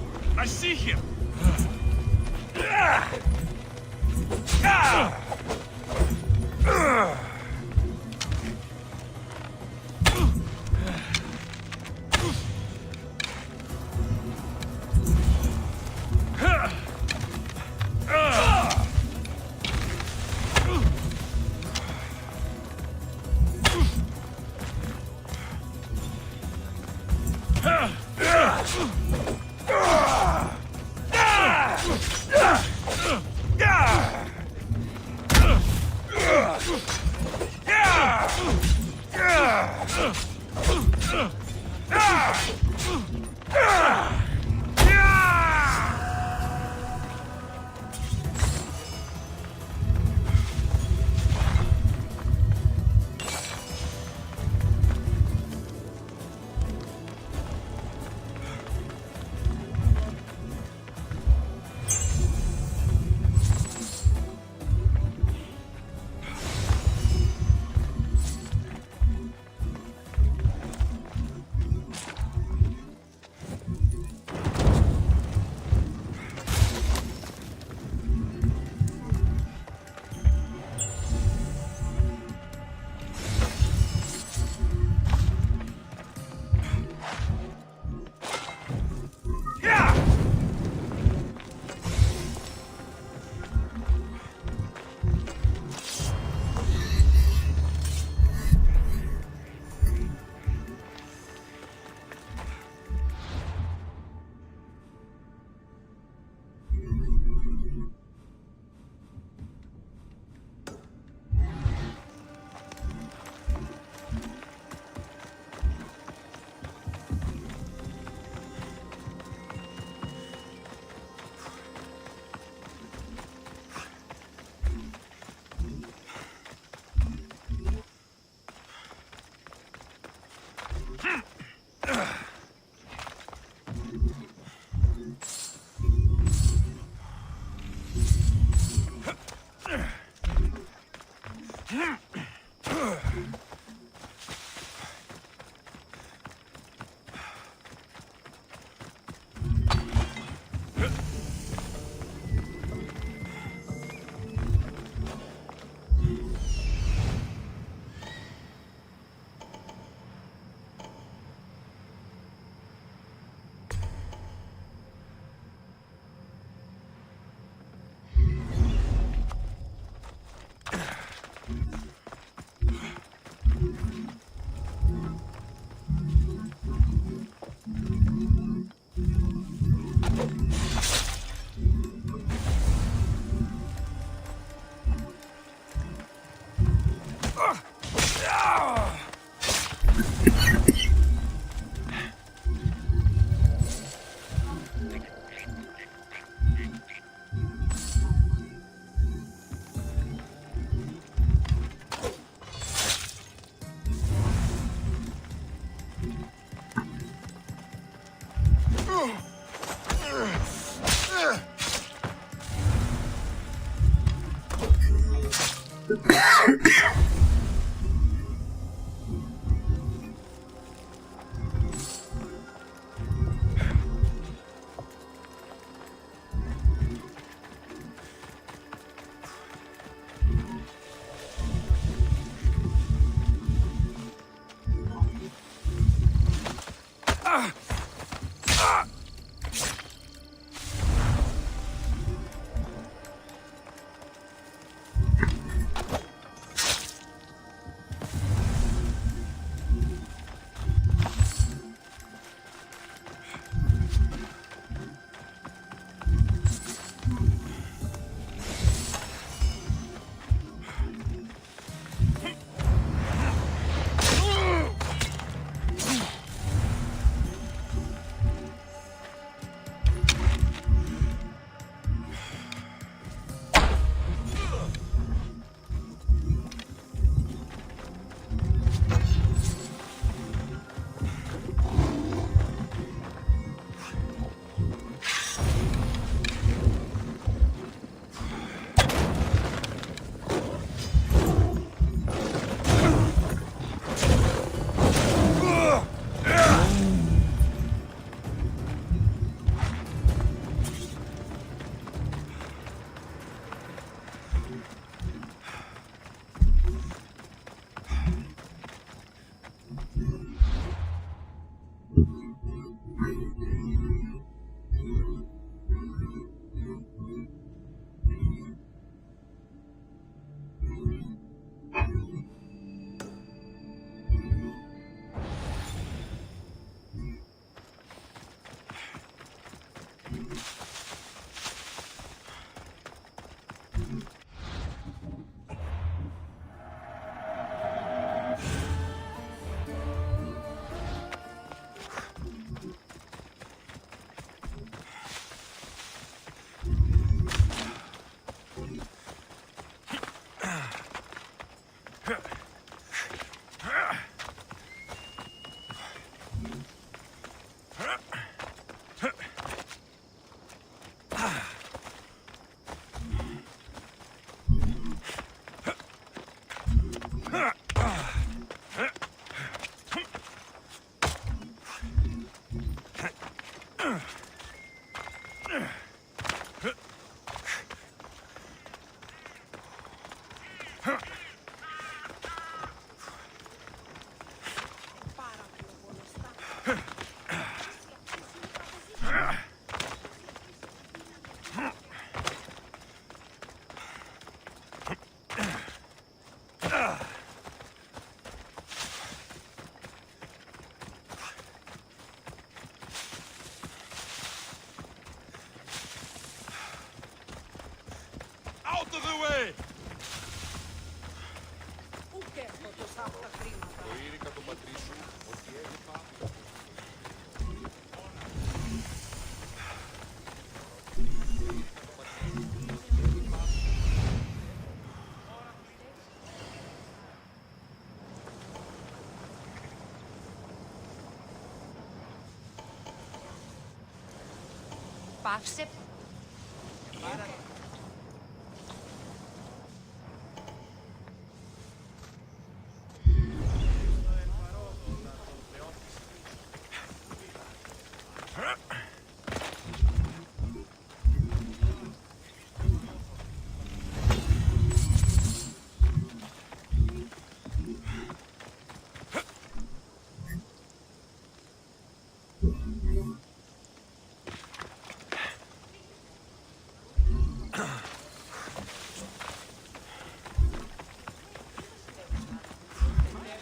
Παύσε.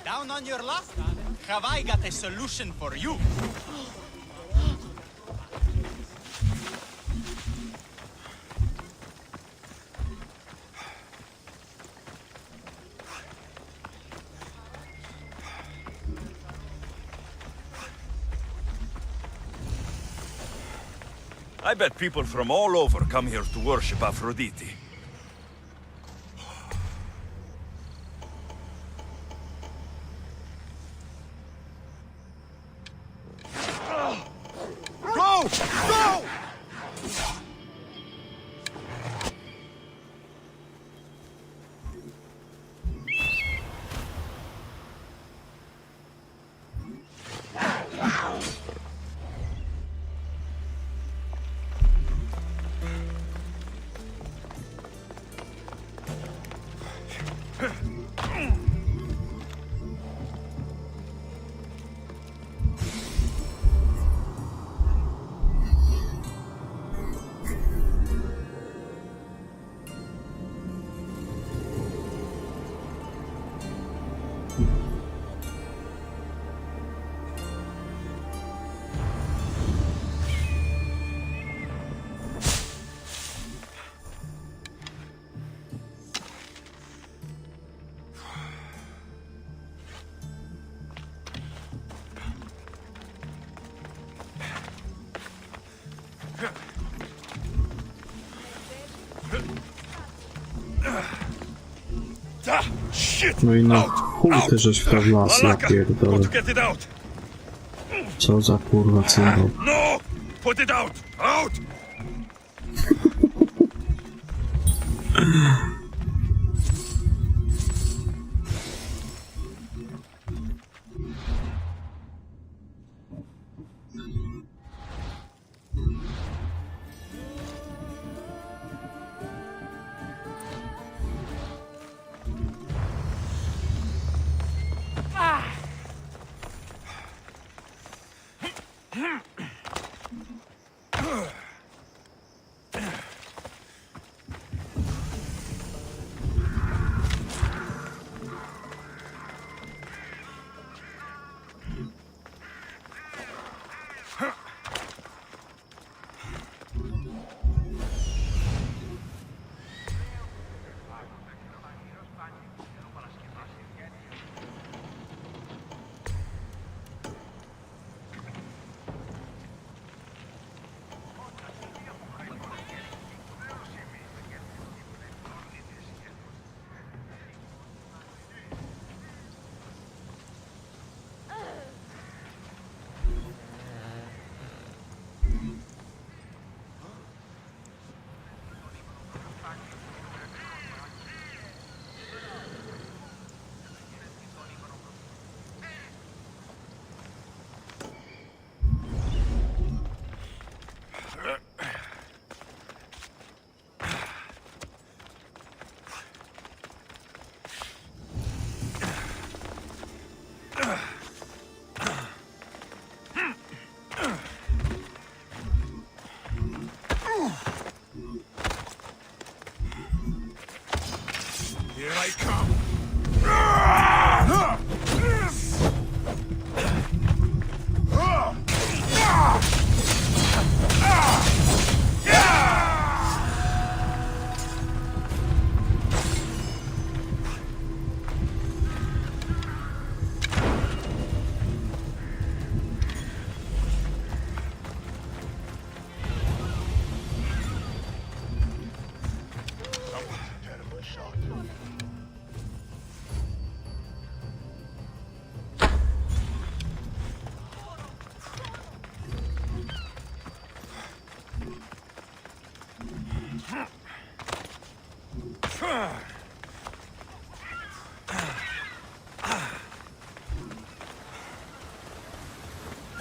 Down on your luck? Have I got a solution for you? I bet people from all over come here to worship Aphrodite. Go! Go! No i na chuj ty żeś w to wlazł, ja pierdolę. Co za kurwa cymbał. No! Put it out! Out!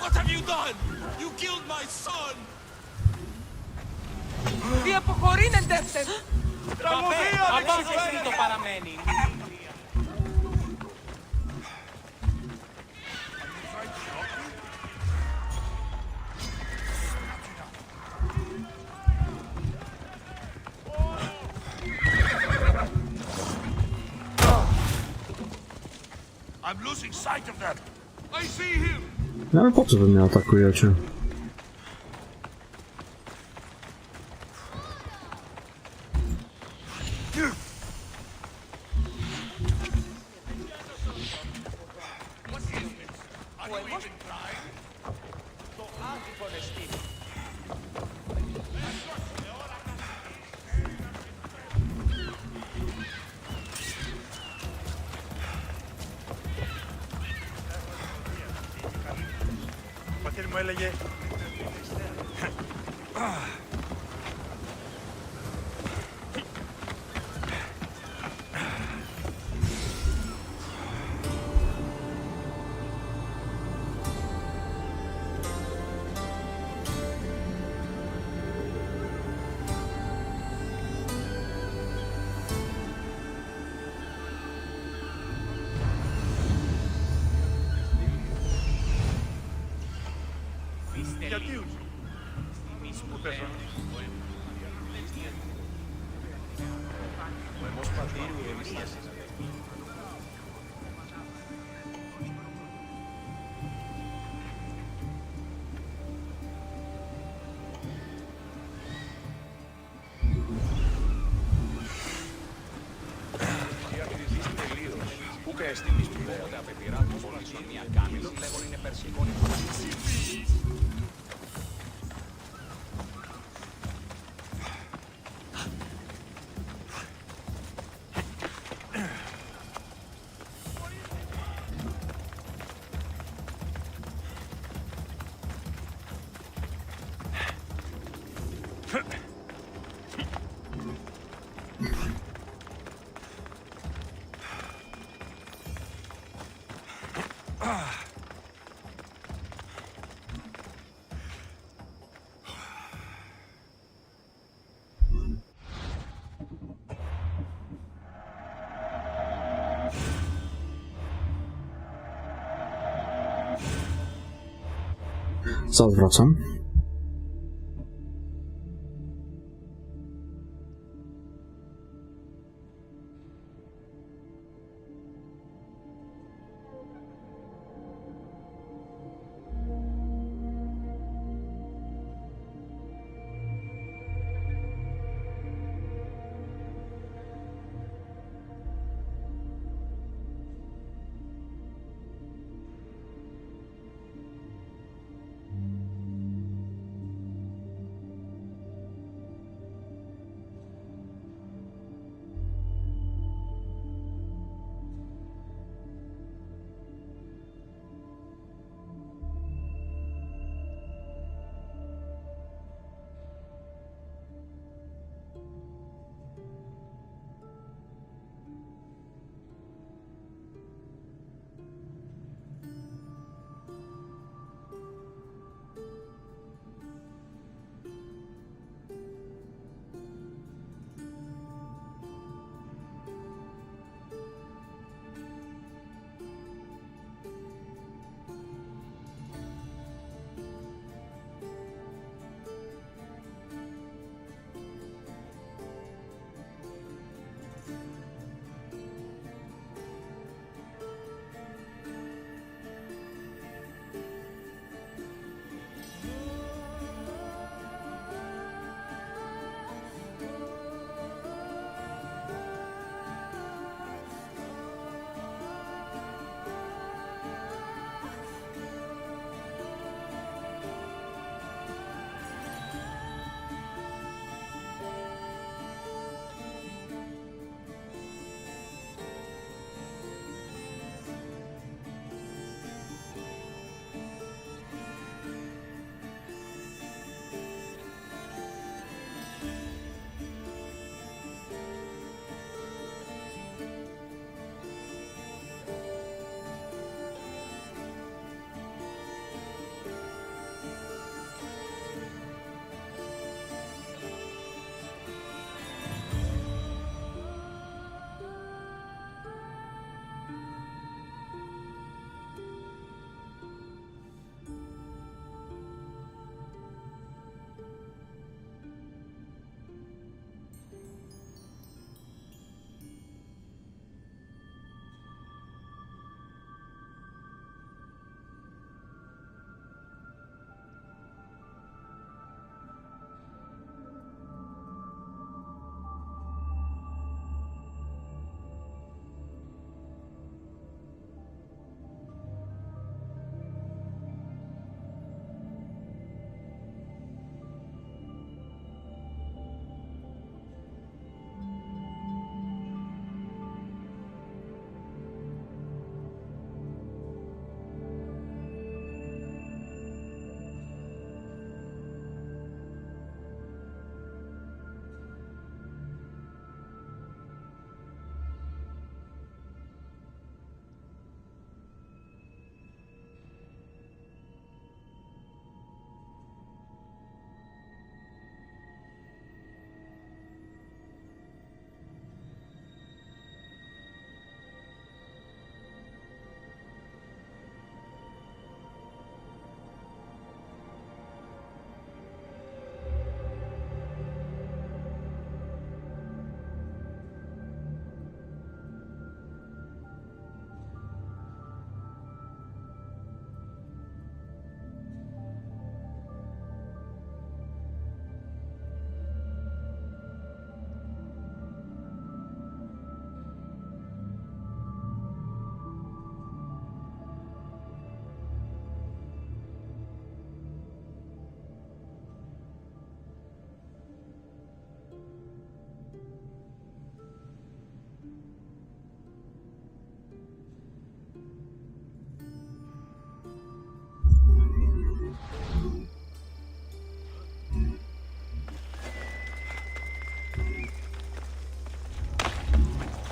What have you done? You killed my son! Τι αποχωρήνετε! Τραγωδία! Απόψε το παραμένει. I'm losing sight of them. I see him. No ale po co wy mnie atakujecie? πατήρ μου έλεγε... Γιατί πού πέσω. Πού πες τη μισή πόδα, πεπειρά, πώς πονήσουν μια κάμιλο, λέγον είναι περσικόνη. Zaraz wracam.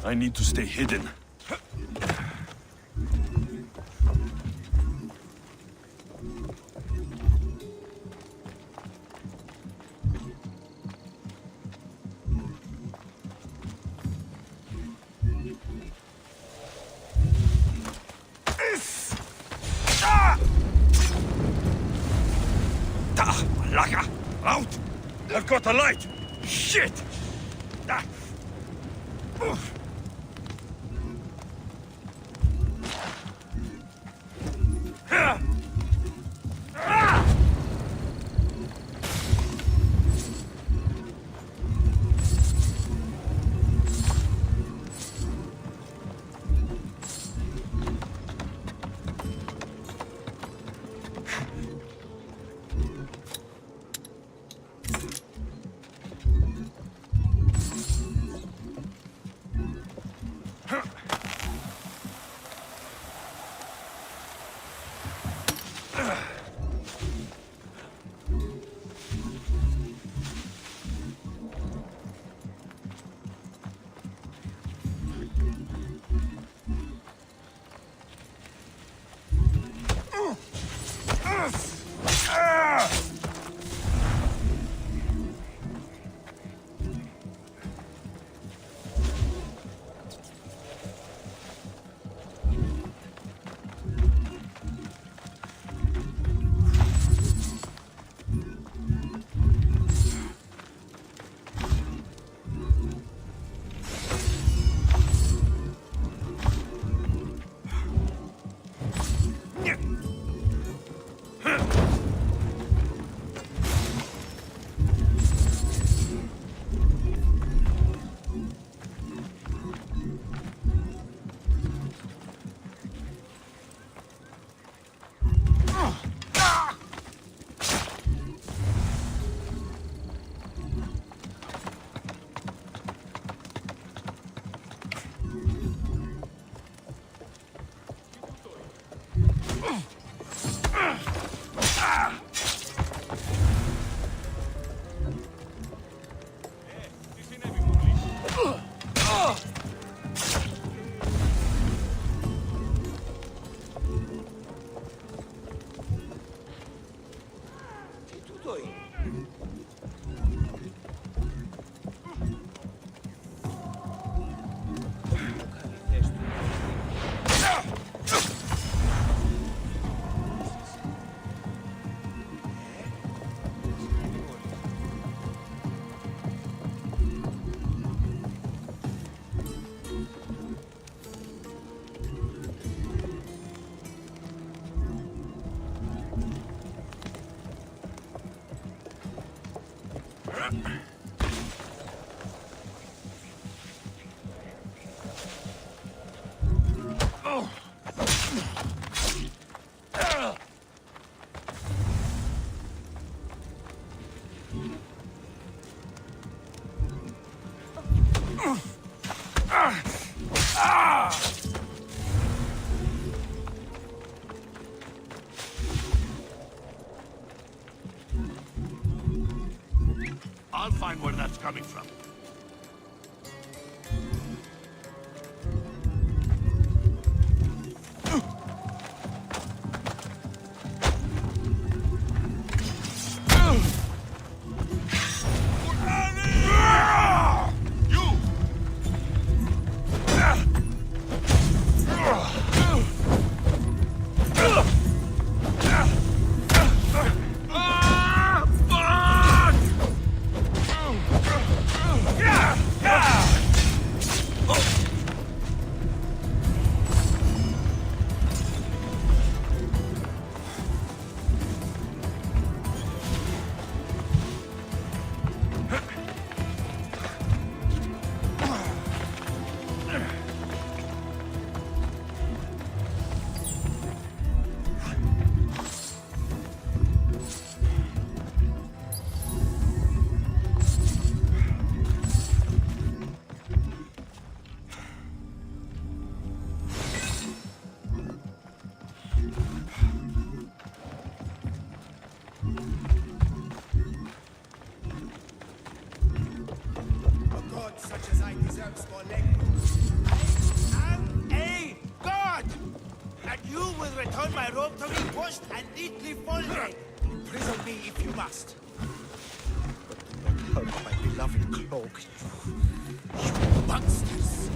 I need to stay hidden. Malaka! Out! I've got a light! Shit! Ah. Oof. Ah. Ah. I'll find where that's coming from. God such as I deserves more leg. return my robe to me washed and neatly folded. Imprison me if you must. But do not hurt my beloved cloak, you monsters.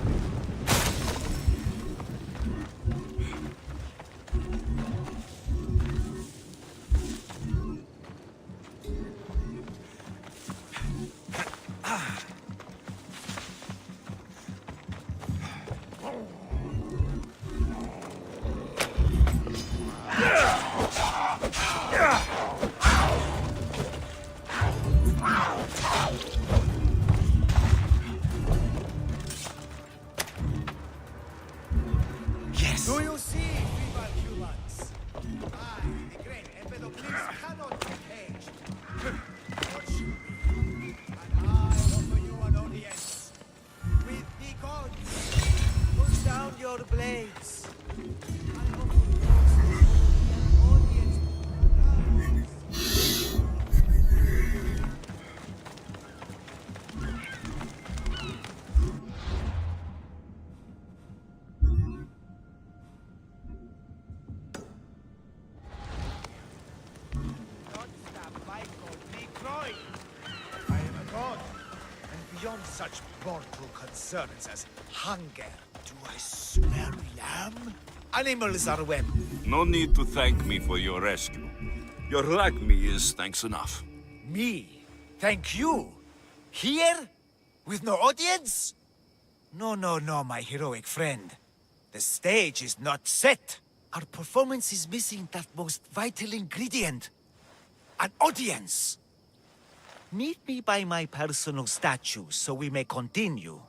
Do you see, feeble humans? I, the great Empedocles, cannot be caged. What should be? And I offer you an audience. With the gods, put down your blades. I offer you an audience. I am a god, and beyond such mortal concerns as hunger, do I smell lamb? Animals are weapons. No need to thank me for your rescue. Your like me is thanks enough. Me? Thank you? Here? With no audience? No, my heroic friend. The stage is not set. Our performance is missing that most vital ingredient. An audience. Meet me by my personal statue so we may continue.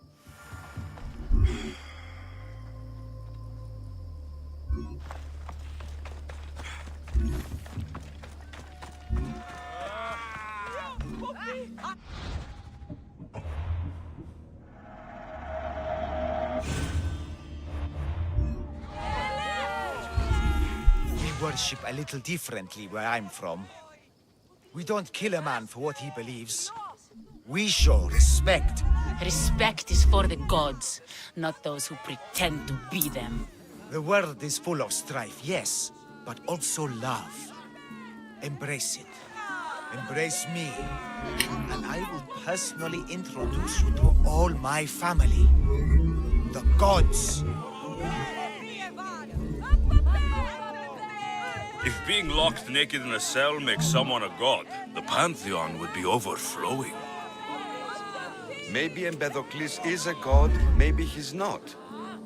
We worship a little differently where I'm from. We don't kill a man for what he believes. We show respect. Respect is for the gods, not those who pretend to be them. The world is full of strife, yes, but also love. Embrace it. Embrace me. And I will personally introduce you to all my family. The gods. If being locked naked in a cell makes someone a god, the pantheon would be overflowing. Maybe Empedocles is a god, maybe he's not.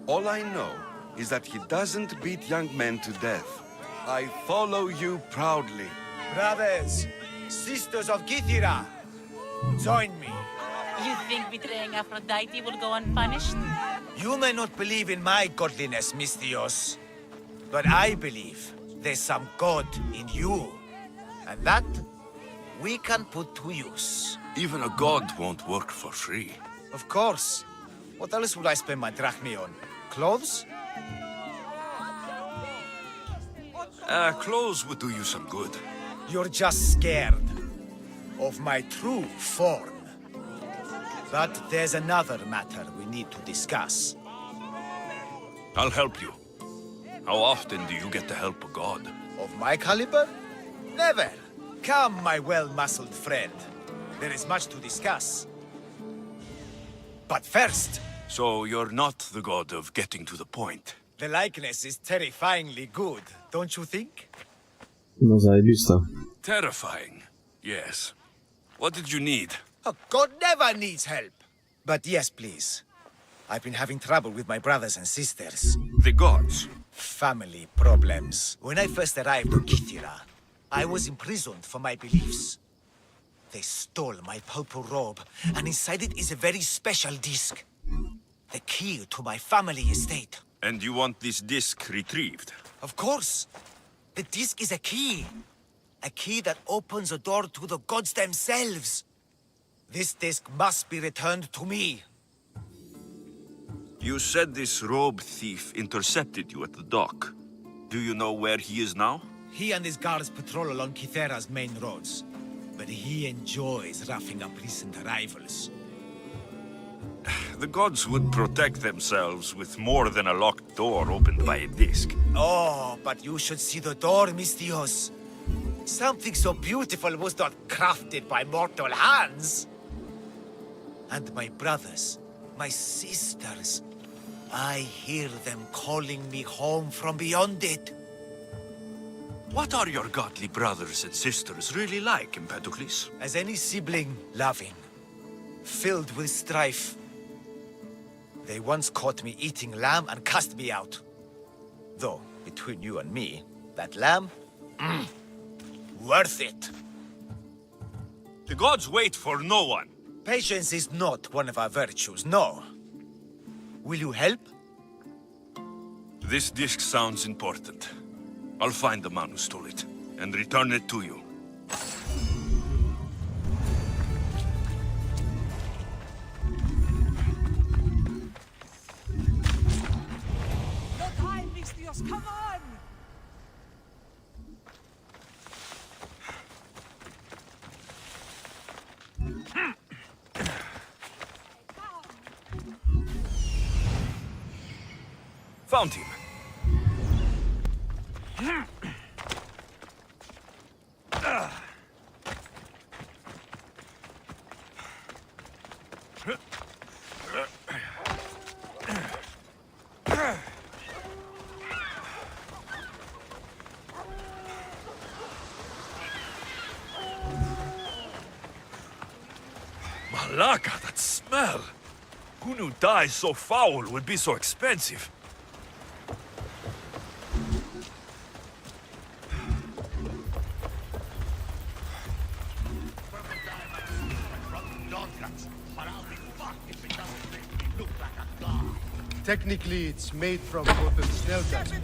All I know is that he doesn't beat young men to death. I follow you proudly. Brothers, sisters of Kythera, join me. You think betraying Aphrodite will go unpunished? You may not believe in my godliness, Mystios, but I believe there's some god in you. And that we can put to use. Even a god won't work for free. Of course. What else would I spend my drachmae on? Clothes? Clothes would do you some good. You're just scared of my true form. But there's another matter we need to discuss. I'll help you. How often do you get to help a god? Of my caliber? Never. Come, my well-muscled friend. There is much to discuss. But first... So you're not the god of getting to the point. The likeness is terrifyingly good, don't you think? No zajebista. Terrifying, yes. What did you need? A god never needs help. But yes, please. I've been having trouble with my brothers and sisters. The gods? Family problems. When I first arrived on Kythera, I was imprisoned for my beliefs. They stole my purple robe, and inside it is a very special disc. The key to my family estate. And you want this disc retrieved? Of course. The disc is a key. A key that opens a door to the gods themselves. This disc must be returned to me. You said this robe thief intercepted you at the dock. Do you know where he is now? He and his guards patrol along Kythera's main roads. But he enjoys roughing up recent arrivals. The gods would protect themselves with more than a locked door opened by a disc. Oh, but you should see the door, Mistios. Something so beautiful was not crafted by mortal hands. And my brothers, my sisters, I hear them calling me home from beyond it. What are your godly brothers and sisters really like, Empedocles? As any sibling, loving, filled with strife. They once caught me eating lamb and cast me out. Though, between you and me, that lamb, worth it. The gods wait for no one. Patience is not one of our virtues, no. Will you help? This disc sounds important. I'll find the man who stole it, and return it to you. No time, Mistios, come on! Found him. Malaka, that smell! Who knew dye so foul would be so expensive? Technically, it's made from rotten snail transport.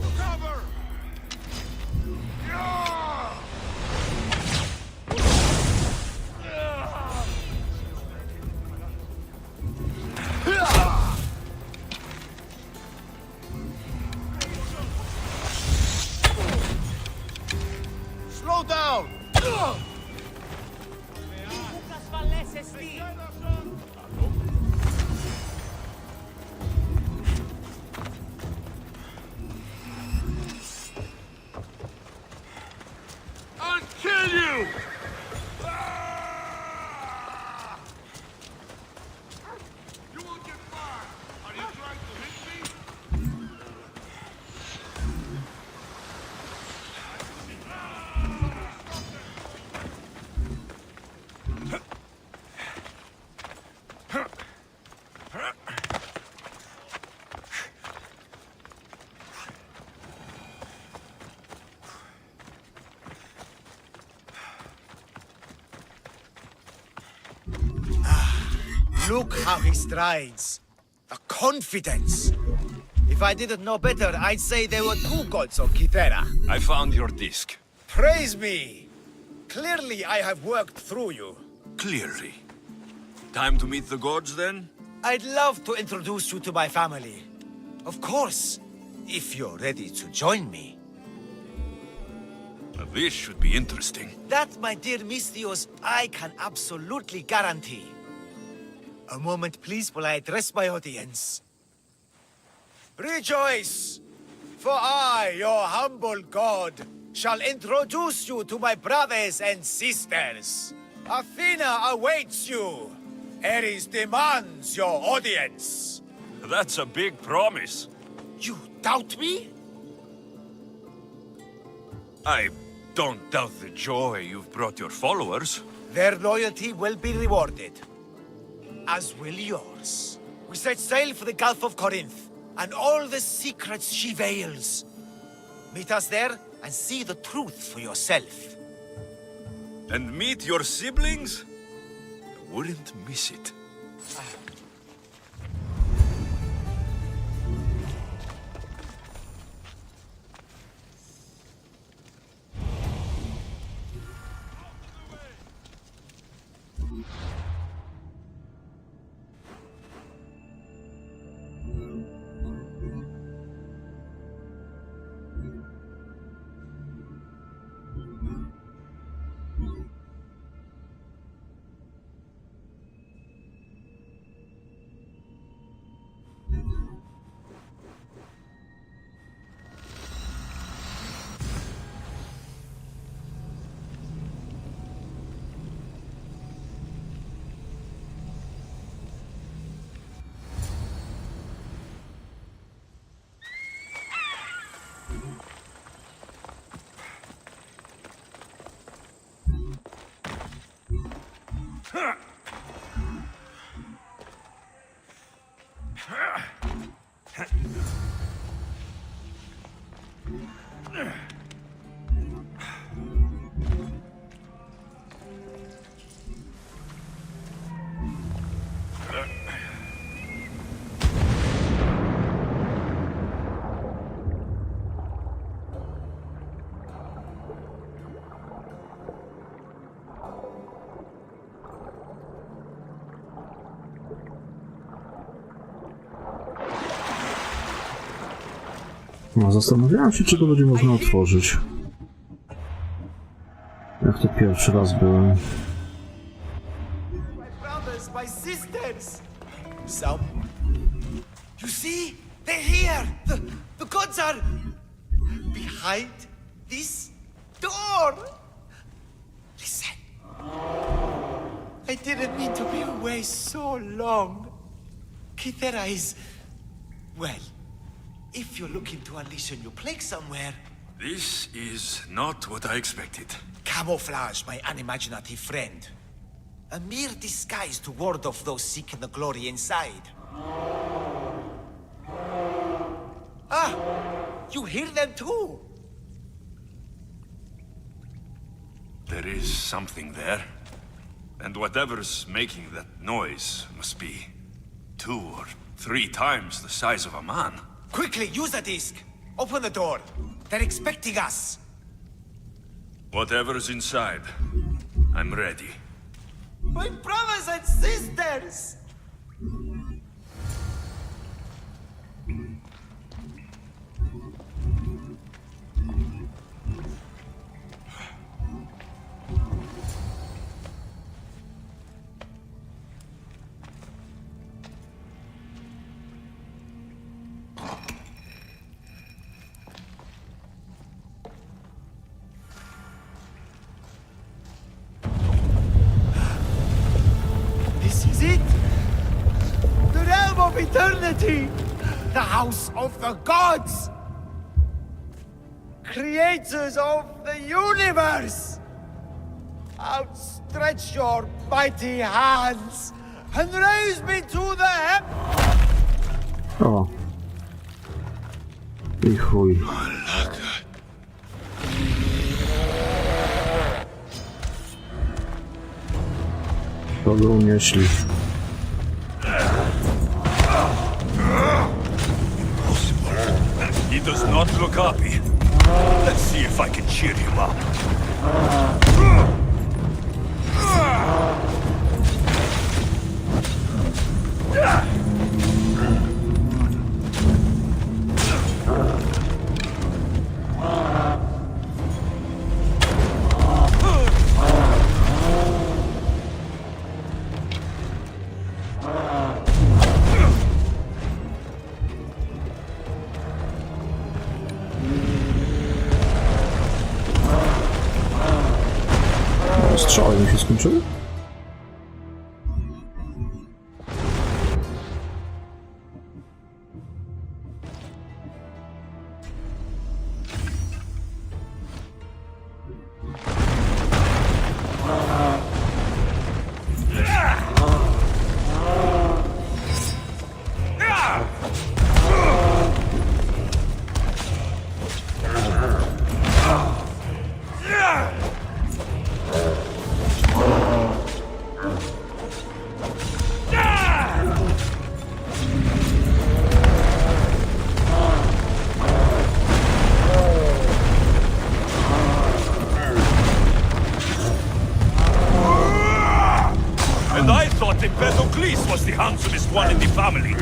Slow down! I'll kill you! You won't get far! Are you trying to hit me? Look how he strides. The confidence. If I didn't know better, I'd say there were two gods on Kythera. I found your disc. Praise me! Clearly I have worked through you. Clearly. Time to meet the gods, then? I'd love to introduce you to my family. Of course, if you're ready to join me. Now, this should be interesting. That, my dear Mistios, I can absolutely guarantee. A moment, please, while I address my audience. Rejoice! For I, your humble god, shall introduce you to my brothers and sisters. Athena awaits you. Ares demands your audience. That's a big promise. You doubt me? I don't doubt the joy you've brought your followers. Their loyalty will be rewarded. As will yours. We set sail for the Gulf of Corinth, and all the secrets she veils. Meet us there, and see the truth for yourself. And meet your siblings? I wouldn't miss it. No, zastanawiałem się, czy go będzie można otworzyć. Jak to pierwszy raz byłem. My brothers, my sisters! Some... You see? They're here! The gods are... behind this door! Listen. I didn't mean to be away so long. Kythera is... well... if you're looking to unleash a new plague somewhere... This is not what I expected. Camouflage, my unimaginative friend. A mere disguise to ward off those seeking the glory inside. Ah! You hear them too! There is something there. And whatever's making that noise must be 2 or 3 times the size of a man. Quickly, use the disc! Open the door! They're expecting us! Whatever's inside, I'm ready. My brothers and sisters! This is it! The realm of eternity! The house of the gods! Creators of the universe! Outstretch your mighty hands and raise me to the O. I chuj. To go unieśli. He does not look happy. Let's see if I can cheer him up. Strzały mi się skończyły? And I thought Empedocles was the handsomest one in the family.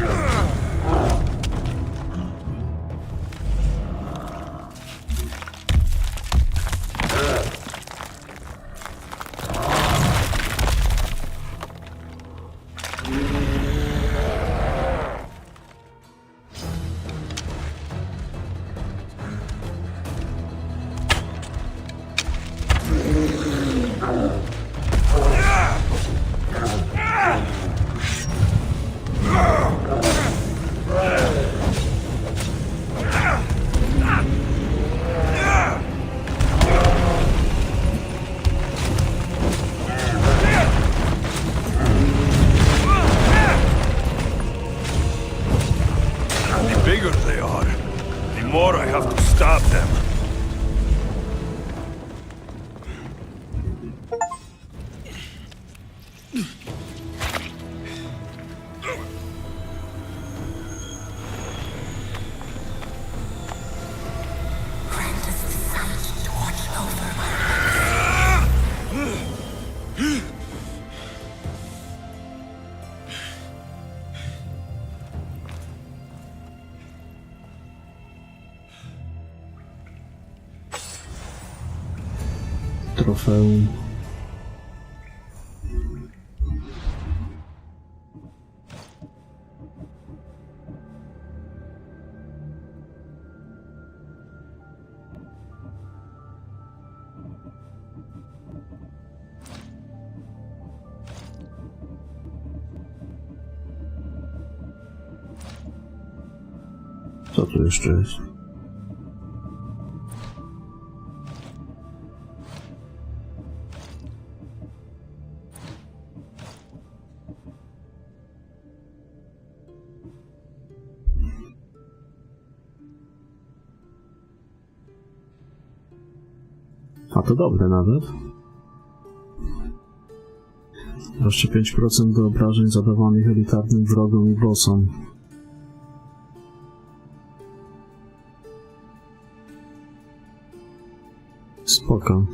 Trofeum. Co tu jeszcze jest? A to dobre nawet. Jeszcze 5% do obrażeń zadawanych elitarnym wrogom i bossom. Spoko.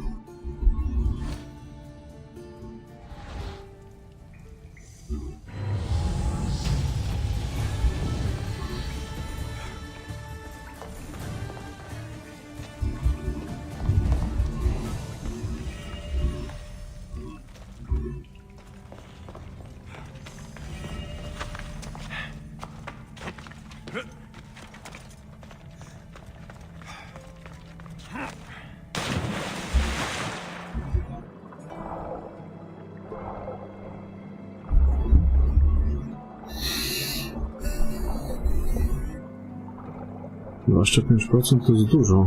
Jeszcze 5% to jest dużo.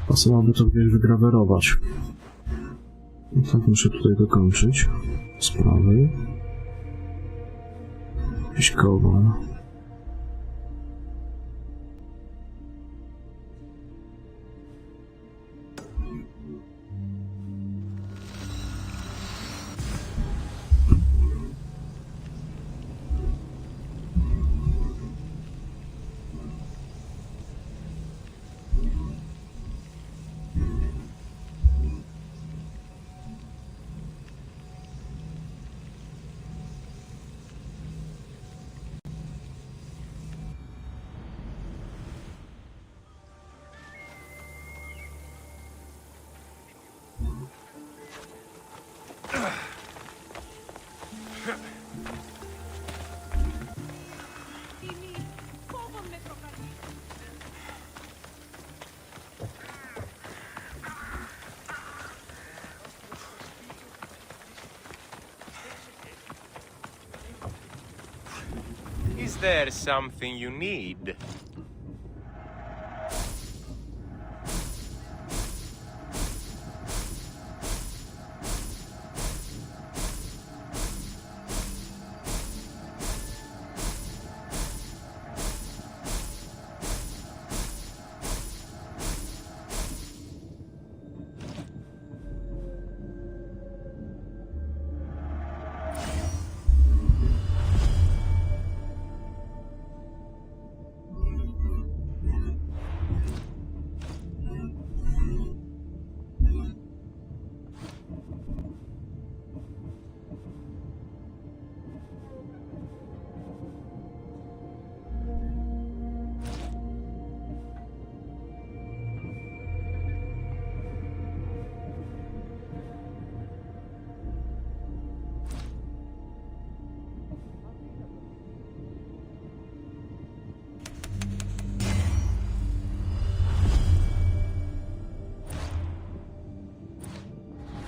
Pasowałoby to gdzieś wygrawerować. I tak muszę tutaj dokończyć z prawej. Jakiś kowal. Is there something you need?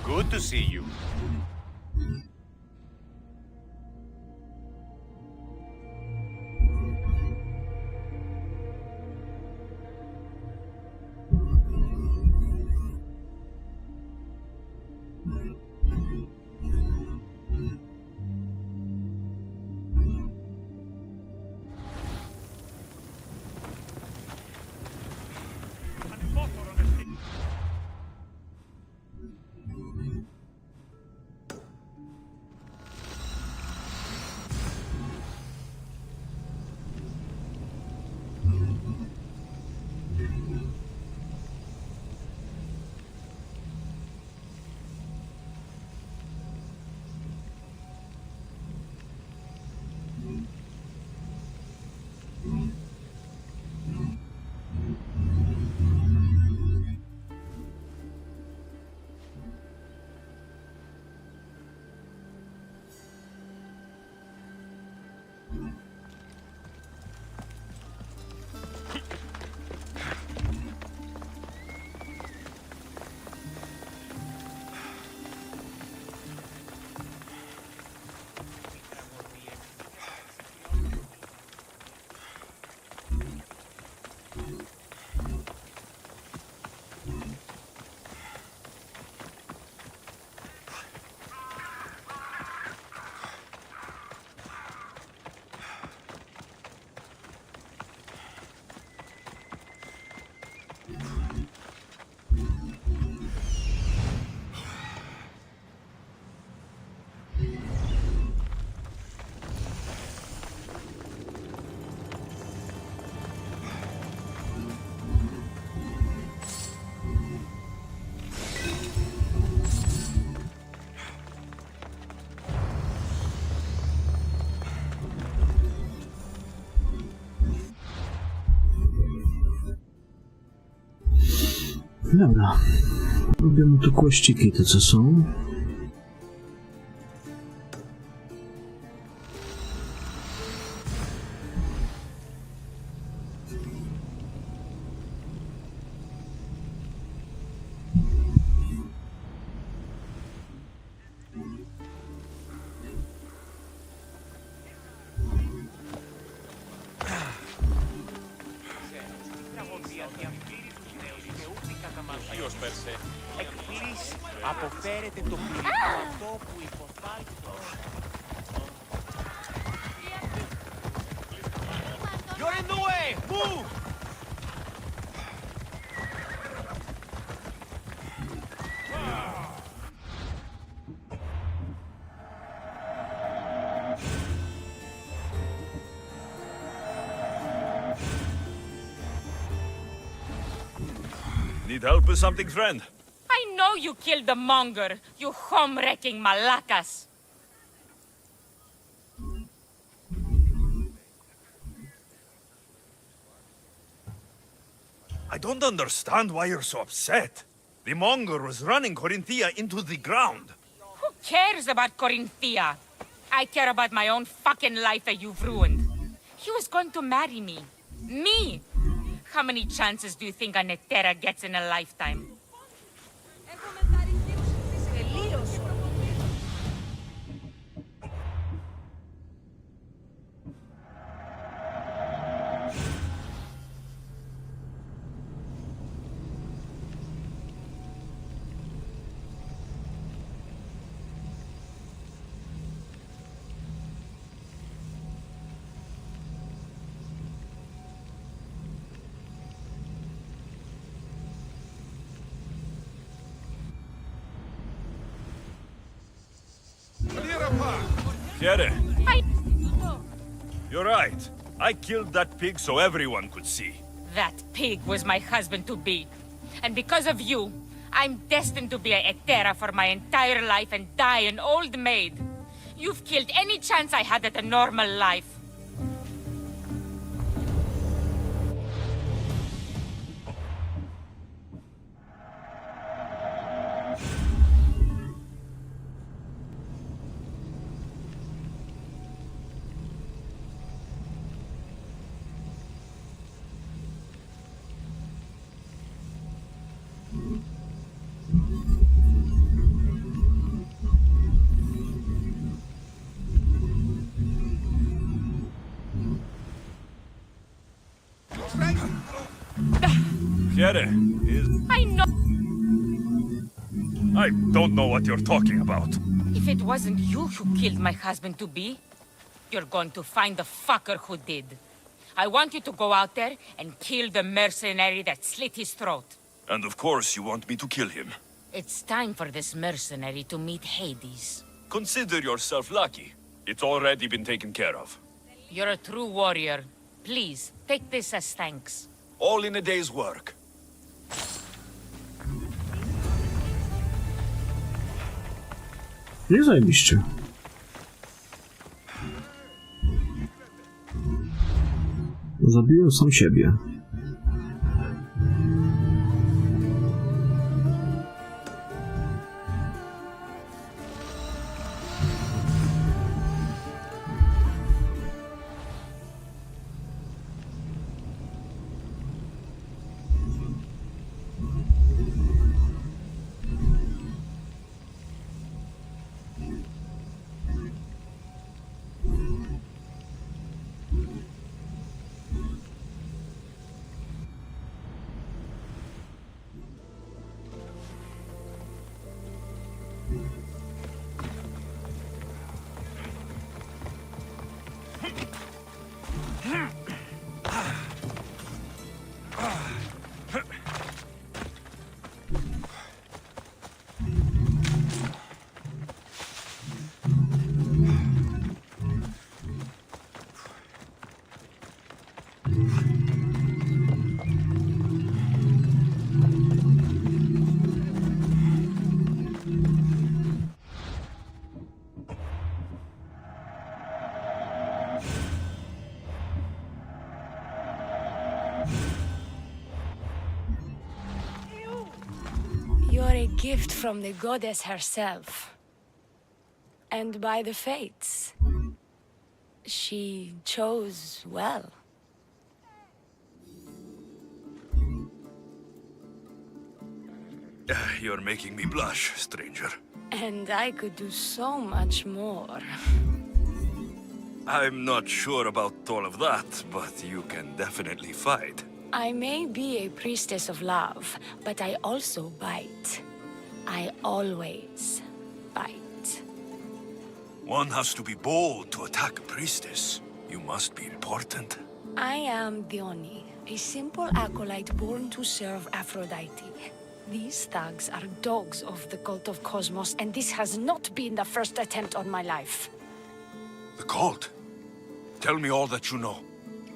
Good to see you. Dobra. Robimy tu kłościki, te co są. Αποφέρετε το πλήρω αυτό που υποθάει το... You're in the way! Move! Need help with something, friend? I know you killed the monger, you home-wrecking malacas. I don't understand why you're so upset. The monger was running Corinthia into the ground. Who cares about Corinthia? I care about my own fucking life that you've ruined. He was going to marry me. Me! How many chances do you think a Netera gets in a lifetime? Here. You're right. I killed that pig so everyone could see. That pig was my husband-to-be. And because of you, I'm destined to be a Etera for my entire life and die an old maid. You've killed any chance I had at a normal life. Here is... I know... I don't know what you're talking about. If it wasn't you who killed my husband-to-be, you're going to find the fucker who did. I want you to go out there and kill the mercenary that slit his throat. And of course you want me to kill him. It's time for this mercenary to meet Hades. Consider yourself lucky. It's already been taken care of. You're a true warrior. Please, take this as thanks. All in a day's work. Nie zajebiście. Zabiłem sam siebie. gift from the goddess herself. And by the fates. She chose well. You're making me blush, stranger. And I could do so much more. I'm not sure about all of that, but you can definitely fight. I may be a priestess of love, but I also bite. I always bite. One has to be bold to attack a priestess. You must be important. I am Dione, a simple acolyte born to serve Aphrodite. These thugs are dogs of the cult of Cosmos, and this has not been the first attempt on my life. The cult? Tell me all that you know.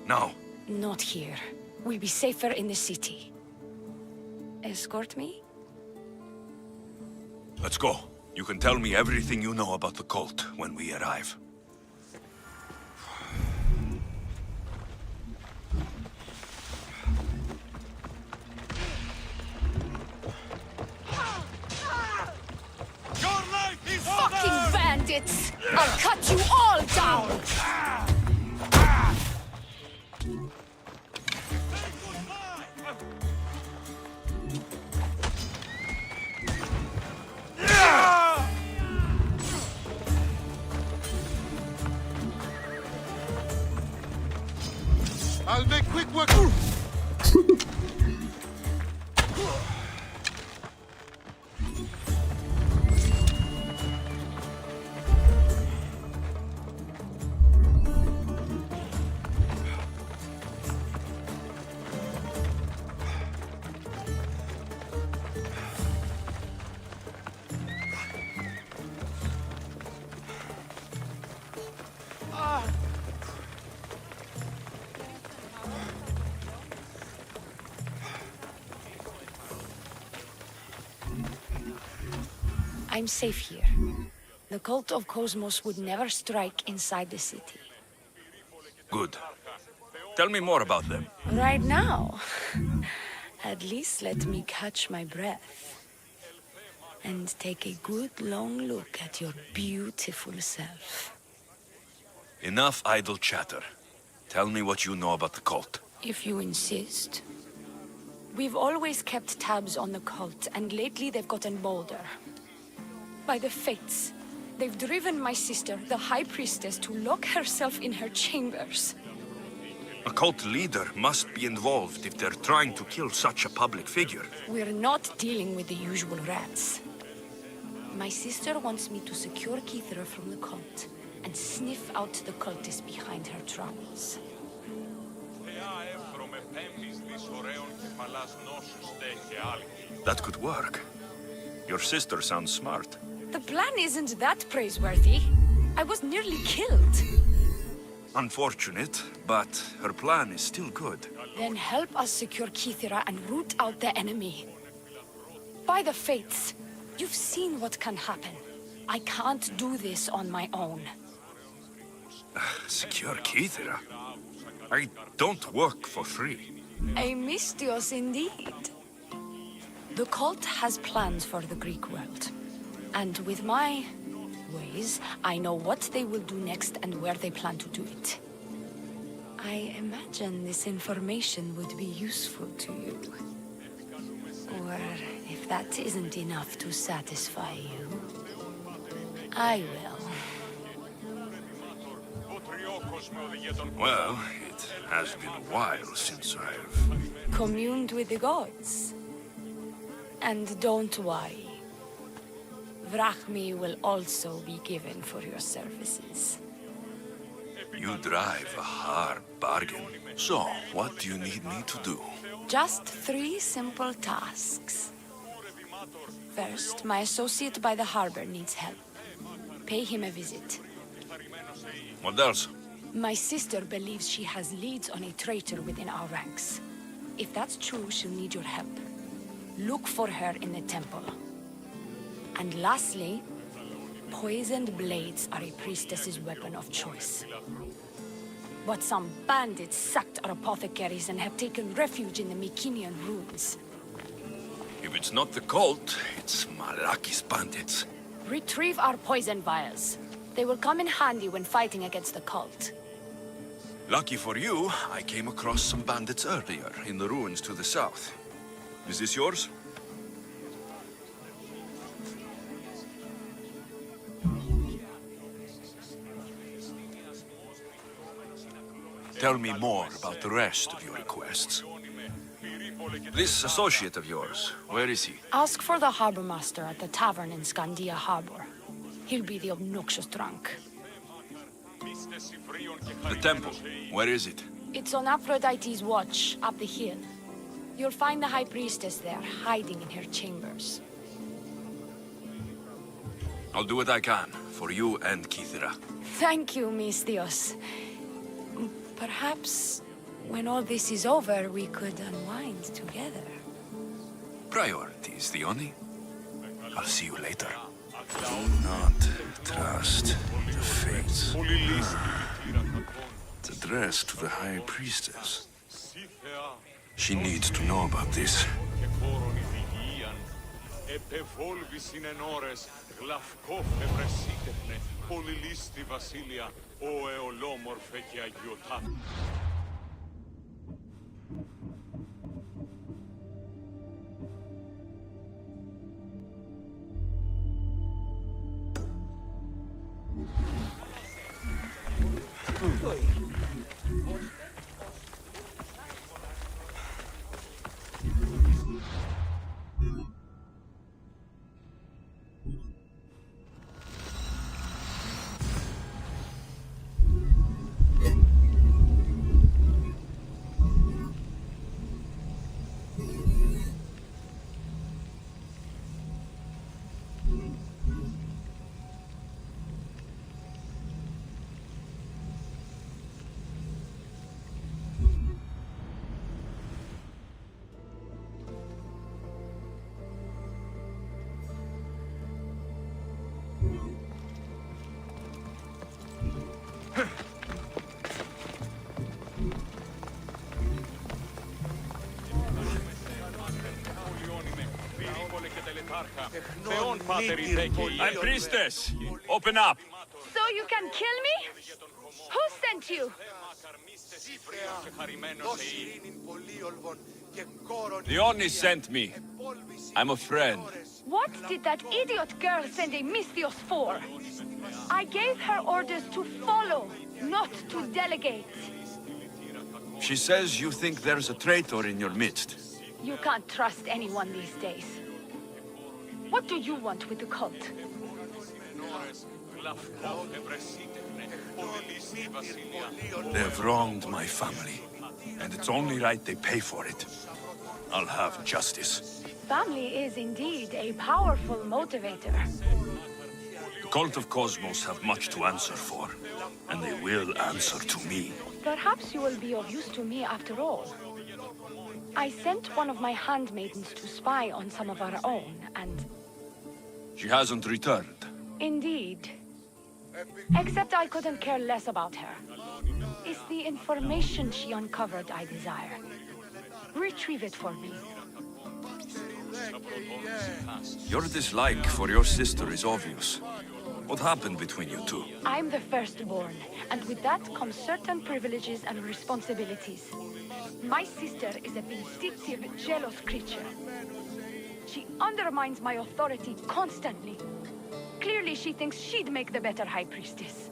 Now. Not here. We'll be safer in the city. Escort me? Let's go. You can tell me everything you know about the cult when we arrive. Your life is Fucking bandits! I'll cut you all down! I'll make quick work. I'm safe here. The cult of Cosmos would never strike inside the city. Good. Tell me more about them. Right now? At least let me catch my breath. And take a good long look at your beautiful self. Enough idle chatter. Tell me what you know about the cult. If you insist. We've always kept tabs on the cult, and lately they've gotten bolder. By the fates, they've driven my sister, the High Priestess, to lock herself in her chambers. A cult leader must be involved if they're trying to kill such a public figure. We're not dealing with the usual rats. My sister wants me to secure Keithra from the cult and sniff out the cultists behind her troubles. That could work. Your sister sounds smart. The plan isn't that praiseworthy. I was nearly killed. Unfortunate, but her plan is still good. Then help us secure Keithra and root out the enemy. By the fates, you've seen what can happen. I can't do this on my own. Secure Keithra? I don't work for free. A mystios indeed. The cult has plans for the Greek world. And with my ways, I know what they will do next and where they plan to do it. I imagine this information would be useful to you. Or if that isn't enough to satisfy you, I will. Well, it has been a while since I've... Communed with the gods. And don't worry. Vrachmi will also be given for your services. You drive a hard bargain. So, what do you need me to do? Just 3 simple tasks. First, my associate by the harbor needs help. Pay him a visit. What else? My sister believes she has leads on a traitor within our ranks. If that's true, she'll need your help. Look for her in the temple. And lastly, poisoned blades are a priestess's weapon of choice. But some bandits sacked our apothecaries and have taken refuge in the Mycenian ruins. If it's not the cult, it's Malaki's bandits. Retrieve our poison vials. They will come in handy when fighting against the cult. Lucky for you, I came across some bandits earlier in the ruins to the south. Is this yours? Tell me more about the rest of your requests. This associate of yours, where is he? Ask for the harbor master at the tavern in Scandia Harbor. He'll be the obnoxious drunk. The temple, where is it? It's on Aphrodite's watch, up the hill. You'll find the high priestess there, hiding in her chambers. I'll do what I can, for you and Kithira. Thank you, Mistios. Perhaps, when all this is over, we could unwind together. Priorities, Theoni. I'll see you later. Not trust the fates. It's addressed to the High Priestess. She needs to know about this. High Priestess, open up. So you can kill me? Who sent you? Theoni sent me. I'm a friend. What did that idiot girl send a Mistios for? I gave her orders to follow, not to delegate. She says you think there's a traitor in your midst. You can't trust anyone these days. What do you want with the cult? They've wronged my family, and it's only right they pay for it. I'll have justice. Family is indeed a powerful motivator. The cult of Cosmos have much to answer for, and they will answer to me. Perhaps you will be of use to me after all. I sent one of my handmaidens to spy on some of our own, and... She hasn't returned. Indeed. Except I couldn't care less about her. It's the information she uncovered I desire. Retrieve it for me. Your dislike for your sister is obvious. What happened between you two? I'm the firstborn, and with that comes certain privileges and responsibilities. My sister is a vindictive, jealous creature. She undermines my authority constantly. Clearly, she thinks she'd make the better High Priestess.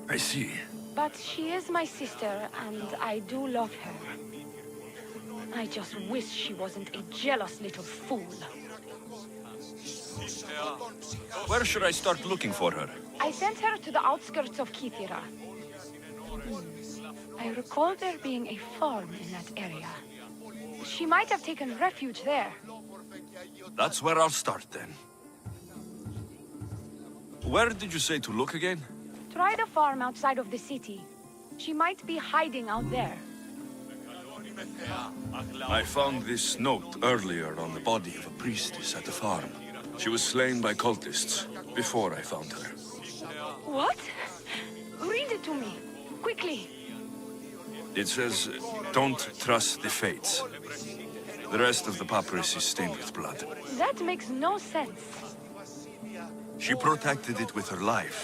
I see. But she is my sister, and I do love her. I just wish she wasn't a jealous little fool. Where should I start looking for her? I sent her to the outskirts of Kithira. I recall there being a farm in that area. She might have taken refuge there. That's where I'll start then. Where did you say to look again? Try the farm outside of the city. She might be hiding out there. I found this note earlier on the body of a priestess at the farm. She was slain by cultists before I found her. What? Read it to me, quickly. It says, don't trust the fates. The rest of the papyrus is stained with blood. That makes no sense. She protected it with her life.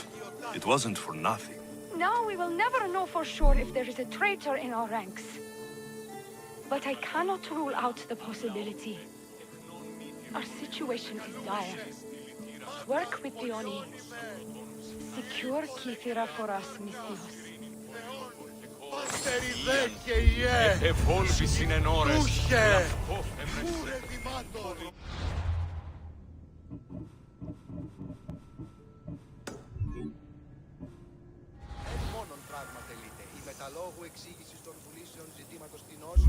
It wasn't for nothing. Now we will never know for sure if there is a traitor in our ranks. But I cannot rule out the possibility. Our situation is dire. Work with Dione. Secure Kythera for us, Misthios. Μόνον πράγμα τελείται. Η μεταλόγου εξήγηση των πουλήσεων ζητήματος τεινός.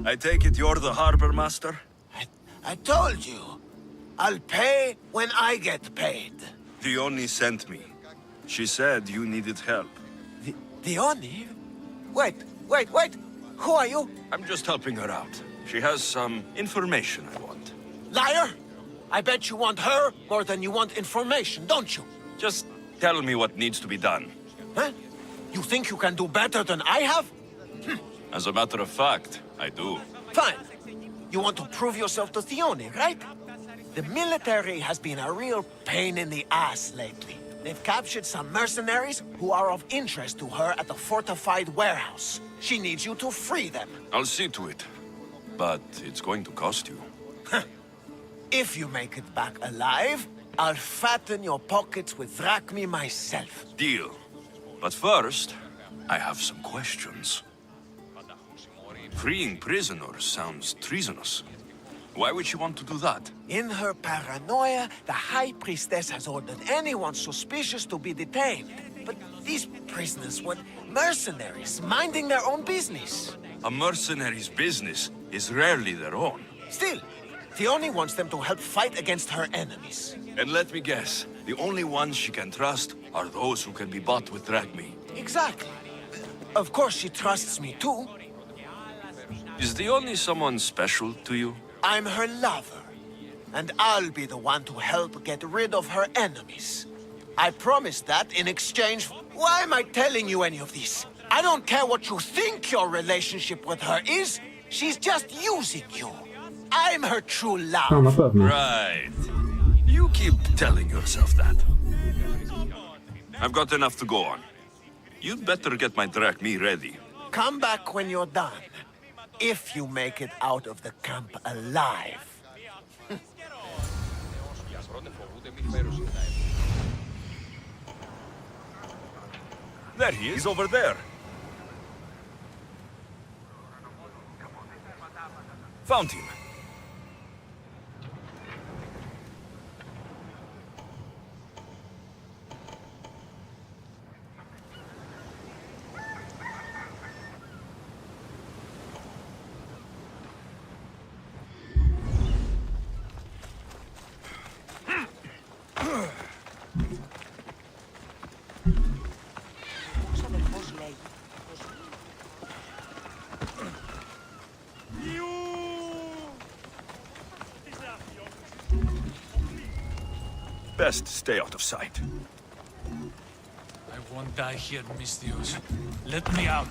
I take it you're the harbor master? I told you. I'll pay when I get paid. Dione sent me. She said you needed help. Dione? Wait. Who are you? I'm just helping her out. She has some information I want. Liar! I bet you want her more than you want information, don't you? Just tell me what needs to be done. Huh? You think you can do better than I have? As a matter of fact, I do. Fine. You want to prove yourself to Dione, right? The military has been a real pain in the ass lately. They've captured some mercenaries who are of interest to her at the fortified warehouse. She needs you to free them. I'll see to it. But it's going to cost you. If you make it back alive, I'll fatten your pockets with drachmi myself. Deal. But first, I have some questions. Freeing prisoners sounds treasonous. Why would she want to do that? In her paranoia, the High Priestess has ordered anyone suspicious to be detained. But these prisoners were mercenaries, minding their own business. A mercenary's business is rarely their own. Still, Dione wants them to help fight against her enemies. And let me guess, the only ones she can trust are those who can be bought with drachmi. Exactly. Of course she trusts me too. Is Dione someone special to you? I'm her lover, and I'll be the one to help get rid of her enemies. I promised that in exchange. Why am I telling you any of this? I don't care what you think your relationship with her is. She's just using you. I'm her true love. Right. You keep telling yourself that. I've got enough to go on. You'd better get my drachmi ready. Come back when you're done. If you make it out of the camp alive. There he is, over there. Found him. Best stay out of sight. I won't die here, Misthios. Let me out.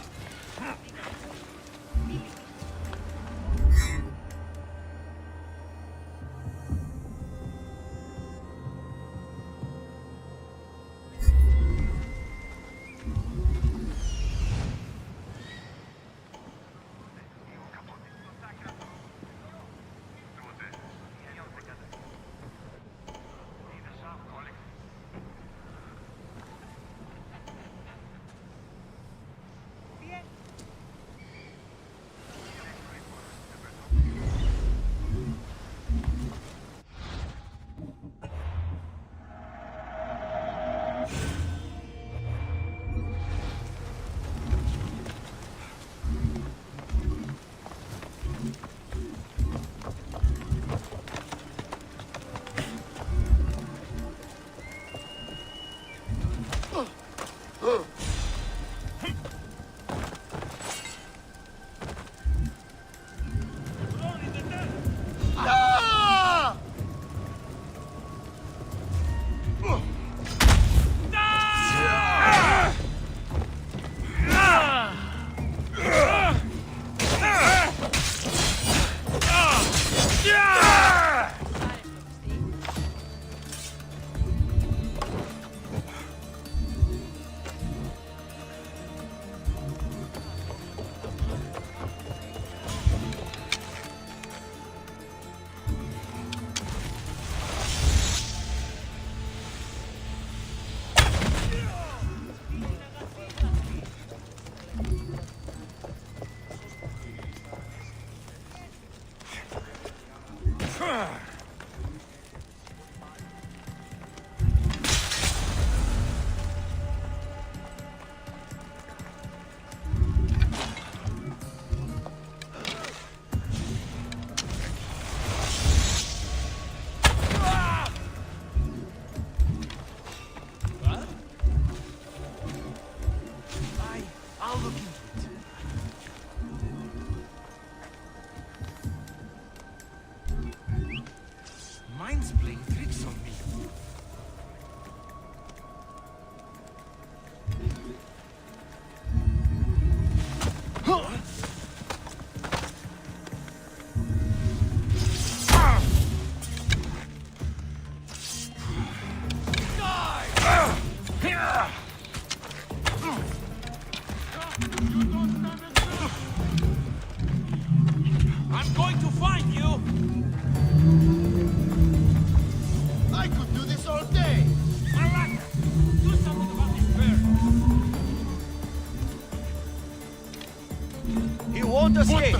He won't escape.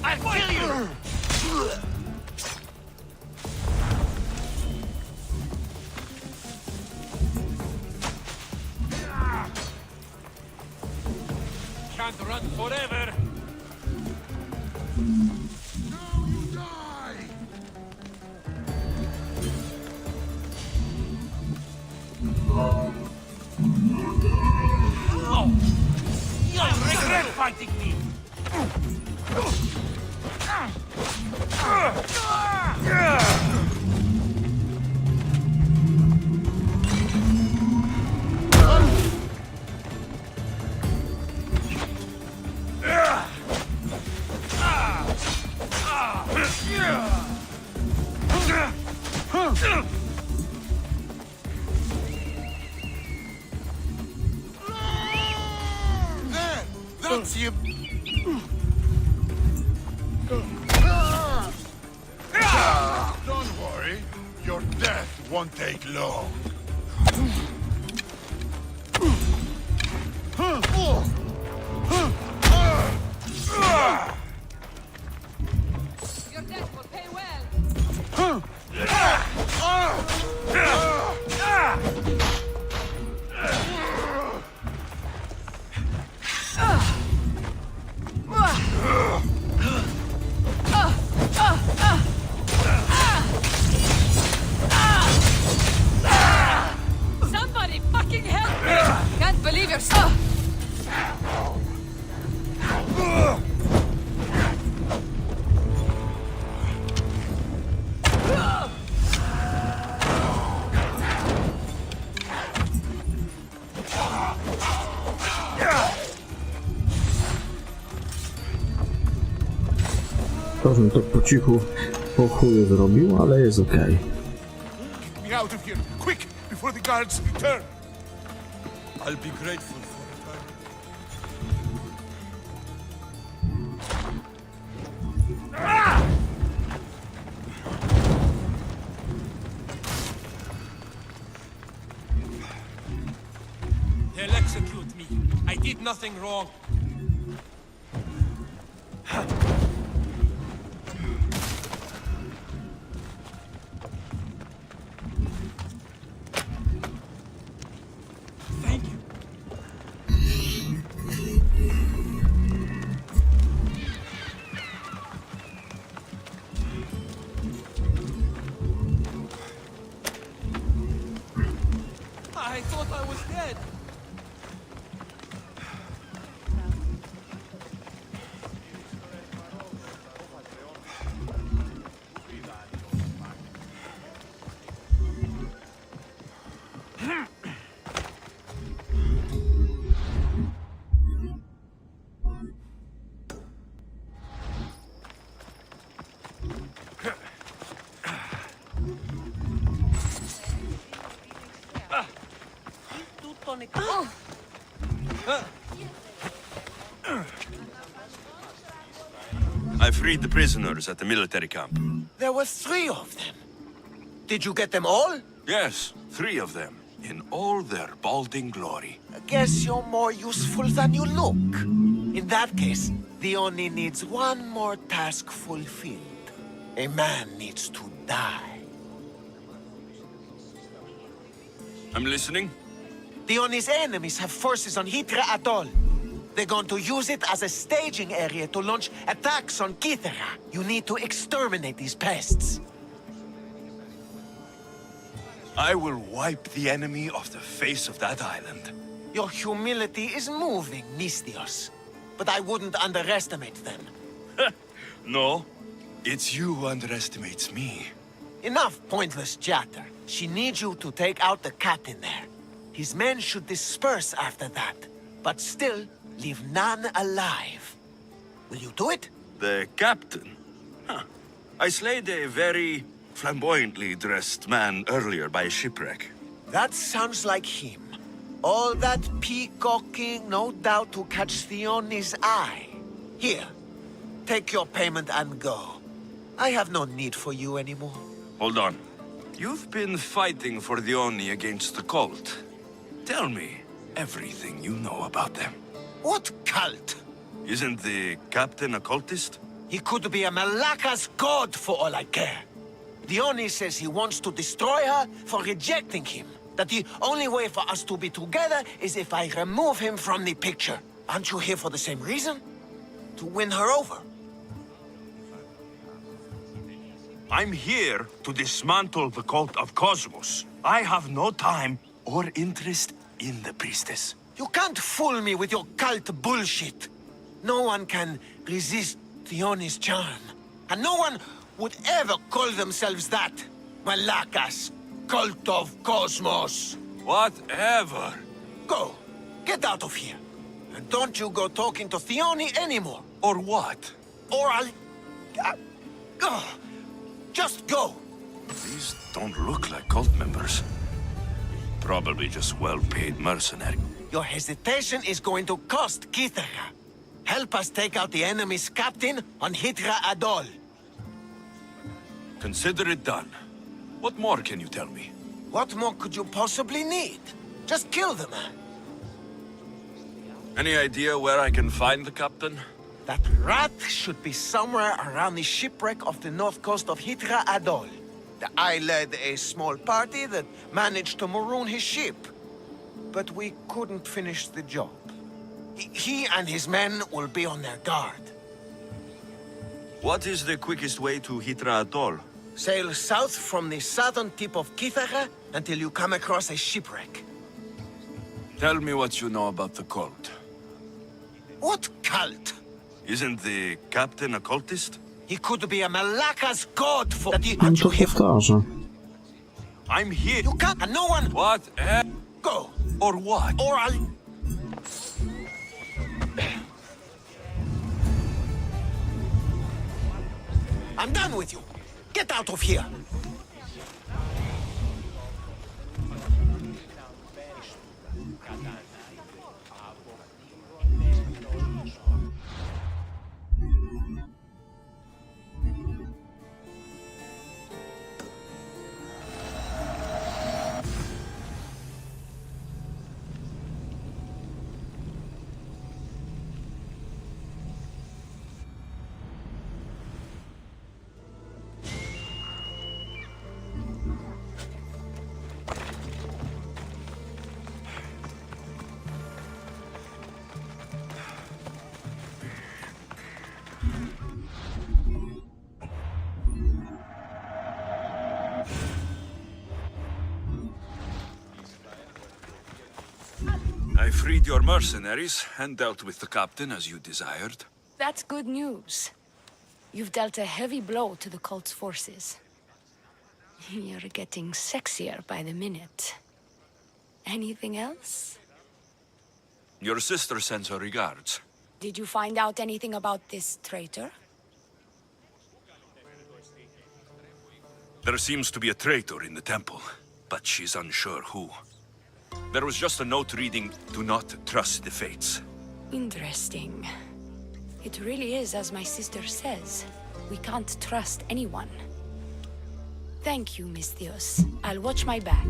I'll kill you! Can't run forever. You'll regret fighting me! There! That's him! Don't worry. Your death won't take long. Your death will pay well. Somebody fucking help me! Can't believe you're so... To, żebym to po cichu po chuju zrobił, ale jest okej. Get me out of here, quick, before the guards return. I'll be grateful for it. They'll execute me. I did nothing wrong. Thank you. I thought I was dead. I freed the prisoners at the military camp. There were 3 of them. Did you get them all? Yes, 3 of them, in all their balding glory. I guess you're more useful than you look. In that case, the Oni needs one more task fulfilled. A man needs to die. I'm listening. The Oni's enemies have forces on Hydra Atoll. They're going to use it as a staging area to launch attacks on Kythera. You need to exterminate these pests. I will wipe the enemy off the face of that island. Your humility is moving, Mystios. But I wouldn't underestimate them. No, it's you who underestimates me. Enough pointless chatter. She needs you to take out the cat in there. His men should disperse after that, but still leave none alive. Will you do it? The captain? Huh. I slayed a very flamboyantly dressed man earlier by a shipwreck. That sounds like him. All that peacocking, no doubt to catch Theoni's eye. Here, take your payment and go. I have no need for you anymore. Hold on. You've been fighting for the Oni against the cult. Tell me everything you know about them. What cult? Isn't the captain a cultist? He could be a Malaka's god for all I care. Dione says he wants to destroy her for rejecting him. That the only way for us to be together is if I remove him from the picture. Aren't you here for the same reason? To win her over? I'm here to dismantle the cult of Cosmos. I have no time or interest in the priestess. You can't fool me with your cult bullshit. No one can resist Dione's charm. And no one would ever call themselves that. Malakas, cult of Cosmos. Whatever. Go. Get out of here. And don't you go talking to Thione anymore. Or what? Or I'll... just go. These don't look like cult members. Probably just well-paid mercenaries. Your hesitation is going to cost Kithara. Help us take out the enemy's captain on Hitra Adol. Consider it done. What more can you tell me? What more could you possibly need? Just kill the man. Any idea where I can find the captain? That rat should be somewhere around the shipwreck off the north coast of Hitra Adol. I led a small party that managed to maroon his ship. But we couldn't finish the job. He and his men will be on their guard. What is the quickest way to Hitra Atoll? Sail south from the southern tip of Kithara until you come across a shipwreck. Tell me what you know about the cult. What cult? Isn't the captain a cultist? He could be a Malaka's god for that. On to powtarza. I'm here. You can't. And no one. What? Go. Or what? Or I'll. I'm done with you. Get out of here. I freed your mercenaries and dealt with the captain as you desired. That's good news. You've dealt a heavy blow to the cult's forces. You're getting sexier by the minute. Anything else? Your sister sends her regards. Did you find out anything about this traitor? There seems to be a traitor in the temple, but she's unsure who. There was just a note reading, "Do not trust the fates." Interesting. It really is as my sister says. We can't trust anyone. Thank you, Miss Theos. I'll watch my back.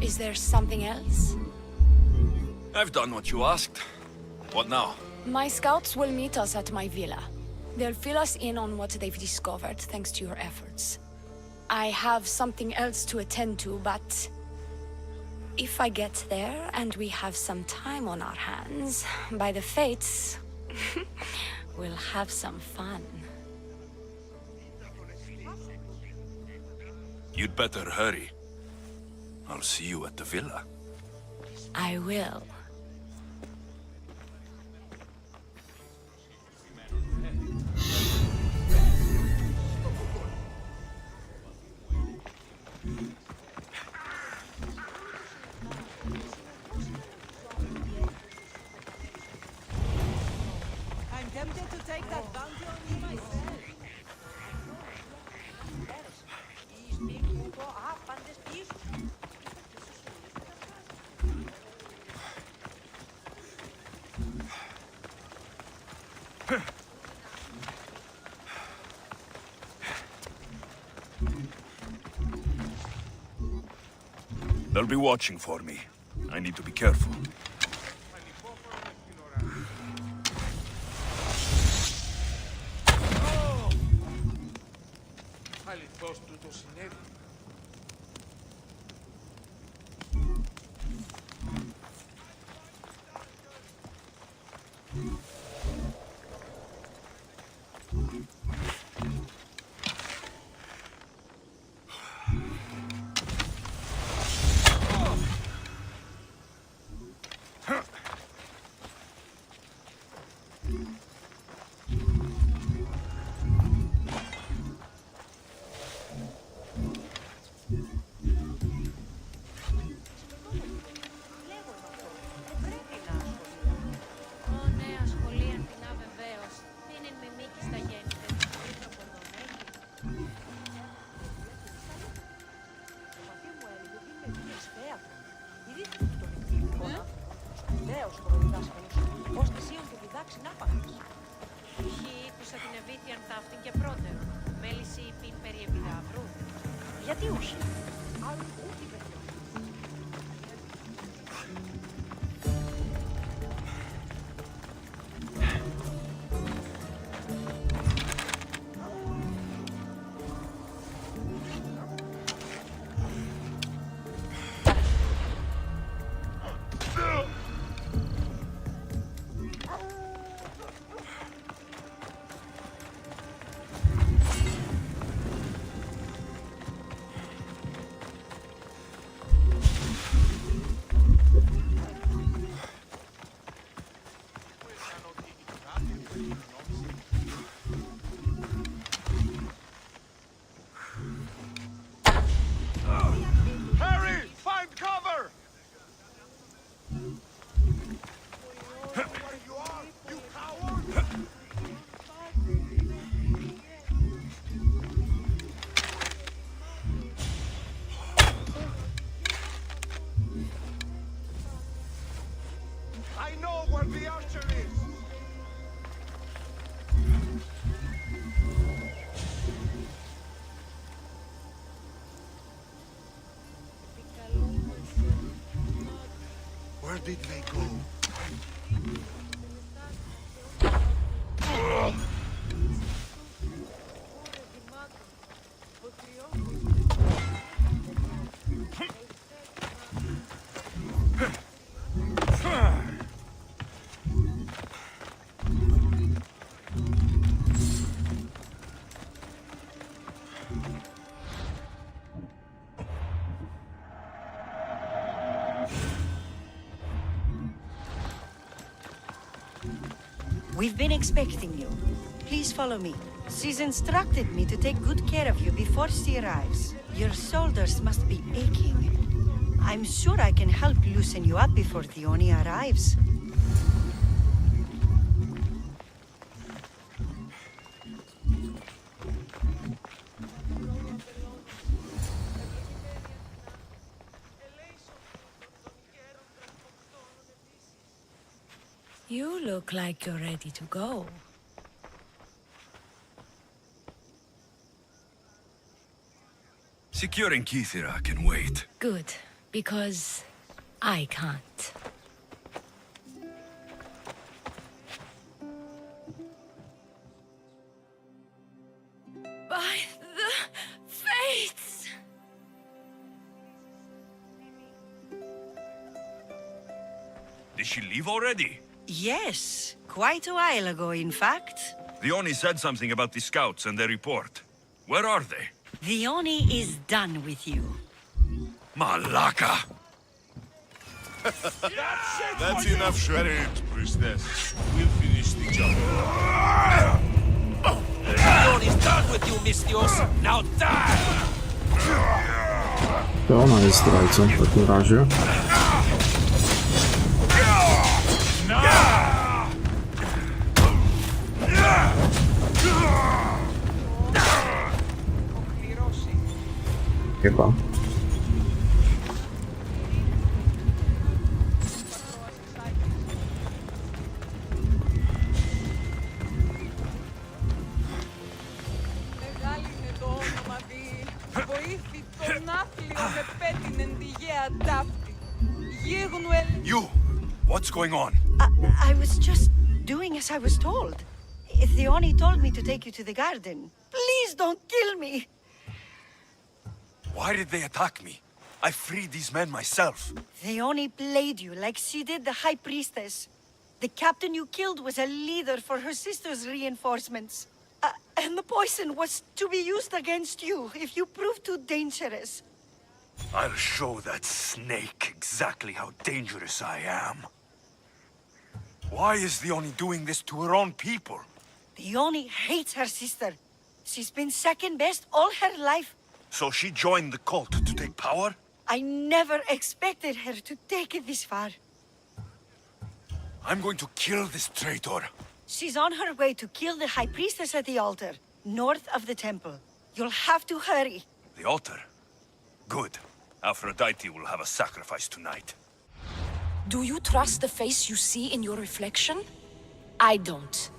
Is there something else? I've done what you asked. What now? My scouts will meet us at my villa. They'll fill us in on what they've discovered thanks to your efforts. I have something else to attend to, but if I get there and we have some time on our hands, by the fates, we'll have some fun. You'd better hurry. I'll see you at the villa. I will. I'm tempted to take that bounty on me myself. They'll be watching for me. I need to be careful. αυτό συνέβη. Γιατί όχι. Where did they go? We've been expecting you. Please follow me. She's instructed me to take good care of you before she arrives. Your shoulders must be aching. I'm sure I can help loosen you up before Theoni arrives. You look like you're ready to go. Securing Kythera can wait. Good, because I can't. By the fates! Did she leave already? Yes, quite a while ago, in fact. The Oni said something about the scouts and their report. Where are they? The Oni is done with you. Malaka! That's enough shredded, priestess. We'll finish the job. Leon is done with you, Mistios. Now die! To ona jest zdrajcą w takim razie. Chyba. Μεγάλη είναι το όνομα δι. Βοήθη τον άθλιο με πέτεινεν τη γέα ταύτη. Γίγνου You! What's going on? I was just doing as I was told. Theoni told me to take you to the garden. Please don't kill me. Why did they attack me? I freed these men myself. They only played you like she did the High Priestess. The captain you killed was a leader for her sister's reinforcements. And the poison was to be used against you if you prove too dangerous. I'll show that snake exactly how dangerous I am. Why is the Oni doing this to her own people? The Oni hates her sister. She's been second best all her life. So she joined the cult to take power? I never expected her to take it this far. I'm going to kill this traitor. She's on her way to kill the High Priestess at the altar, north of the temple. You'll have to hurry. The altar? Good. Aphrodite will have a sacrifice tonight. Do you trust the face you see in your reflection? I don't.